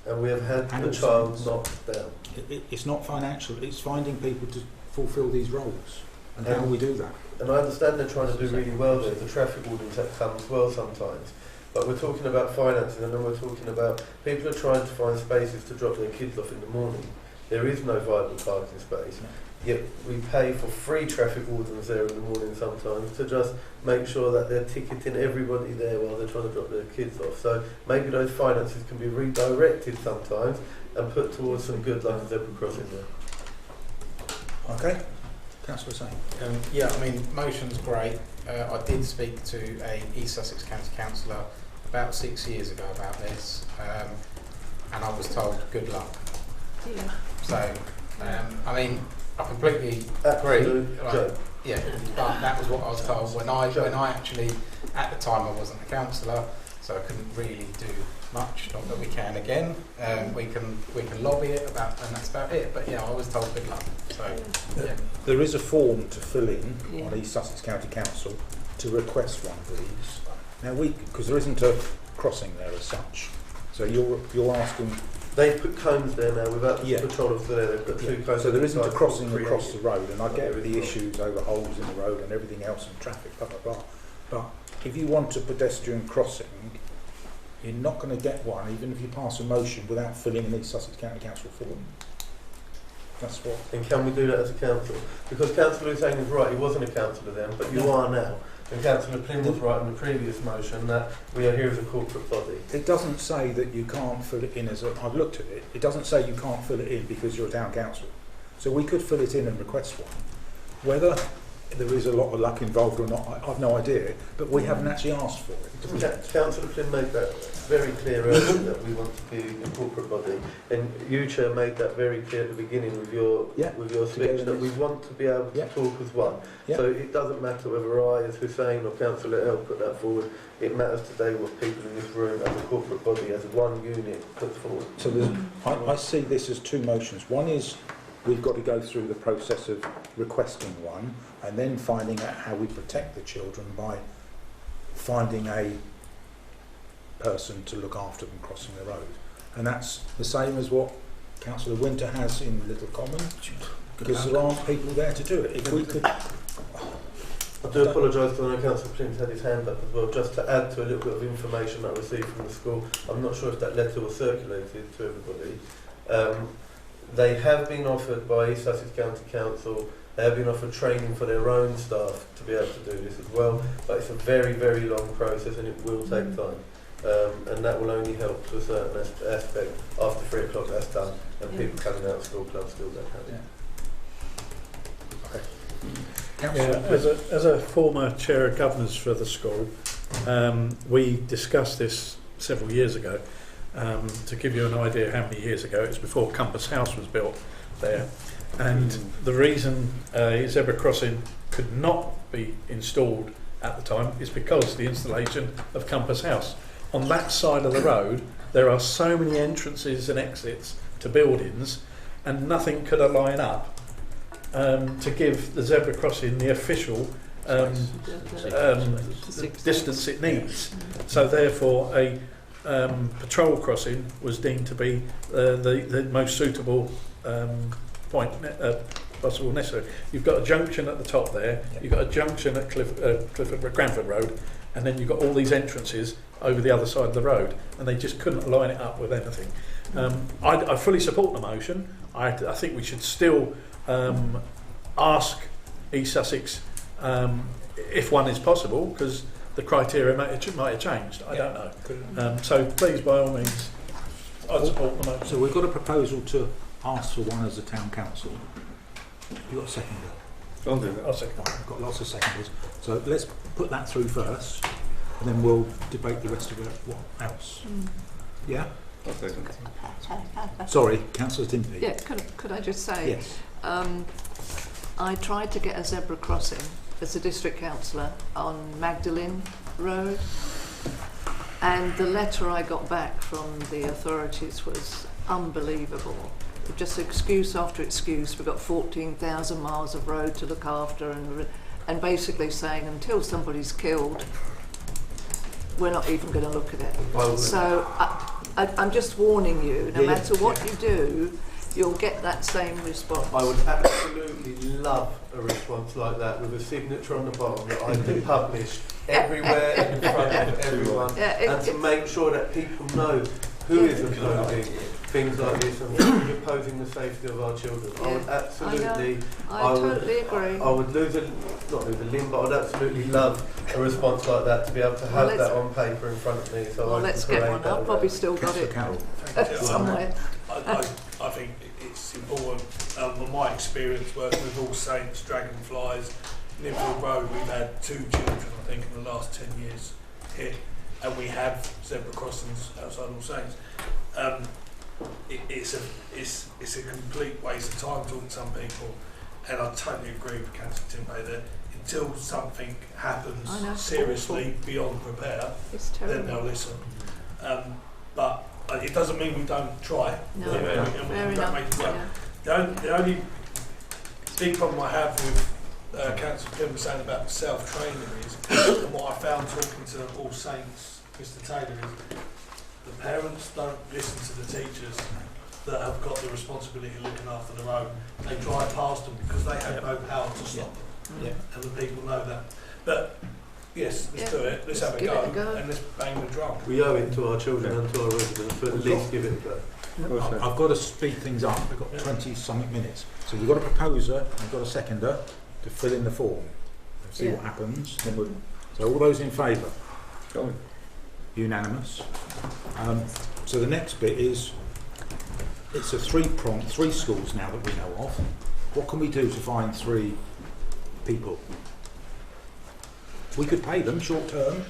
And we have had a child knocked down. It's not financial. It's finding people to fulfil these roles. And how we do that. And I understand they're trying to do really well there. The traffic wardens that come as well sometimes. But we're talking about finances, and then we're talking about people are trying to find spaces to drop their kids off in the morning. There is no viable parking space. Yet we pay for free traffic wardens there in the morning sometimes to just make sure that they're ticketing everybody there while they're trying to drop their kids off. So maybe those finances can be redirected sometimes and put towards some good, like a zebra crossing there. Okay. Councillor Say. Yeah, I mean, motion's great. I did speak to a East Sussex County councillor about 6 years ago about this, and I was told good luck. Yeah. So, I mean, I completely agree. Yeah, but that was what I was told when I actually, at the time, I wasn't a councillor, so I couldn't really do much. Not that we can again. We can lobby it about, and that's about it. But yeah, I was told good luck. So yeah. There is a form to fill in on East Sussex County Council to request one of these. Now because there isn't a crossing there as such, so you're asking. They put cones there now without the patrol officer there. They've got two cones. So there isn't a crossing across the road, and I get the issues over holes in the road and everything else and traffic, blah blah blah. But if you want a pedestrian crossing, you're not going to get one, even if you pass a motion without filling in East Sussex County Council form. That's what. And can we do that as a council? Because Councillor Hussain is right. He wasn't a councillor then, but you are now. And Councillor Plym was right in the previous motion that we are here as a corporate body. It doesn't say that you can't fill it in as a. I've looked at it. It doesn't say you can't fill it in because you're a town council. So we could fill it in and request one. Whether there is a lot of luck involved or not, I've no idea. But we haven't actually asked for it. Councillor Plym made that very clear earlier that we want to be a corporate body, and you, Chair, made that very clear at the beginning with your speech that we want to be able to talk as one. So it doesn't matter whether I, as Hussain, or Councillor L put that forward. It matters today what people in this room, as a corporate body, as one unit, put forward. So I see this as two motions. One is we've got to go through the process of requesting one, and then finding out how we protect the children by finding a person to look after them crossing the road. And that's the same as what Councillor Winter has in Little Common, because there aren't people there to do it. If we could... I do apologise because I know Councillor Plym's had his hand up as well, just to add to a little bit of information that I received from the school. I'm not sure if that letter was circulated to everybody. They have been offered by East Sussex County Council, they have been offered training for their own staff to be able to do this as well, but it's a very, very long process and it will take time. And that will only help to a certain aspect after 3 o'clock that's done and people coming out of school clubs still don't have it. Yeah, as a former chair of governors for the school, we discussed this several years ago. To give you an idea how many years ago, it was before Compass House was built there. And the reason a zebra crossing could not be installed at the time is because the installation of Compass House. On that side of the road, there are so many entrances and exits to buildings, and nothing could align up to give the zebra crossing the official distance it needs. So therefore, a patrol crossing was deemed to be the most suitable point possible necessary. You've got a junction at the top there, you've got a junction at Cranford Road, and then you've got all these entrances over the other side of the road, and they just couldn't line it up with anything. I fully support the motion. I think we should still ask East Sussex if one is possible, because the criteria might have changed. I don't know. So please, by all means, I'd support the motion. So we've got a proposal to asked for one as a town council. You got a seconder? I'll do that. I'll second. I've got lots of seconders. So let's put that through first, and then we'll debate the rest of it. What else? Yeah? I'll second. Sorry, Councillor Timpey. Yeah, could I just say, Yes. I tried to get a zebra crossing as a district councillor on Magdalene Road, and the letter I got back from the authorities was unbelievable. Just excuse after excuse. We've got 14,000 miles of road to look after, and basically saying until somebody's killed, we're not even going to look at it. So I'm just warning you, no matter what you do, you'll get that same response. I would absolutely love a response like that with a signature on the bottom that I could publish everywhere in front of everyone, and to make sure that people know who is opposing things like this and who is opposing the safety of our children. I would absolutely... I totally agree. I would not lose a limb, but I would absolutely love a response like that, to be able to have that on paper in front of me. So let's get one. I've probably still got it somewhere. I think it's important. From my experience working with All Saints, Dragonflies, Ninfield Road, we've had 2 children, I think, in the last 10 years here, and we have zebra crossings outside All Saints. It's a complete waste of time talking to some people, and I totally agree with Councillor Timpey that until something happens seriously beyond repair, then they'll listen. But it doesn't mean we don't try. No, and we don't make it work. The only big problem I have with Councillor Timpey saying about self-training is, and what I found talking to All Saints, Mr Taylor, is the parents don't listen to the teachers that have got the responsibility of looking after their own. They drive past them because they have no power to stop them. And the people know that. But yes, let's do it. Let's have a go, and let's bang the drum. We owe it to our children and to our residents to at least give it a go. I've got to speed things up. We've got 20-something minutes. So we've got a proposer and we've got a seconder to fill in the form. Let's see what happens. Then so all those in favour? Unanimous. So the next bit is, it's a 3 schools now that we know of. What can we do to find 3 people? We could pay them short term.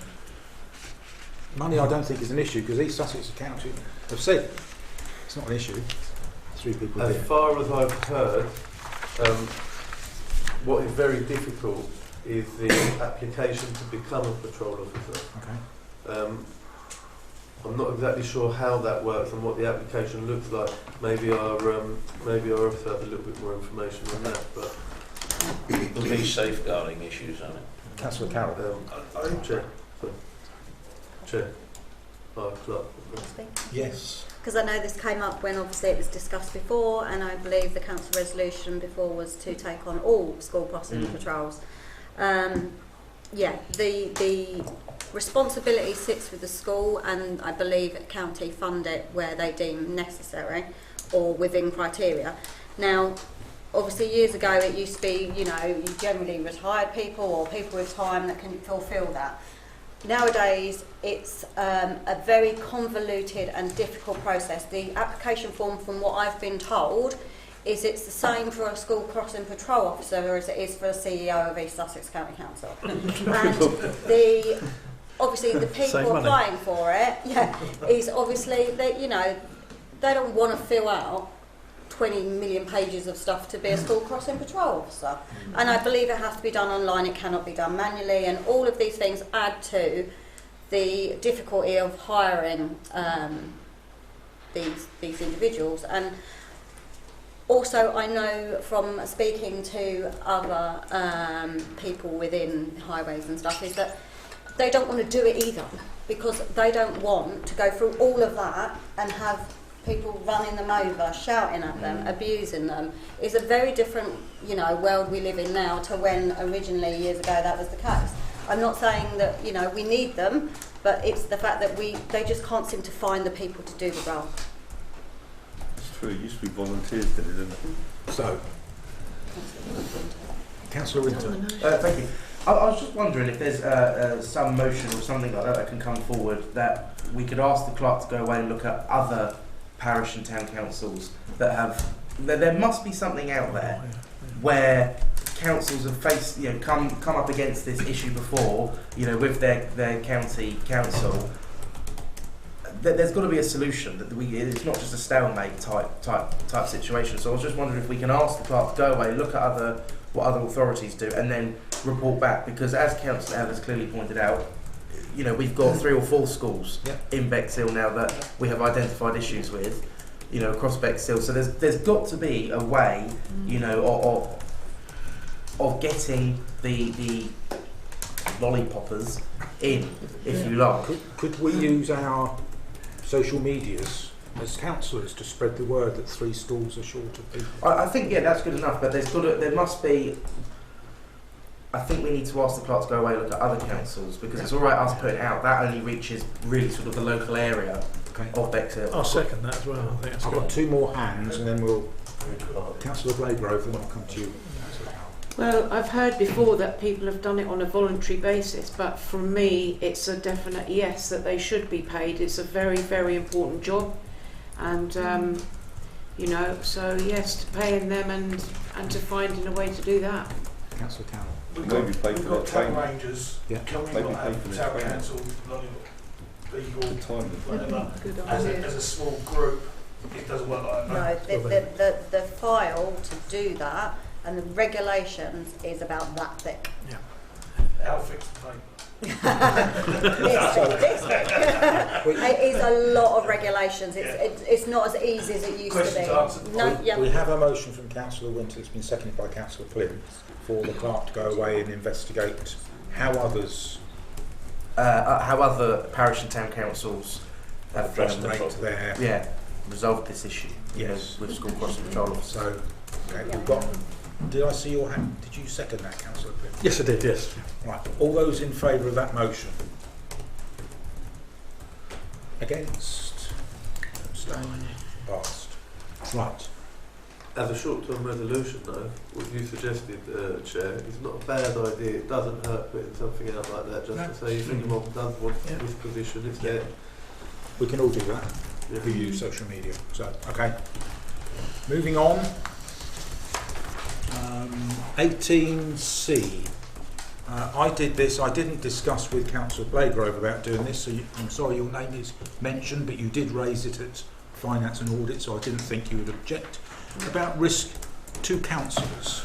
Money I don't think is an issue, because East Sussex County have said it's not an issue. 3 people As here. far as I've heard, what is very difficult is the application to become a patrol officer. Okay. I'm not exactly sure how that works and what the application looks like. Maybe our officer has a little bit more information on that. But there'll be safeguarding issues on it. Councillor Carroll. Chair. Clark. Yes. Because I know this came up when obviously it was discussed before, and I believe the council resolution before was to take on all school crossing patrols. The responsibility sits with the school, and I believe county fund it where they deem necessary or within criteria. Now, obviously years ago it used to be, you generally retired people or people with time that can fulfil that. Nowadays it's a very convoluted and difficult process. The application form, from what I've been told, is it's the same for a school crossing patrol officer as it is for a CEO of East Sussex County Council. And obviously the people applying for it, is obviously that they don't want to fill out 20 million pages of stuff to be a school crossing patrol officer. And I believe it has to be done online, it cannot be done manually, and all of these things add to the difficulty of hiring these individuals. And also, I know from speaking to other people within highways and stuff, is that they don't want to do it either, because they don't want to go through all of that and have people running them over, shouting at them, abusing them. It's a very different, world we live in now to when originally years ago that was the case. I'm not saying that, we need them, but it's the fact that they just can't seem to find the people to do the role. It's true, it used to be volunteers did it, didn't it? So, Councillor Winter. Thank you. I was just wondering if there's some motion or something like that can come forward that we could ask the clerk to go away and look at other parish and town councils that have there must be something out there where councils have faced, come up against this issue before, with their county council. There's got to be a solution. It's not just a stalemate type situation. So I was just wondering if we can ask the clerk to go away, look at what other authorities do, and then report back. Because as Councillor Ellis clearly pointed out, we've got 3 or 4 schools in Bexhill now that we have identified issues with, across Bexhill. So there's got to be a way, of getting the lollipoppers in, if you like. Could we use our social medias as councillors to spread the word that 3 schools are short of people? I think that's good enough, but there must be. I think we need to ask the clerk to go away and look at other councils, because it's all right us putting it out. That only reaches really sort of the local area of Bexhill. I'll second that as well. I think that's I've got 2 more hands, and then we'll Councillor Blagrove, and I'll come to you. Well, I've heard before that people have done it on a voluntary basis, but from me, it's a definite yes that they should be paid. It's a very, very important job, and so yes, to paying them and to finding a way to do that. Councillor Town. We've got town rangers. Can we not have town council, people, whatever, as a small group? It doesn't work like that. No, the file to do that and the regulations is about that thick. Yeah. How thick's the paper? It is a lot of regulations. It's not as easy as it used to be. We have a motion from Councillor Winter that's been seconded by Councillor Flynn for the clerk to go away and investigate how other parish and town councils have resolved this issue. Yes, with school crossing patrol officers. So, okay, we've got. Did I see your hand? Did you second that, Councillor Flynn? Yes, I did. Yes. Right. All those in favour of that motion? Against? Abstained? Passed. Right. As a short-term resolution, though, what you suggested, Chair, is not a bad idea. It doesn't hurt putting something out like that just to say if anyone does want this position, it's there. We can all do that. We use social media. So, okay. Moving on. 18C. I did this. I didn't discuss with Councillor Blagrove about doing this, so I'm sorry your name is mentioned, but you did raise it at Finance and Audit, so I didn't think you would object. About risk to councillors.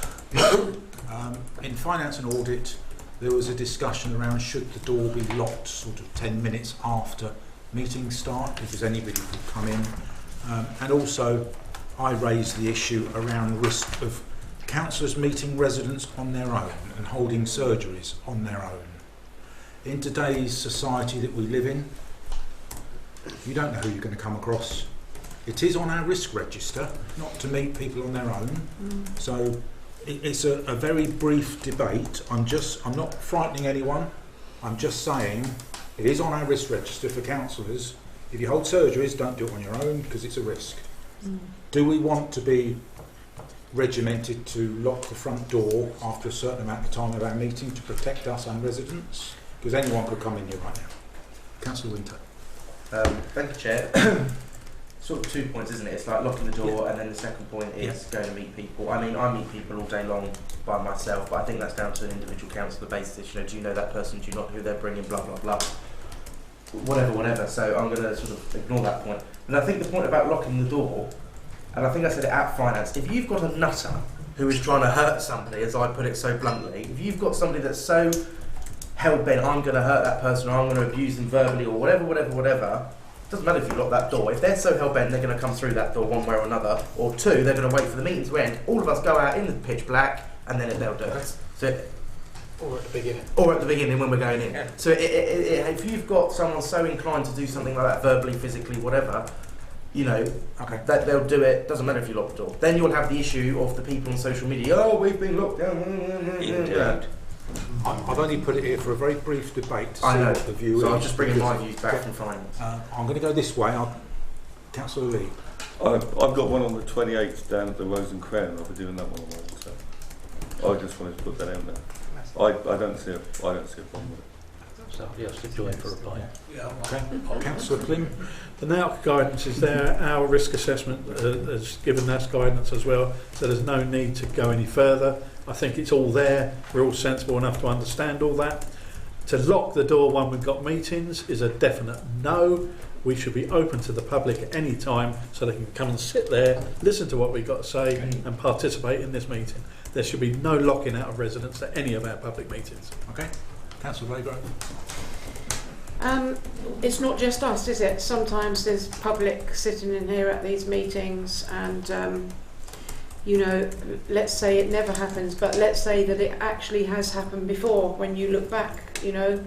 In Finance and Audit, there was a discussion around should the door be locked sort of 10 minutes after meetings start, because anybody could come in. And also, I raised the issue around risk of councillors meeting residents on their own and holding surgeries on their own. In today's society that we live in, you don't know who you're going to come across. It is on our risk register not to meet people on their own. So it's a very brief debate. I'm not frightening anyone. I'm just saying it is on our risk register for councillors. If you hold surgeries, don't do it on your own because it's a risk. Do we want to be regimented to lock the front door after a certain amount of time of our meeting to protect us and residents? Because anyone could come in here right now. Councillor Winter. Thank you, Chair. Sort of 2 points, isn't it? It's like locking the door, and then the second point is going to meet people. I mean, I meet people all day long by myself, but I think that's down to an individual councillor basis. Do you know that person? Do you not know who they're bringing? Blah blah blah. Whatever. So I'm going to sort of ignore that point. And I think the point about locking the door, and I think I said it at Finance, if you've got a nutter who is trying to hurt somebody, as I put it so bluntly, if you've got somebody that's so hell-bent, I'm going to hurt that person, or I'm going to abuse them verbally, or whatever, doesn't matter if you lock that door. If they're so hell-bent, they're going to come through that door one way or another, or 2, they're going to wait for the meeting to end. All of us go out in the pitch black, and then they'll do it. So, or at the beginning. Or at the beginning when we're going in. Yeah. So if you've got someone so inclined to do something like that, verbally, physically, whatever, that they'll do it. Doesn't matter if you lock the door. Then you'll have the issue of the people on social media. Oh, we've been locked down. Indeed. I've only put it here for a very brief debate to see what the view is. So I'm just bringing my views back from Finance. I'm going to go this way. Councillor Lee. I've got one on the 28th down at the Rose and Crown. I'll be doing that one on Wednesday. I just wanted to put that out there. I don't see a problem with it. somebody else to join for a pint. Okay. Councillor Plym. The NAUC guidance is there. Our risk assessment has given us guidance as well, so there's no need to go any further. I think it's all there. We're all sensible enough to understand all that. To lock the door when we've got meetings is a definite no. We should be open to the public at any time so they can come and sit there, listen to what we've got to say and participate in this meeting. There should be no locking out of residents at any of our public meetings. Okay. Councillor Raygrove. It's not just us, is it? Sometimes there's public sitting in here at these meetings and, you know, let's say it never happens, but let's say that it actually has happened before. When you look back, you know,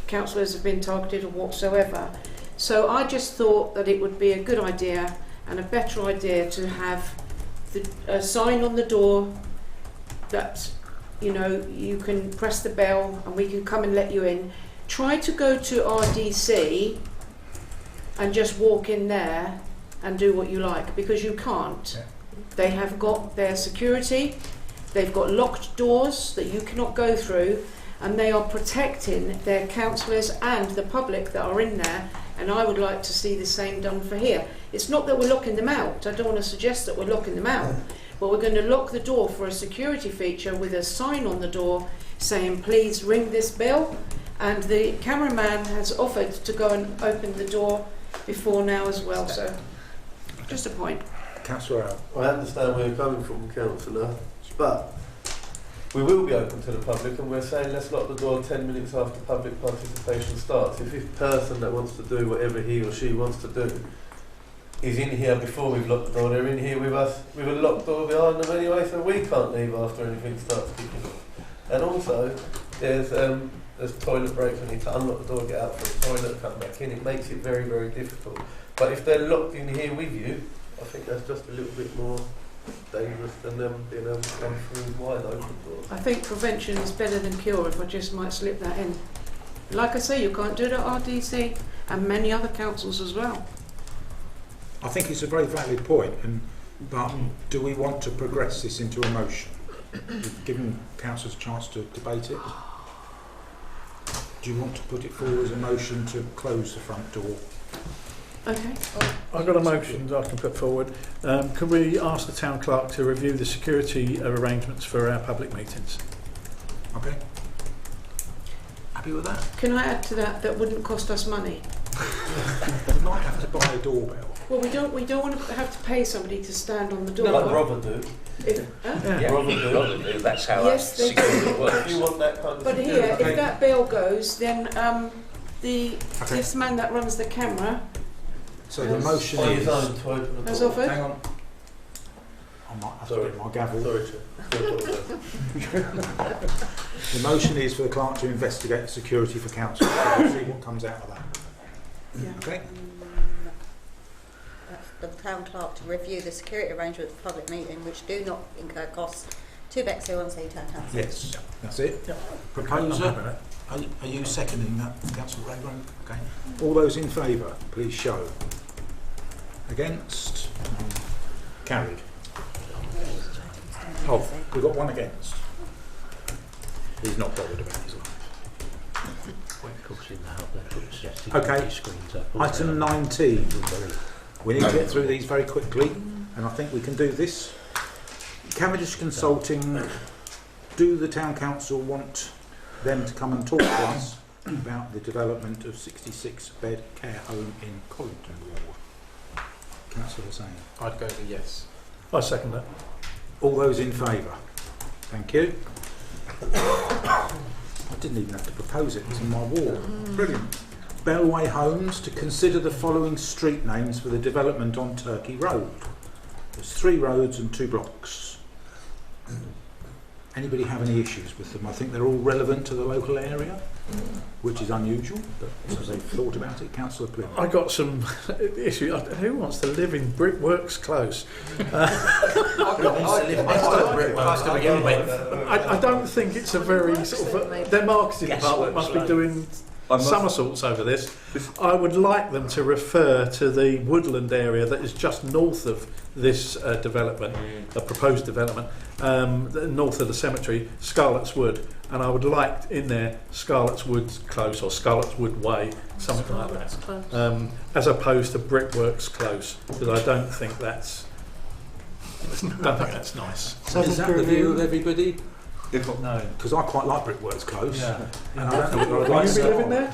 councillors have been targeted or whatsoever. So I just thought that it would be a good idea and a better idea to have a sign on the door that, you know, you can press the bell and we can come and let you in. Try to go to RDC and just walk in there and do what you like, because you can't. Yeah. They have got their security, they've got locked doors that you cannot go through, and they are protecting their councillors and the public that are in there, and I would like to see the same done for here. It's not that we're locking them out, I don't want to suggest that we're locking them out, but we're going to lock the door for a security feature with a sign on the door saying please ring this bell, and the cameraman has offered to go and open the door before now as well, so just a point. Councillor Al. I understand where you're coming from, Councillor, but we will be open to the public, and we're saying let's lock the door 10 minutes after public participation starts. If this person that wants to do whatever he or she wants to do is in here before we've locked the door, they're in here with us with a locked door behind them anyway, so we can't leave after anything starts kicking off. And also, there's toilet breaks, we need to unlock the door, get out for the toilet, come back in. It makes it very, very difficult. But if they're locked in here with you, I think that's just a little bit more dangerous than them being able to come through wide open doors. I think prevention is better than cure, if I just might slip that in. Like I say, you can't do it at RDC and many other councils as well. I think it's a very valid point, but do we want to progress this into a motion? We've given councillors a chance to debate it. Do you want to put it forward as a motion to close the front door? Okay. I've got a motion that I can put forward. Can we ask the town clerk to review the security arrangements for our public meetings? Okay. Happy with that? Can I add to that, that wouldn't cost us money? We might have to buy a doorbell. Well, we don't want to have to pay somebody to stand on the door. Like Robert do. Yeah, Robert do. That's how yes, that security works. If you want that kind of but security. here, if that bell goes, then Okay. this man that runs the camera So the motion on is... his own to open the has door. offered. Hang on. I might have to get my gavel. Sorry, Chair. The motion is for the clerk to investigate security for council. We'll see what comes out of that. Yeah. Okay. That's the town clerk to review the security arrangements for public meeting which do not incur costs to Bexhill-on-Sea Town Council. Yes, that's it. Proposer, are you seconding that, Councillor Rayburn? Okay. All those in favour, please show. Against? Carried. Oh, we've got one against. He's not bothered about his life. Okay, item 19. We need to get through these very quickly, and I think we can do this. Cavendish Consulting, do the Town Council want them to come and talk to us about the development of 66-bed care home in Collington Ward? Councillor Hussain. I'd go for yes. I second that. All those in favour? Thank you. I didn't even have to propose it, it's in my ward. Brilliant. Bellway Homes to consider the following street names for the development on Turkey Road. There's 3 roads and 2 blocks. Anybody have any issues with them? I think they're all relevant to the local area, which is unusual, but so they've thought about it. Councillor Plym. I got some issues. Who wants to live in Brickworks Close? I don't think it's a very sort of... their marketing department must be doing somersaults over this. I would like them to refer to the woodland area that is just north of this development, a proposed development, north of the cemetery, Scarlet's Wood, and I would like in there Scarlet's Wood Close or Scarlet's Wood Way, something like that, as opposed to Brickworks Close, because I don't think that's nice. Is that the view of everybody? No. Because I quite like Brickworks Close. Yeah. And I don't know Would you be living there?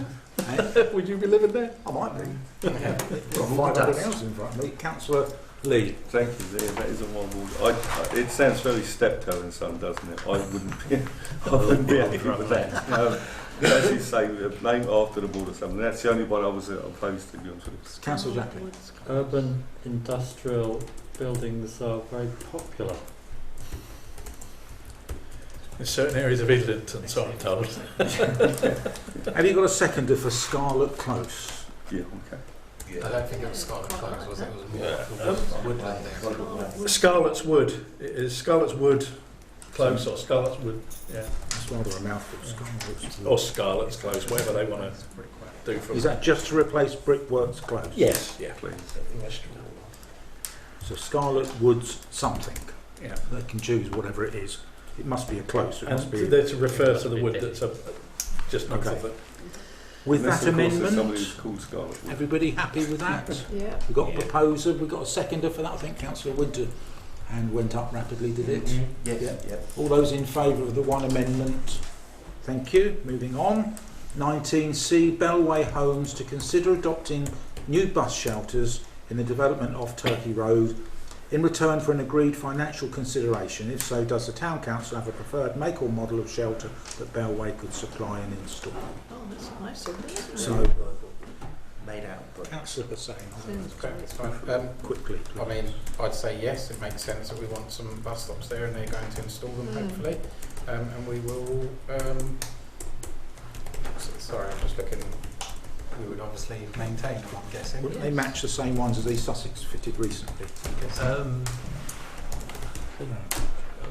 Would you be living there? I might be. Got 500 houses in front of me. Councillor Lee. Thank you, there. That is a one word. It sounds very steptoe and son, doesn't it? I wouldn't be happy with that. As you say, name after the board or something. That's the only one I was opposed to. Councillor Jackley. Urban industrial buildings are very popular. In certain areas of Islington, so I'm told. Have you got a seconder for Scarlet Close? Yeah, okay. I don't think it was Scarlet Close, was it? It was more woodland there. Scarlet's Wood. It is Scarlet's Wood Close or Scarlet's Wood, yeah. That's rather a mouthful. Scarlet's Wood. Or Scarlet's Close, whatever they want to do from Is that just to replace Brickworks Close? Yes, yeah. Please. So Scarlet Woods something. Yeah. They can choose whatever it is. It must be a close. It And must be. they're to refer to the wood that's just north of it. With that amendment, Somebody who's called Scarlet. everybody happy with that? Yeah. We've got a proposer, we've got a seconder for that. I think Councillor Winter hand went up rapidly, did it? Yes. Yeah. Yeah. All those in favour of the one amendment? Thank you. Moving on. 19C, Bellway Homes to consider adopting new bus shelters in the development of Turkey Road in return for an agreed financial consideration. If so, does the Town Council have a preferred make or model of shelter that Bellway could supply and install? Oh, that's nice, isn't it? So, Made out. Councillor Hussain, Okay, it's fine. quickly. I mean, I'd say yes, it makes sense that we want some bus stops there and they're going to install them hopefully. And we will, sorry, I'm just looking, we would obviously maintain them, I'm guessing. Wouldn't they match the same ones as East Sussex fitted recently?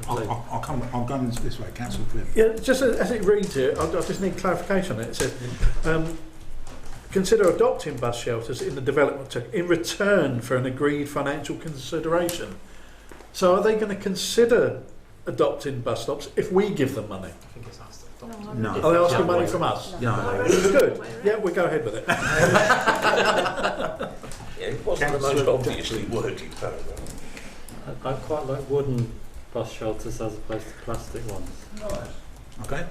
I'll go this way, Councillor Flynn. Yeah, just as it reads here, I just need clarification on it. It says, consider adopting bus shelters in the development in return for an agreed financial consideration. So are they going to consider adopting bus stops if we give them money? I think it's us that No. Are they asking money from us? No. Good. Yeah, we'll go ahead with it. Yeah, it wasn't the most obviously worded paragraph. I quite like wooden bus shelters as opposed to plastic ones. Okay.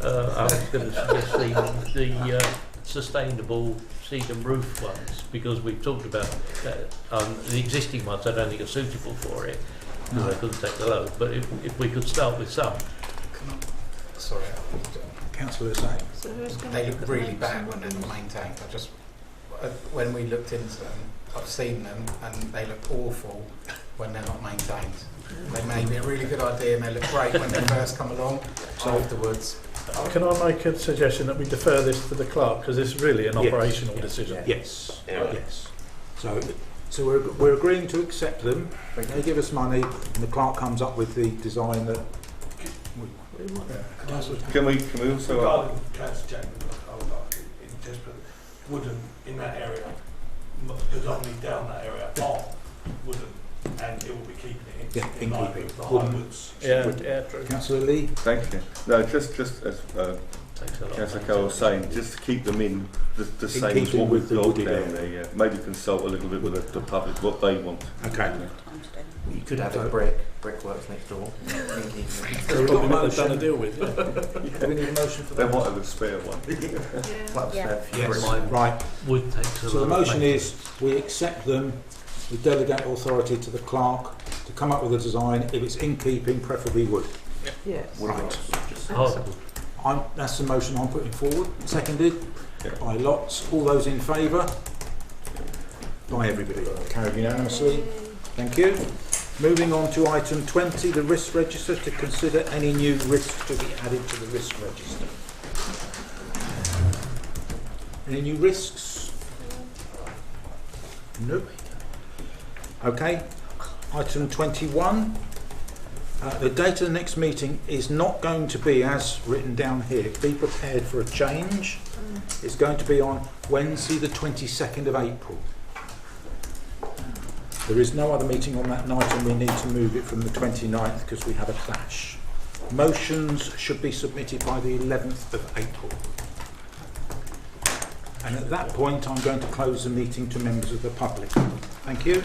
I was going to suggest the sustainable cedar roof ones, because we've talked about the existing ones. I don't think are suitable for it. No. They couldn't take the load. But if we could start with some. Sorry, Councillor Hussain. So who's going they to look really bad when they're not maintained. When we looked into them, I've seen them and they look awful when they're not maintained. They may be a really good idea and they look great when they first come along. Afterwards, Can I make a suggestion that we defer this to the clerk, because it's really an operational decision? Yes. Yes. So we're agreeing to accept them. They give us money, and the clerk comes up with the design that. Can we also? Regarding Councillor Jackman, I would like it just put wooden in that area, predominantly down that area, are wooden, and it will be keeping it in line keeping. with the Wooden. hardwoods. Yeah, true. Councillor Lee. Thank you. No, just as Councillor Cole was saying, just to keep them in the same as keeping what with we've the got wooded down area. there. Yeah. Maybe consult a little bit with the public what they want. Okay. You could have a brickworks next door. So we've got a Might have done a motion. deal with. Yeah. Do we need a motion for They that? might have a spare one. Yes. Right. Would take to So the motion is we accept them, we delegate authority to the clerk to come up with a design if it's in keeping, preferably wood. Yes. Right. That's the motion I'm putting forward. Seconded by lots. All those in favour? By everybody. Carried unanimously. Thank you. Moving on to item 20, the risk register, to consider any new risks to be added to the risk register. Any new risks? Nope. Okay. Item 21, The date of the next meeting is not going to be as written down here. Be prepared for a change. It's going to be on Wednesday the 22nd of April. There is no other meeting on that night and we need to move it from the 29th because we have a clash. Motions should be submitted by the 11th of April. And at that point I'm going to close the meeting to members of the public. Thank you.